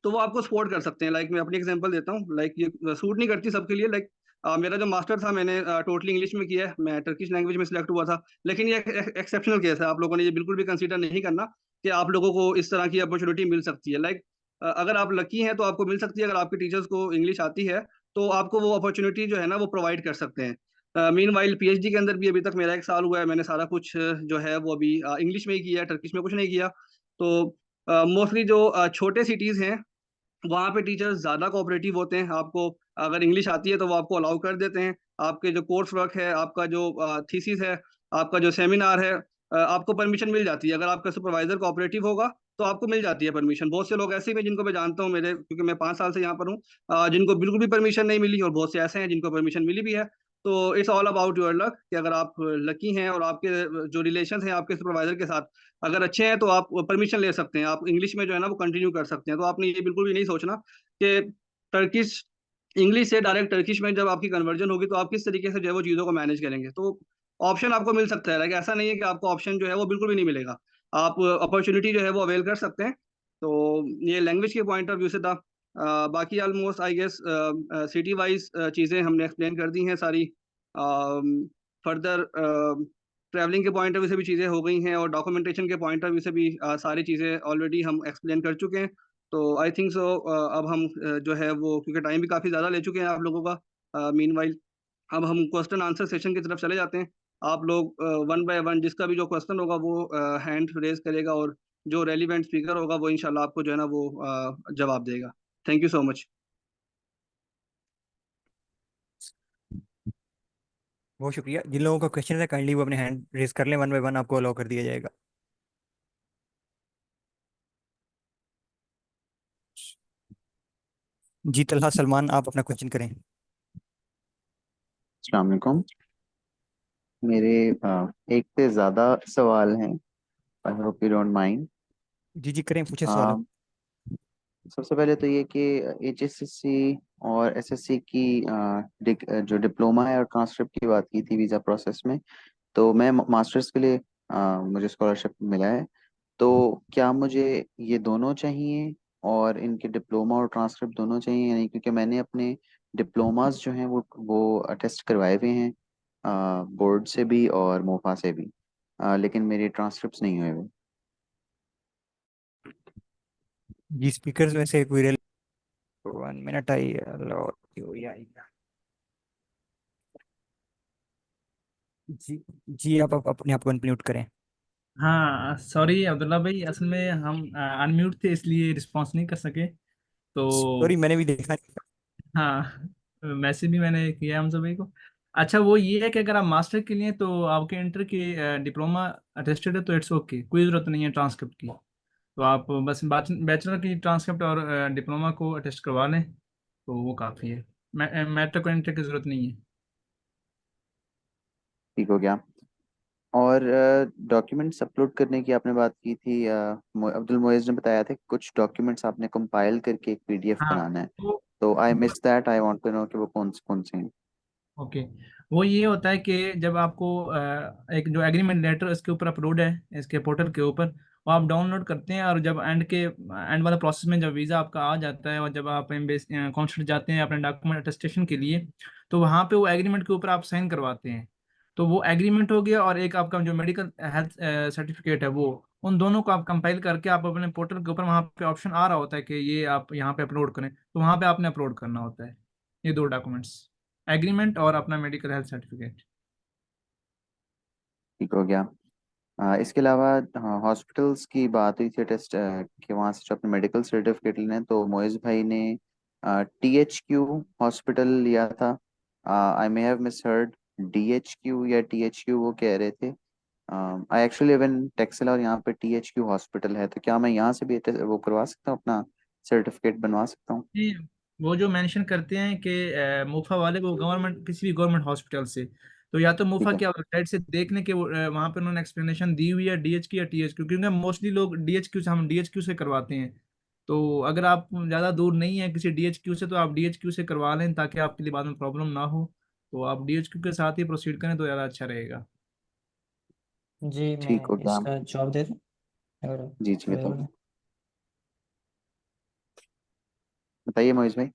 तो वो आपको सपोर्ट कर सकते हैं। लाइक मैं अपनी एग्जांपल देता हूँ, लाइक ये सूट नहीं करती सबके लिए। लाइक मेरा जो मास्टर था मैंने टोटली इंग्लिश में किया है, मैं टर्किश लैंग्वेज में सिलेक्ट हुआ था। लेकिन ये एक्सेप्शनल केस है, आप लोगों ने ये बिल्कुल भी कंसीडर नहीं करना कि आप लोगों को इस तरह की अपॉर्चुनिटी मिल सकती है। लाइक अगर आप लकी हैं तो आपको मिल सकती है, अगर आपके टीचर्स को इंग्लिश आती है तो आपको वो अपॉर्चुनिटी जो है ना वो प्रोवाइड कर सकते हैं। मीनवाइल पीएचडी के अंदर भी अभी तक मेरा 1 साल हुआ है, मैंने सारा कुछ जो है वो अभी इंग्लिश में ही किया है, टर्किश में कुछ नहीं किया। तो मोस्टली जो छोटे सिटीज़ हैं वहाँ पे टीचर्स ज़्यादा कोऑपरेटिव होते हैं। आपको अगर इंग्लिश आती है तो वो आपको अलाउ कर देते हैं। आपके जो कोर्स वर्क है, आपका जो थीसिस है, आपका जो सेमिनार है, आपको परमिशन मिल जाती है। अगर आपका सुपरवाइज़र कोऑपरेटिव होगा तो आपको मिल जाती है परमिशन। बहुत से लोग ऐसे भी जिनको मैं जानता हूँ, मेरे क्योंकि मैं 5 साल से यहाँ पर हूँ, जिनको बिल्कुल भी परमिशन नहीं मिली, और बहुत से ऐसे हैं जिनको परमिशन मिली भी है। तो it's all about your luck कि अगर आप लकी हैं और आपके जो रिलेशंस हैं आपके सुपरवाइज़र के साथ अगर अच्छे हैं, तो आप परमिशन ले सकते हैं, आप इंग्लिश में जो है ना वो कंटिन्यू कर सकते हैं। तो आपने ये बिल्कुल भी नहीं सोचना कि टर्किश इंग्लिश से डायरेक्ट टर्किश में जब आपकी कन्वर्जन होगी तो आप किस तरीके से जो है वो चीज़ों को मैनेज करेंगे। तो ऑप्शन आपको मिल सकता है, लाइक ऐसा नहीं है कि आपको ऑप्शन जो है वो बिल्कुल भी नहीं मिलेगा। आप अपॉर्चुनिटी जो है वो अवेल कर सकते हैं। तो ये लैंग्वेज के पॉइंट ऑफ व्यू से था। बाकी almost I guess city wise चीज़ें हमने एक्सप्लेन कर दी हैं सारी। फर्दर ट्रैवलिंग के पॉइंट ऑफ व्यू से भी चीज़ें हो गई हैं, और डॉक्यूमेंटेशन के पॉइंट ऑफ व्यू से भी सारी चीज़ें ऑलरेडी हम एक्सप्लेन कर चुके हैं। तो आई थिंक सो अब हम जो है वो, क्योंकि टाइम भी काफ़ी ज़्यादा ले चुके हैं आप लोगों का, मीनवाइल अब हम क्वेश्चन आंसर सेशन की तरफ चले जाते हैं। आप लोग वन बाय वन जिसका भी जो क्वेश्चन होगा वो हैंड रेज करेगा, और जो रेलिवेंट स्पीकर होगा वो इंशाल्लाह आपको जो है ना वो जवाब देगा। Thank you so much. बहुत शुक्रिया। जिन लोगों का क्वेश्चन है काइंडली वो अपने हैंड रेज कर लें, वन बाय वन आपको अलाउ कर दिया जाएगा। जी तलहा सलमान, आप अपना क्वेश्चन करें। अस्सलाम वालेकुम। मेरे एक से ज़्यादा सवाल हैं। I hope you don't mind. जी जी करें, पूछे सवाल आप। सबसे पहले तो ये कि एचएसएससी और एसएससी की जो डिप्लोमा है और ट्रांसक्रिप्ट की बात की थी वीज़ा प्रोसेस में, तो मैं मास्टर्स के लिए मुझे स्कॉलरशिप मिला है। तो क्या मुझे ये दोनों चाहिए और इनके डिप्लोमा और ट्रांसक्रिप्ट दोनों चाहिए, यानी क्योंकि मैंने अपने डिप्लोमास जो हैं वो टेस्ट करवाए हुए हैं बोर्ड से भी और मोफा से भी, लेकिन मेरे ट्रांसक्रिप्ट्स नहीं हुए हुए। जी स्पीकर्स में से कोई 1 मिनट आई लो आएगा। जी जी, आप अपने आप को अनम्यूट करें। हाँ सॉरी अब्दुल्ला भाई, असल में हम अनम्यूट थे इसलिए रिस्पॉन्स नहीं कर सके। तो सॉरी, मैंने भी देखा नहीं। हाँ, मैसेज भी मैंने किया हम सभी को। अच्छा वो ये है कि अगर आप मास्टर के लिए तो आपके इंटर के डिप्लोमा अटेस्टेड है तो इट्स ओके, कोई ज़रूरत नहीं है ट्रांसक्रिप्ट की। तो आप बस बैचलर की ट्रांसक्रिप्ट और डिप्लोमा को अटेस्ट करवा लें तो वो काफ़ी है। मैट्रिक को इंटर की ज़रूरत नहीं है। ठीक हो गया। और डॉक्यूमेंट्स अपलोड करने की आपने बात की थी, अब्दुल मोइज ने बताया था कि कुछ डॉक्यूमेंट्स आपने कंपाइल करके एक पीडीएफ हाँ बनाना है। तो तो I miss that, I want to know कि वो कौन से हैं। ओके, वो ये होता है कि जब आपको एक जो एग्रीमेंट लेटर इसके ऊपर अपलोड है इसके पोर्टल के ऊपर, वो आप डाउनलोड करते हैं और जब एंड वाला प्रोसेस में जब वीज़ा आपका आ जाता है और जब आप एम्बेस कॉन्सुलेट जाते हैं अपने डॉक्यूमेंट अटेस्टेशन के लिए, तो वहाँ पे वो एग्रीमेंट के ऊपर आप साइन करवाते हैं। तो वो एग्रीमेंट हो गया और एक आपका जो मेडिकल हेल्थ सर्टिफिकेट है वो, उन दोनों को आप कंपाइल करके आप अपने पोर्टल के ऊपर, वहाँ पे ऑप्शन आ रहा होता है कि ये आप यहाँ पे अपलोड करें, तो वहाँ पे आपने अपलोड करना होता है ये दो डॉक्यूमेंट्स, एग्रीमेंट और अपना मेडिकल हेल्थ सर्टिफिकेट। ठीक हो गया। इसके अलावा हॉस्पिटल्स की बात हुई थी टेस्ट कि वहाँ से जो अपने मेडिकल सर्टिफिकेट लेने हैं, तो मोइज भाई ने THQ हॉस्पिटल लिया था। I may have misheard, DHQ या THQ वो कह रहे थे। I actually live in Taxila और यहाँ पे THQ हॉस्पिटल है, तो क्या मैं यहाँ से भी वो करवा सकता हूँ, अपना सर्टिफिकेट बनवा सकता हूँ? नहीं, वो जो मेंशन करते हैं कि मुफा वाले को गवर्नमेंट किसी भी गवर्नमेंट हॉस्पिटल से, तो या तो मुफा ठीक है। की वेबसाइट से देख लें कि वहाँ पे उन्होंने एक्सप्लेनेशन दी हुई है DHQ या THQ, क्योंकि मोस्टली लोग DHQ से, हम DHQ से करवाते हैं। तो अगर आप ज़्यादा दूर नहीं है किसी DHQ से तो आप DHQ से करवा लें ताकि आपके लिए बाद में प्रॉब्लम ना हो। तो आप DHQ के साथ ही प्रोसीड करें तो ज़्यादा अच्छा रहेगा। जी ठीक हो मैं गया। इसका जवाब दे दूं अगर जी जी, अवेलेबल बताइए है। बताइए मोइज भाई।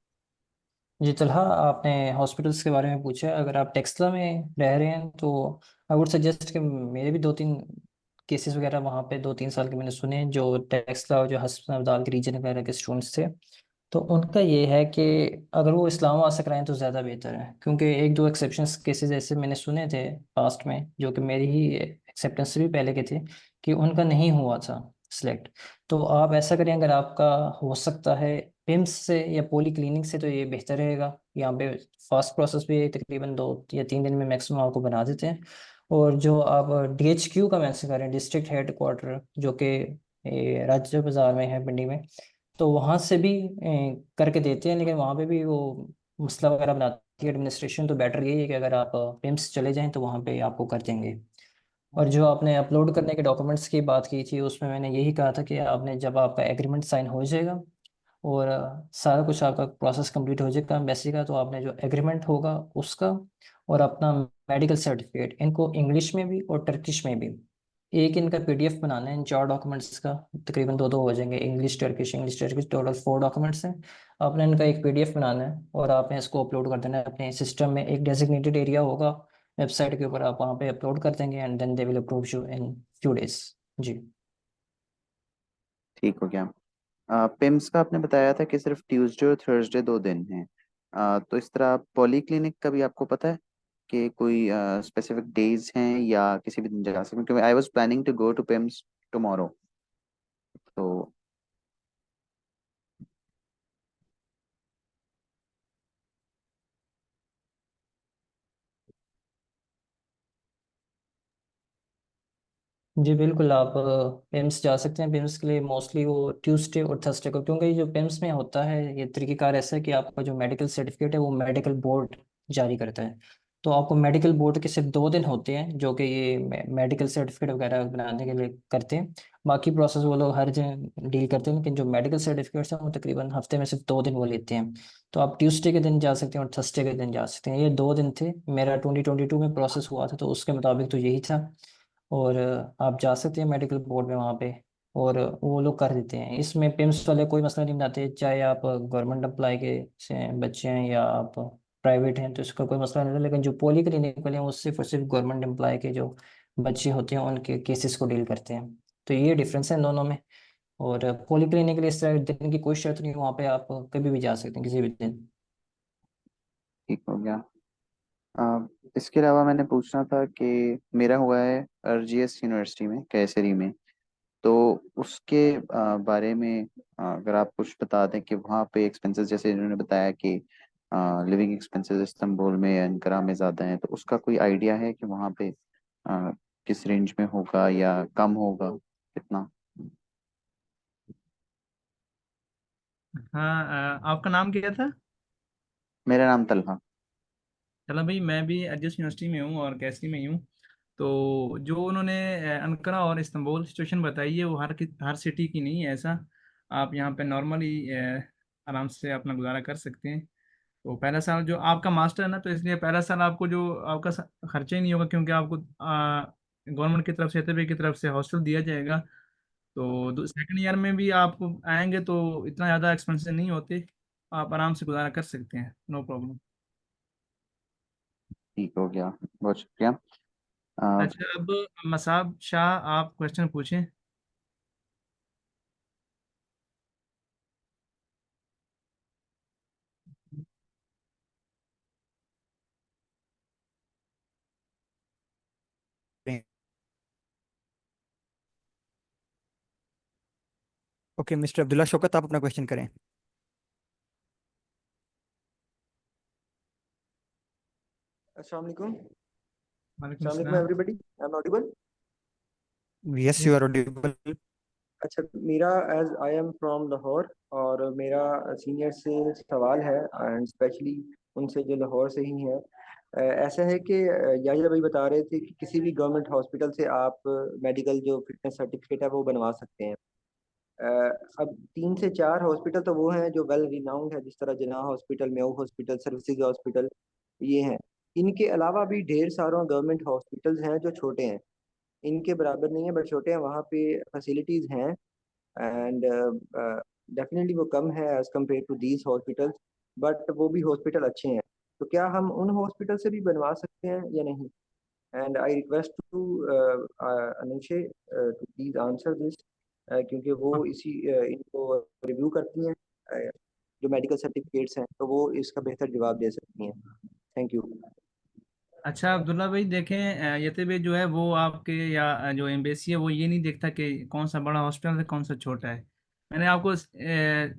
जी तलहा, आपने हॉस्पिटल्स के बारे में पूछा है। अगर आप टेक्सला में रह रहे हैं तो आई वुड सजेस्ट कि मेरे भी 2-3 केसेस वगैरह वहाँ पे 2-3 साल के मैंने सुने हैं, जो टेक्सला और जो हस्पताल के रीजन वगैरह के स्टूडेंट्स थे। तो उनका ये है कि अगर वो इस्लामाबाद से कराएं तो ज़्यादा बेहतर है, क्योंकि 1-2 एक्सेप्शंस केसेस ऐसे मैंने सुने थे पास्ट में, जो कि मेरी ही एक्सेप्टेंस से भी पहले के थे, कि उनका नहीं हुआ था सिलेक्ट। तो आप ऐसा करें, अगर आपका हो सकता है पिम्स से या पॉली क्लिनिक से, तो ये बेहतर रहेगा। यहाँ पे फास्ट प्रोसेस भी तकरीबन 2 या 3 दिन में मैक्सिमम आपको बना देते हैं। और जो आप DHQ का मेंशन करें, डिस्ट्रिक्ट हेड क्वार्टर, जो कि राज्य बाजार में है पिंडी में, तो वहाँ से भी करके देते हैं, लेकिन वहाँ पे भी वो मसला वगैरह बनाती है एडमिनिस्ट्रेशन। तो बेटर यही है कि अगर आप पिम्स चले जाएं तो वहाँ पे आपको कर देंगे। और जो आपने अपलोड करने के डॉक्यूमेंट्स की बात की थी, उसमें मैंने यही कहा था कि आपने जब आपका एग्रीमेंट साइन हो जाएगा और सारा कुछ आपका प्रोसेस कंप्लीट हो जाएगा एम्बेसी का, तो आपने जो एग्रीमेंट होगा उसका और अपना मेडिकल सर्टिफिकेट, इनको इंग्लिश में भी और टर्किश में भी एक इनका PDF बनाना है। इन 4 डॉक्यूमेंट्स का तकरीबन 2-2 हो जाएंगे, इंग्लिश टर्किश टोटल 4 डॉक्यूमेंट्स हैं। आपने इनका एक PDF बनाना है और आपने इसको अपलोड कर देना है अपने सिस्टम में। एक डेजिग्नेटेड एरिया होगा वेबसाइट के ऊपर, आप वहाँ पे अपलोड कर देंगे and then they will approve you in few days. जी ठीक हो गया। पिम्स का आपने बताया था कि सिर्फ ट्यूसडे और थर्सडे 2 दिन हैं। तो इस तरह पॉली क्लिनिक का भी आपको पता है कि कोई स्पेसिफिक डेज हैं या किसी भी दिन जा सकते हैं? क्योंकि I was planning to go to PIMS tomorrow. तो जी बिल्कुल, आप पिम्स जा सकते हैं। पिम्स के लिए मोस्टली वो ट्यूसडे और थर्सडे को, क्योंकि जो पिम्स में होता है ये तरीक़ेकार ऐसा है कि आपका जो मेडिकल सर्टिफिकेट है वो मेडिकल बोर्ड जारी करता है। तो आपको मेडिकल बोर्ड के सिर्फ 2 दिन होते हैं जो कि ये मेडिकल सर्टिफिकेट वगैरह बनाने के लिए करते हैं। बाकी प्रोसेस वो लोग हर जगह डील करते हैं, लेकिन जो मेडिकल सर्टिफिकेट्स हैं वो तकरीबन हफ्ते में सिर्फ 2 दिन वो लेते हैं। तो आप ट्यूसडे के दिन जा सकते हैं और थर्सडे के दिन जा सकते हैं। ये 2 दिन थे, मेरा 2022 में प्रोसेस हुआ था तो उसके मुताबिक तो यही था। और आप जा सकते हैं मेडिकल बोर्ड में वहाँ पे, और वो लोग कर देते हैं। इसमें पिम्स वाले कोई मसला नहीं बनाते, चाहे आप गवर्नमेंट अप्लाई के से बच्चे हैं या आप प्राइवेट हैं, तो इसका कोई मसला नहीं है। लेकिन जो पॉली क्लिनिक वाले हैं वो सिर्फ और सिर्फ गवर्नमेंट एम्प्लॉय के जो बच्चे होते हैं उनके केसेस को डील करते हैं। तो ये डिफरेंस है इन दोनों में। और पॉलीक्लिनिक के लिए इस तरह दिन की कोई शर्त नहीं, वहाँ पे आप कभी भी जा सकते हैं किसी भी दिन। ठीक हो गया। अ, इसके अलावा मैंने पूछना था कि मेरा हुआ है आरजीएस यूनिवर्सिटी में कैसरी में, तो उसके बारे में अगर आप कुछ बता दें कि वहाँ पे एक्सपेंसेस, जैसे इन्होंने बताया कि लिविंग एक्सपेंसेस इस्तांबुल में या अंकारा में ज़्यादा हैं, तो उसका कोई आइडिया है कि वहाँ पे किस रेंज में होगा या कम होगा, कितना? हाँ, आपका नाम क्या था? मेरा नाम तलहा। चलो भाई, मैं भी एडजस्ट यूनिवर्सिटी में हूँ और कैसी में ही हूँ। तो जो उन्होंने अनकरा और इस्तांबुल सिचुएशन बताई है वो हर सिटी की नहीं है ऐसा। आप यहाँ पे नॉर्मली आराम से अपना गुजारा कर सकते हैं। तो पहला साल जो आपका मास्टर है ना, तो इसलिए पहला साल आपको जो आपका खर्चा ही नहीं होगा, क्योंकि आपको गवर्नमेंट की तरफ से, एतबी की तरफ से हॉस्टल दिया जाएगा। तो सेकंड ईयर में भी आप आएंगे तो इतना ज़्यादा एक्सपेंसिव नहीं होते, आप आराम से गुजारा कर सकते हैं, नो प्रॉब्लम। ठीक हो गया, बहुत शुक्रिया। अ, अच्छा, अब मसाब शाह आप क्वेश्चन पूछें। ओके मिस्टर अब्दुल्ला शौकत, आप अपना क्वेश्चन करें। अस्सलाम वालेकुम। वालेकुम अस्सलाम वालेकुम सलाम। Everybody, I am audible. Yes you are audible. अच्छा, मेरा as I am from Lahore, और मेरा सीनियर से सवाल है, एंड स्पेशली उनसे जो लाहौर से ही है। ऐसा है कि याहिया भाई बता रहे थे कि किसी भी गवर्नमेंट हॉस्पिटल से आप मेडिकल जो फिटनेस सर्टिफिकेट है वो बनवा सकते हैं। अब 3 से 4 हॉस्पिटल तो वो हैं जो वेल रिनाउंड है, जिस तरह Jinnah hospital, Mayo hospital, services hospital, ये हैं। इनके अलावा भी ढेर सारों गवर्नमेंट हॉस्पिटल्स हैं जो छोटे हैं, इनके बराबर नहीं है बट छोटे हैं, वहाँ पे फैसिलिटीज़ हैं, एंड डेफिनेटली वो कम है as compare to these hospitals, but वो भी हॉस्पिटल अच्छे हैं। तो क्या हम उन हॉस्पिटल से भी बनवा सकते हैं या नहीं? And I request to Anusha to please answer this, क्योंकि वो इनको रिव्यू करती हैं, जो मेडिकल सर्टिफिकेट्स हैं, तो वो इसका बेहतर जवाब दे सकती हैं। Thank you. अच्छा अब्दुल्ला भाई, देखें यतबे जो है वो आपके या जो एम्बेसी है वो ये नहीं देखता कि कौन सा बड़ा हॉस्पिटल है कौन सा छोटा है। मैंने आपको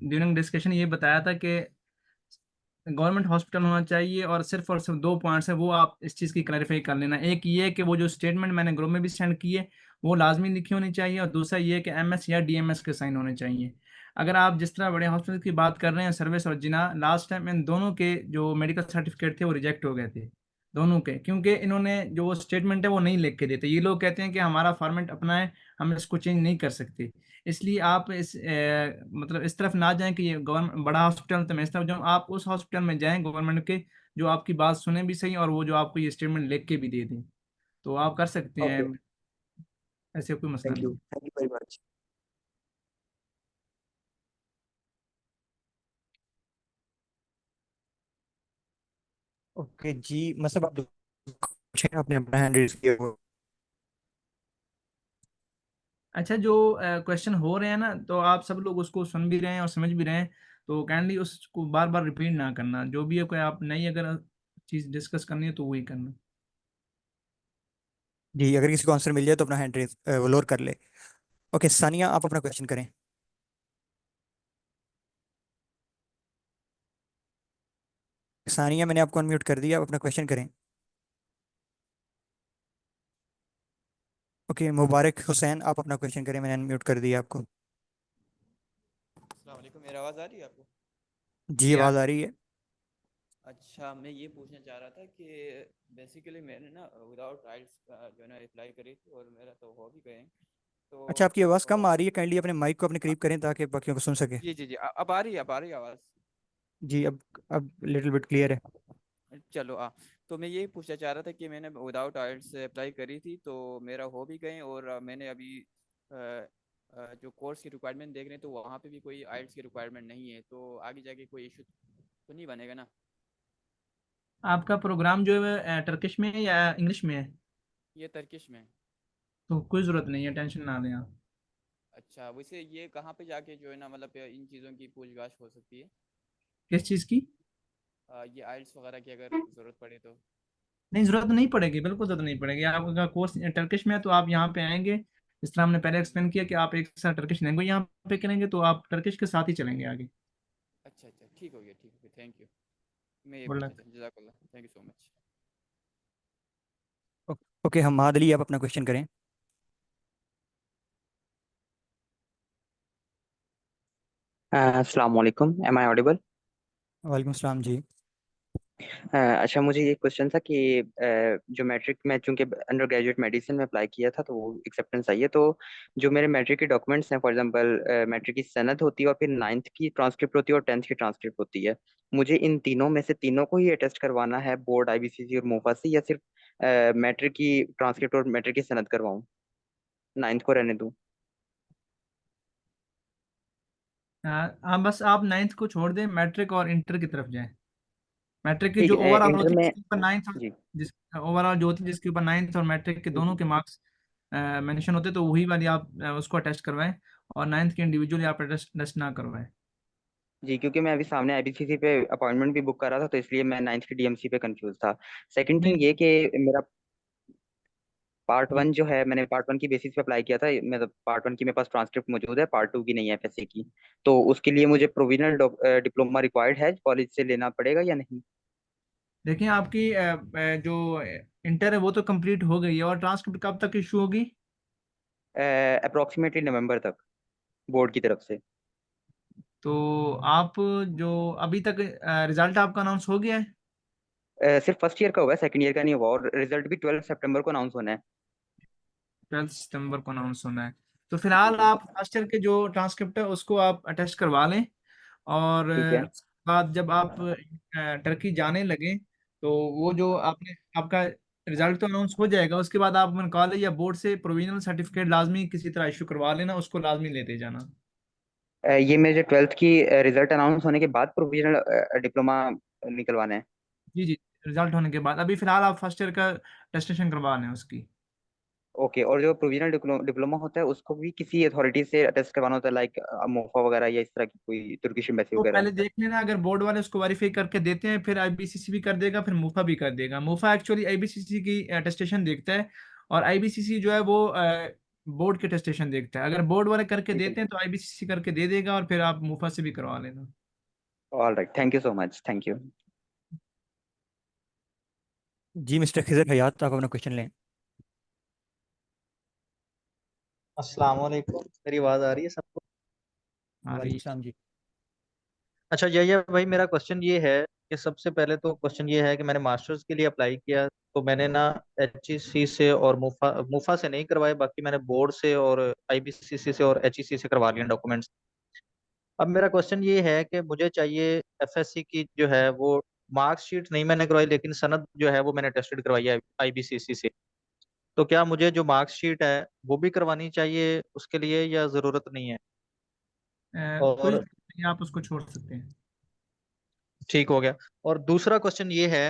ड्यूरिंग डिस्कशन ये बताया था कि गवर्नमेंट हॉस्पिटल होना चाहिए, और सिर्फ 2 पॉइंट्स है वो आप इस चीज़ की क्लैरिफाई कर लेना। एक ये कि वो जो स्टेटमेंट मैंने ग्रुप में भी सेंड की है वो लाजमी लिखी होनी चाहिए, और दूसरा ये कि एमएस या डीएमएस के साइन होने चाहिए। अगर आप जिस तरह बड़े हॉस्पिटल की बात कर रहे हैं, सर्विस और जिना, लास्ट टाइम इन दोनों के जो मेडिकल सर्टिफिकेट थे वो रिजेक्ट हो गए थे, दोनों के, क्योंकि इन्होंने जो वो स्टेटमेंट है वो नहीं लिख के देते। ये लोग कहते हैं कि हमारा फॉर्मेट अपना है, हम इसको चेंज नहीं कर सकते। इसलिए आप मतलब इस तरफ ना जाएं कि ये गवर्नमेंट बड़ा हॉस्पिटल, तो मैं इस तरफ जाऊँ, आप उस हॉस्पिटल में जाएं गवर्नमेंट के, जो आपकी बात सुने भी सही और वो जो आपको ये स्टेटमेंट लिख के भी दे दें, तो आप कर सकते हैं, ओके, ऐसे कोई मसला थैंक नहीं यू, है। Thank you very much. Okay जी, मतलब आप पूछें, आपने अपना हैंड रेज किया हुआ। अच्छा, जो क्वेश्चन हो रहे हैं ना, तो आप सब लोग उसको सुन भी रहे हैं और समझ भी रहे हैं, तो काइंडली उसको बार बार रिपीट ना करना। जो भी है, कोई आप नई अगर चीज़ डिस्कस करनी है तो वही करना। जी, अगर किसी को आंसर मिल जाए तो अपना हैंड रेज वो लोअर कर ले। ओके सानिया, आप अपना क्वेश्चन करें। सानिया, मैंने आपको अनम्यूट कर दिया, आप अपना क्वेश्चन करें। ओके मुबारक हुसैन, आप अपना क्वेश्चन करें, मैंने अनम्यूट कर दिया आपको। अस्सलाम वालेकुम, मेरी आवाज़ आ रही है आपको? जी, जी आवाज़ आ रही है। अच्छा, मैं ये पूछना चाह रहा था कि बेसिकली मैंने ना विदाउट आइल्स जो है ना अप्लाई करी थी, और मेरा तो हो भी गए। तो अच्छा, आपकी आवाज़ कम आ अ, रही है, काइंडली अपने माइक को अपने करीब करें ताकि बाकियों को सुन सके। जी जी जी, अब आ रही है, अब आ रही है आवाज़? जी, अब लिटिल बिट क्लियर है। चलो तो मैं यही पूछना चाह रहा था कि मैंने विदाउट आइल्स अप्लाई करी थी, तो मेरा हो भी गए, और मैंने अभी जो कोर्स की रिक्वायरमेंट देख रहे हैं तो वहाँ पे भी कोई आइल्स की रिक्वायरमेंट नहीं है, तो आगे जाके कोई इशू तो नहीं बनेगा ना? आपका प्रोग्राम जो है टर्किश में है या इंग्लिश में है? ये तर्किश में। तो कोई ज़रूरत नहीं है, टेंशन ना लें आप। अच्छा, वैसे ये कहाँ पे जाके जो है ना मतलब इन चीज़ों की पूछताछ हो सकती है? किस चीज़ की? ये आइल्स वगैरह की अगर ज़रूरत पड़े तो? नहीं, ज़रूरत नहीं पड़ेगी, बिल्कुल ज़रूरत नहीं पड़ेगी। आपका कोर्स टर्किश में है तो आप यहाँ पे आएंगे, इस तरह हमने पहले एक्सप्लेन किया कि आप एक साथ टर्किश लैंग्वेज यहाँ पे करेंगे तो आप टर्किश के साथ ही चलेंगे आगे। अच्छा अच्छा, ठीक हो गया, ठीक हो गया, थैंक यू। मैं ये गुड पूछना लक। चाहता, जज़ाकल्लाह, thank you so much. Okay, हम मादली आप अपना क्वेश्चन करें। अस्सलाम वालेकुम, एम आई ऑडिबल? वालेकुम सलाम जी। अच्छा, मुझे ये क्वेश्चन था कि जो मैट्रिक में चूंकि अंडर ग्रेजुएट मेडिसिन में अप्लाई किया था तो वो एक्सेप्टेंस आई है, तो जो मेरे मैट्रिक के डॉक्यूमेंट्स हैं, फॉर एग्जांपल मैट्रिक की सनद होती है और फिर 9th की ट्रांसक्रिप्ट होती है और 10th की ट्रांसक्रिप्ट होती है। मुझे इन तीनों में से तीनों को ही अटेस्ट करवाना है बोर्ड, आईबीसीसी और मोफा से, या सिर्फ मैट्रिक की ट्रांसक्रिप्ट और मैट्रिक की सनद करवाऊँ, 9th को रहने दूँ? आप बस आप 9th को छोड़ दें, मैट्रिक और इंटर की तरफ जाएं। मैट्रिक की ठीक जो है, ओवरऑल इंटर होती है में। जिसके ऊपर 9th और जी। जिस ओवरऑल जो होती है जिसके ऊपर 9th और मैट्रिक के दोनों के मार्क्स मेंशन होते हैं तो वही वाली आप उसको अटेस्ट करवाएं, और 9th के इंडिविजुअली आप अटेस्ट ना करवाएं। जी, क्योंकि मैं अभी सामने आईबीसीसी पे अपॉइंटमेंट भी बुक कर रहा था, तो इसलिए मैं 9th की डीएमसी पे कंफ्यूज था। सेकंड नहीं थिंग ये कि मेरा पार्ट जी। 1 जो है, मैंने पार्ट 1 की बेसिस पे अप्लाई किया था, मतलब पार्ट 1 की मेरे पास ट्रांसक्रिप्ट मौजूद है, पार्ट 2 की नहीं है एफएससी की। तो उसके लिए मुझे प्रोविजनल डिप्लोमा रिक्वायर्ड है, कॉलेज से लेना पड़ेगा या नहीं? देखिए आपकी जो इंटर है वो तो कंप्लीट हो गई है, और ट्रांसक्रिप्ट कब तक इशू होगी? अप्रोक्सीमेटली नवंबर तक, बोर्ड की तरफ से। तो आप जो अभी तक रिजल्ट आपका अनाउंस हो गया है? सिर्फ फर्स्ट ईयर का हुआ है, सेकंड ईयर का नहीं हुआ, और रिजल्ट भी 12 सितंबर को अनाउंस होना है। 12 सितंबर को अनाउंस होना है। तो जी फिलहाल जी। आप फर्स्ट ईयर के जो ट्रांसक्रिप्ट है उसको आप अटेस्ट करवा लें, और ठीक है। उसके बाद जब आप टर्की जाने लगे तो वो जो आपने आपका रिजल्ट तो अनाउंस हो जाएगा, उसके बाद आप अपने कॉलेज या बोर्ड से प्रोविजनल सर्टिफिकेट लाजमी किसी तरह इशू करवा लेना, उसको लाजमी लेते जाना। ये मेरे 12th की रिजल्ट अनाउंस होने के बाद प्रोविजनल डिप्लोमा निकलवाना है? जी जी, रिजल्ट होने के बाद। अभी फिलहाल आप फर्स्ट ईयर का टेस्टेशन करवा लें उसकी। ओके, और जो प्रोविजनल डिप्लोमा होता है उसको भी किसी अथॉरिटी से अटेस्ट करवाना होता है, लाइक मोफा वगैरह या इस तरह की कोई तुर्किश एम्बेसी तो वगैरह? पहले देख लेना, अगर बोर्ड वाले उसको वेरीफाई करके देते हैं फिर आईबीसीसी भी कर देगा, फिर मूफा भी कर देगा। मूफा एक्चुअली आईबीसीसी की अटेस्टेशन देखता है, और आईबीसीसी जो है वो बोर्ड के अटेस्टेशन देखता है। अगर बोर्ड वाले करके ठीक है। देते हैं तो आईबीसीसी करके दे देगा, और फिर आप मूफा से भी करवा लेना। All right, thank you so much, thank you. जी मिस्टर खिजर हयात, आप अपना क्वेश्चन लें। अस्सलाम वालेकुम, मेरी आवाज़ आ रही है सबको? आ रही वालेकुम है। सलाम जी। अच्छा, ये भाई मेरा क्वेश्चन ये है कि सबसे पहले तो क्वेश्चन ये है कि मैंने मास्टर्स के लिए अप्लाई किया, तो मैंने ना एचईसी से और मुफा से नहीं करवाए, बाकी मैंने बोर्ड से और आईबीसीसी से और एचईसी से करवा लिए डॉक्यूमेंट्स। अब मेरा क्वेश्चन ये है कि मुझे चाहिए एफएससी की जो है वो मार्कशीट नहीं मैंने करवाई, लेकिन सनद जो है वो मैंने टेस्टेड करवाई है आईबीसीसी से। तो क्या मुझे जो मार्कशीट है वो भी करवानी चाहिए उसके लिए या ज़रूरत नहीं है? कोई और नहीं, आप उसको छोड़ सकते हैं। ठीक हो गया। और दूसरा क्वेश्चन ये है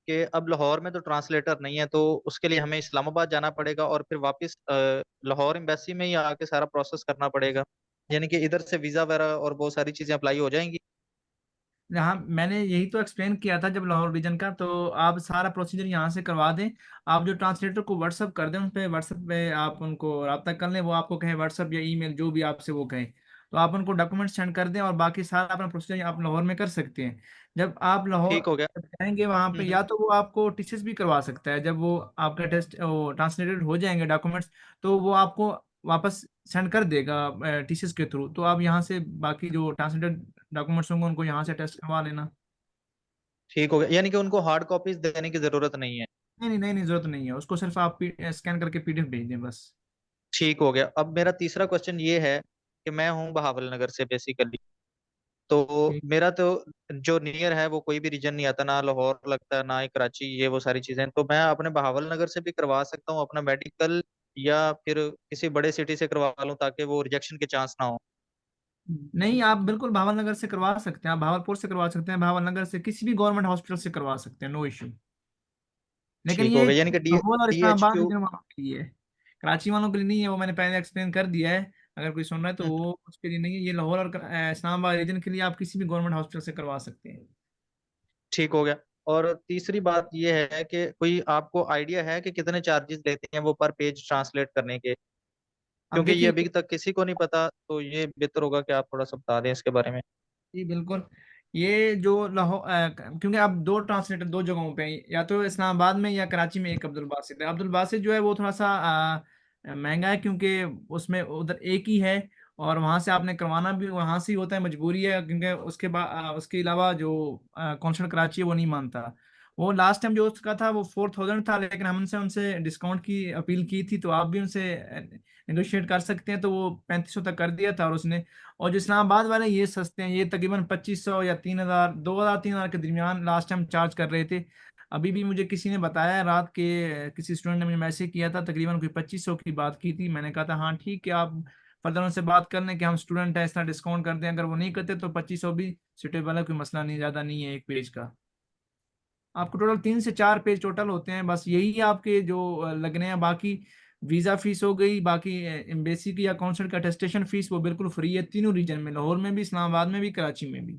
कि अब लाहौर में तो ट्रांसलेटर नहीं है, तो उसके लिए हमें इस्लामाबाद जाना पड़ेगा और फिर वापस लाहौर एम्बेसी में ही आके सारा प्रोसेस करना पड़ेगा, यानी कि इधर से वीज़ा वगैरह और बहुत सारी चीज़ें अप्लाई हो जाएंगी? हाँ, मैंने यही तो एक्सप्लेन किया था जब लाहौर रीजन का, तो आप सारा प्रोसीजर यहाँ से करवा दें। आप जो ट्रांसलेटर को व्हाट्सअप कर दें, उन पे व्हाट्सअप पे आप उनको रब्ता कर लें, वो आपको कहें व्हाट्सअप या ईमेल जो भी आपसे वो कहें, तो आप उनको डॉक्यूमेंट सेंड कर दें, और बाकी सारा अपना प्रोसीजर आप लाहौर में कर सकते हैं। जब आप लाहौर ठीक हो गया। जब जाएंगे वहाँ पे, या तो वो आपको टीसीएस भी करवा सकता है, जब वो आपका टेस्ट वो ट्रांसलेटेड हो जाएंगे डॉक्यूमेंट्स, तो वो आपको वापस सेंड कर देगा टीसीएस के थ्रू। तो आप यहाँ से बाकी जो ट्रांसलेटेड डॉक्यूमेंट्स होंगे उनको यहाँ से टेस्ट करवा लेना। ठीक हो गया, यानी कि उनको हार्ड कॉपीज देने की जरूरत नहीं है? नहीं नहीं नहीं नहीं, जरूरत नहीं है, उसको सिर्फ आप स्कैन करके पीडीएफ भेज दें बस। ठीक हो गया। अब मेरा तीसरा क्वेश्चन ये है कि मैं हूँ बहावल नगर से बेसिकली, तो ठीक। मेरा तो जो नियर है वो कोई भी रीजन नहीं आता, ना लाहौर लगता है ना ही कराची, ये वो सारी चीजें। तो मैं अपने बहावल नगर से भी करवा सकता हूँ अपना मेडिकल, या फिर किसी बड़े सिटी से करवा लूँ ताकि वो रिजेक्शन के चांस ना हो? नहीं, आप बिल्कुल भावल नगर से करवा सकते हैं, आप भावलपुर से करवा सकते हैं, भावल नगर से किसी भी गवर्नमेंट हॉस्पिटल से करवा सकते हैं, नो इश्यू। लेकिन ठीक हो ये गया, यानी कि लाहौर और D H Islamabad Q region वालों के लिए है, कराची वालों के लिए नहीं है, वो मैंने पहले एक्सप्लेन कर दिया है। अगर कोई सुन रहा है तो हम्म, वो उसके लिए नहीं है, ये लाहौर और इस्लामाबाद रीजन के लिए आप किसी भी गवर्नमेंट हॉस्पिटल से करवा सकते हैं। ठीक हो गया। और तीसरी बात ये है कि कोई आपको आइडिया है कि कितने चार्जेस लेते हैं वो पर पेज ट्रांसलेट करने के? अब क्योंकि ये देखिए, अभी तक किसी को नहीं पता, तो ये बेहतर होगा कि आप थोड़ा सा बता दें इसके बारे में। जी बिल्कुल। ये जो लाहौर, क्योंकि आप दो ट्रांसलेटर दो जगहों पे हैं, या तो इस्लामाबाद में या कराची में एक अब्दुल बासित है। अब्दुल बासित जो है वो थोड़ा सा महंगा है, क्योंकि उसमें उधर एक ही है, और वहाँ से आपने करवाना भी वहाँ से ही होता है, मजबूरी है, क्योंकि उसके बाद उसके अलावा जो कौंसल कराची है वो नहीं मानता। वो लास्ट टाइम जो उसका था वो 4000 था, लेकिन हम उनसे उनसे डिस्काउंट की अपील की थी, तो आप भी उनसे नेगोशिएट कर सकते हैं, तो वो 3500 तक कर दिया था। और उसने, और जो इस्लामाबाद वाले ये सस्ते हैं, ये तकरीबन 2500 या 3000, 2000 3000 के दरमियान लास्ट टाइम चार्ज कर रहे थे। अभी भी मुझे किसी ने बताया रात के, किसी स्टूडेंट ने मुझे मैसेज किया था, तकरीबन कोई 2500 की बात की थी। मैंने कहा था हाँ ठीक है, आप फर्दर उनसे बात कर लें कि हम स्टूडेंट हैं, इस तरह डिस्काउंट कर दें। अगर वो नहीं करते तो 2500 भी सुटेबल है, कोई मसला नहीं, ज़्यादा नहीं है एक पेज का। आपको टोटल 3 से 4 पेज टोटल होते हैं, बस यही आपके जो लगने हैं। बाकी वीज़ा फीस हो गई, बाकी एम्बेसी की या कौंसल का अटेस्टेशन फीस वो बिल्कुल फ्री है तीनों रीजन में, लाहौर में भी, इस्लामाबाद में भी, कराची में भी।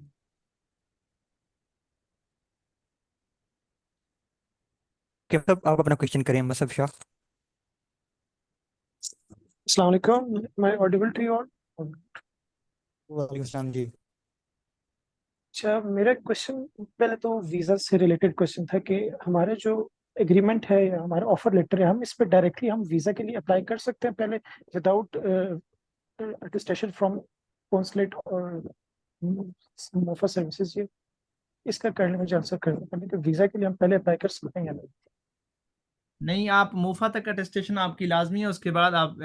क्या मतलब आप अपना क्वेश्चन करें मसब शाह? अस्सलाम वालेकुम, मैं ऑडिबल टू यू ऑल? वालेकुम सलाम जी। अच्छा, मेरा क्वेश्चन पहले तो वीज़ा से रिलेटेड क्वेश्चन था कि हमारे जो एग्रीमेंट है या हमारा ऑफर लेटर है, हम इस पे डायरेक्टली हम वीज़ा के लिए अप्लाई कर सकते हैं पहले, विदाउट अटेस्टेशन फ्रॉम कॉन्सुलेट और मोफा सर्विसेज? ये इसका करने मुझे आंसर करना पड़ेगा कि वीज़ा के लिए हम पहले अप्लाई कर सकते हैं या नहीं? नहीं, आप मुफा तक अटेस्टेशन आपकी लाजमी है, उसके बाद आप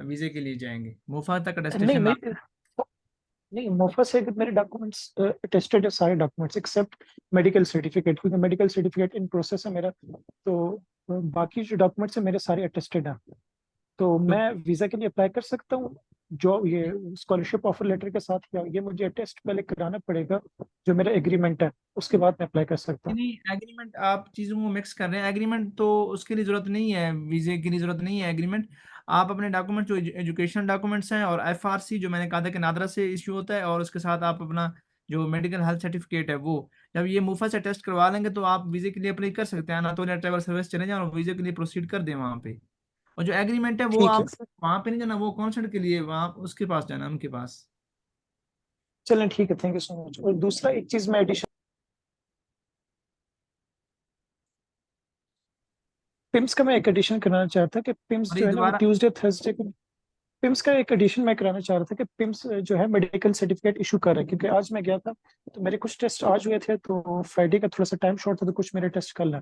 वीज़े के लिए जाएंगे। मुफा तक नहीं, अटेस्टेशन मेरी नहीं, मोफा से मेरे डॉक्यूमेंट्स अटेस्टेड है, सारे डॉक्यूमेंट्स एक्सेप्ट मेडिकल सर्टिफिकेट, क्योंकि मेडिकल सर्टिफिकेट इन प्रोसेस है मेरा। तो बाकी जो डॉक्यूमेंट्स है मेरे सारे अटेस्टेड हैं। तो तो मैं वीज़ा के लिए अप्लाई कर सकता हूँ जो ये स्कॉलरशिप ऑफर लेटर के साथ, या ये मुझे अटेस्ट पहले कराना पड़ेगा जो मेरा एग्रीमेंट है, उसके बाद मैं अप्लाई कर सकता हूँ? नहीं, एग्रीमेंट आप चीज़ों को मिक्स कर रहे हैं। एग्रीमेंट तो उसके लिए ज़रूरत नहीं है, वीज़े के लिए ज़रूरत नहीं है एग्रीमेंट। आप अपने डॉक्यूमेंट जो एजुकेशनल डॉक्यूमेंट्स हैं, और एफआरसी जो मैंने कहा था कि नादरा से इशू होता है, और उसके साथ आप अपना जो मेडिकल हेल्थ सर्टिफिकेट है वो, जब ये मुफ्त से टेस्ट करवा लेंगे तो आप वीज़े के लिए अप्लाई कर सकते हैं। अनातोलिया ट्रैवल सर्विस चले जाएं और वीज़े के लिए प्रोसीड कर दें वहाँ पे। और जो एग्रीमेंट है वो ठीक है, आप वहाँ पे नहीं जाना, वो कॉन्सर्ट के लिए वहाँ उसके पास जाना, उनके पास। चलें ठीक है, थैंक यू सो मच। और दूसरा एक चीज़ मैं एडिशन, पिम्स का मैं एक एडिशन कराना चाहता कि पिम्स और जो ये है ना वो दोबारा, ट्यूसडे थर्सडे को, पिम्स का एक एडिशन मैं कराना चाह रहा था कि पिम्स जो है मेडिकल सर्टिफिकेट इशू कर रहा है, क्योंकि आज मैं गया था तो मेरे कुछ टेस्ट आज हुए थे, तो फ्राइडे का थोड़ा सा टाइम शॉर्ट था, तो कुछ मेरे टेस्ट कल है।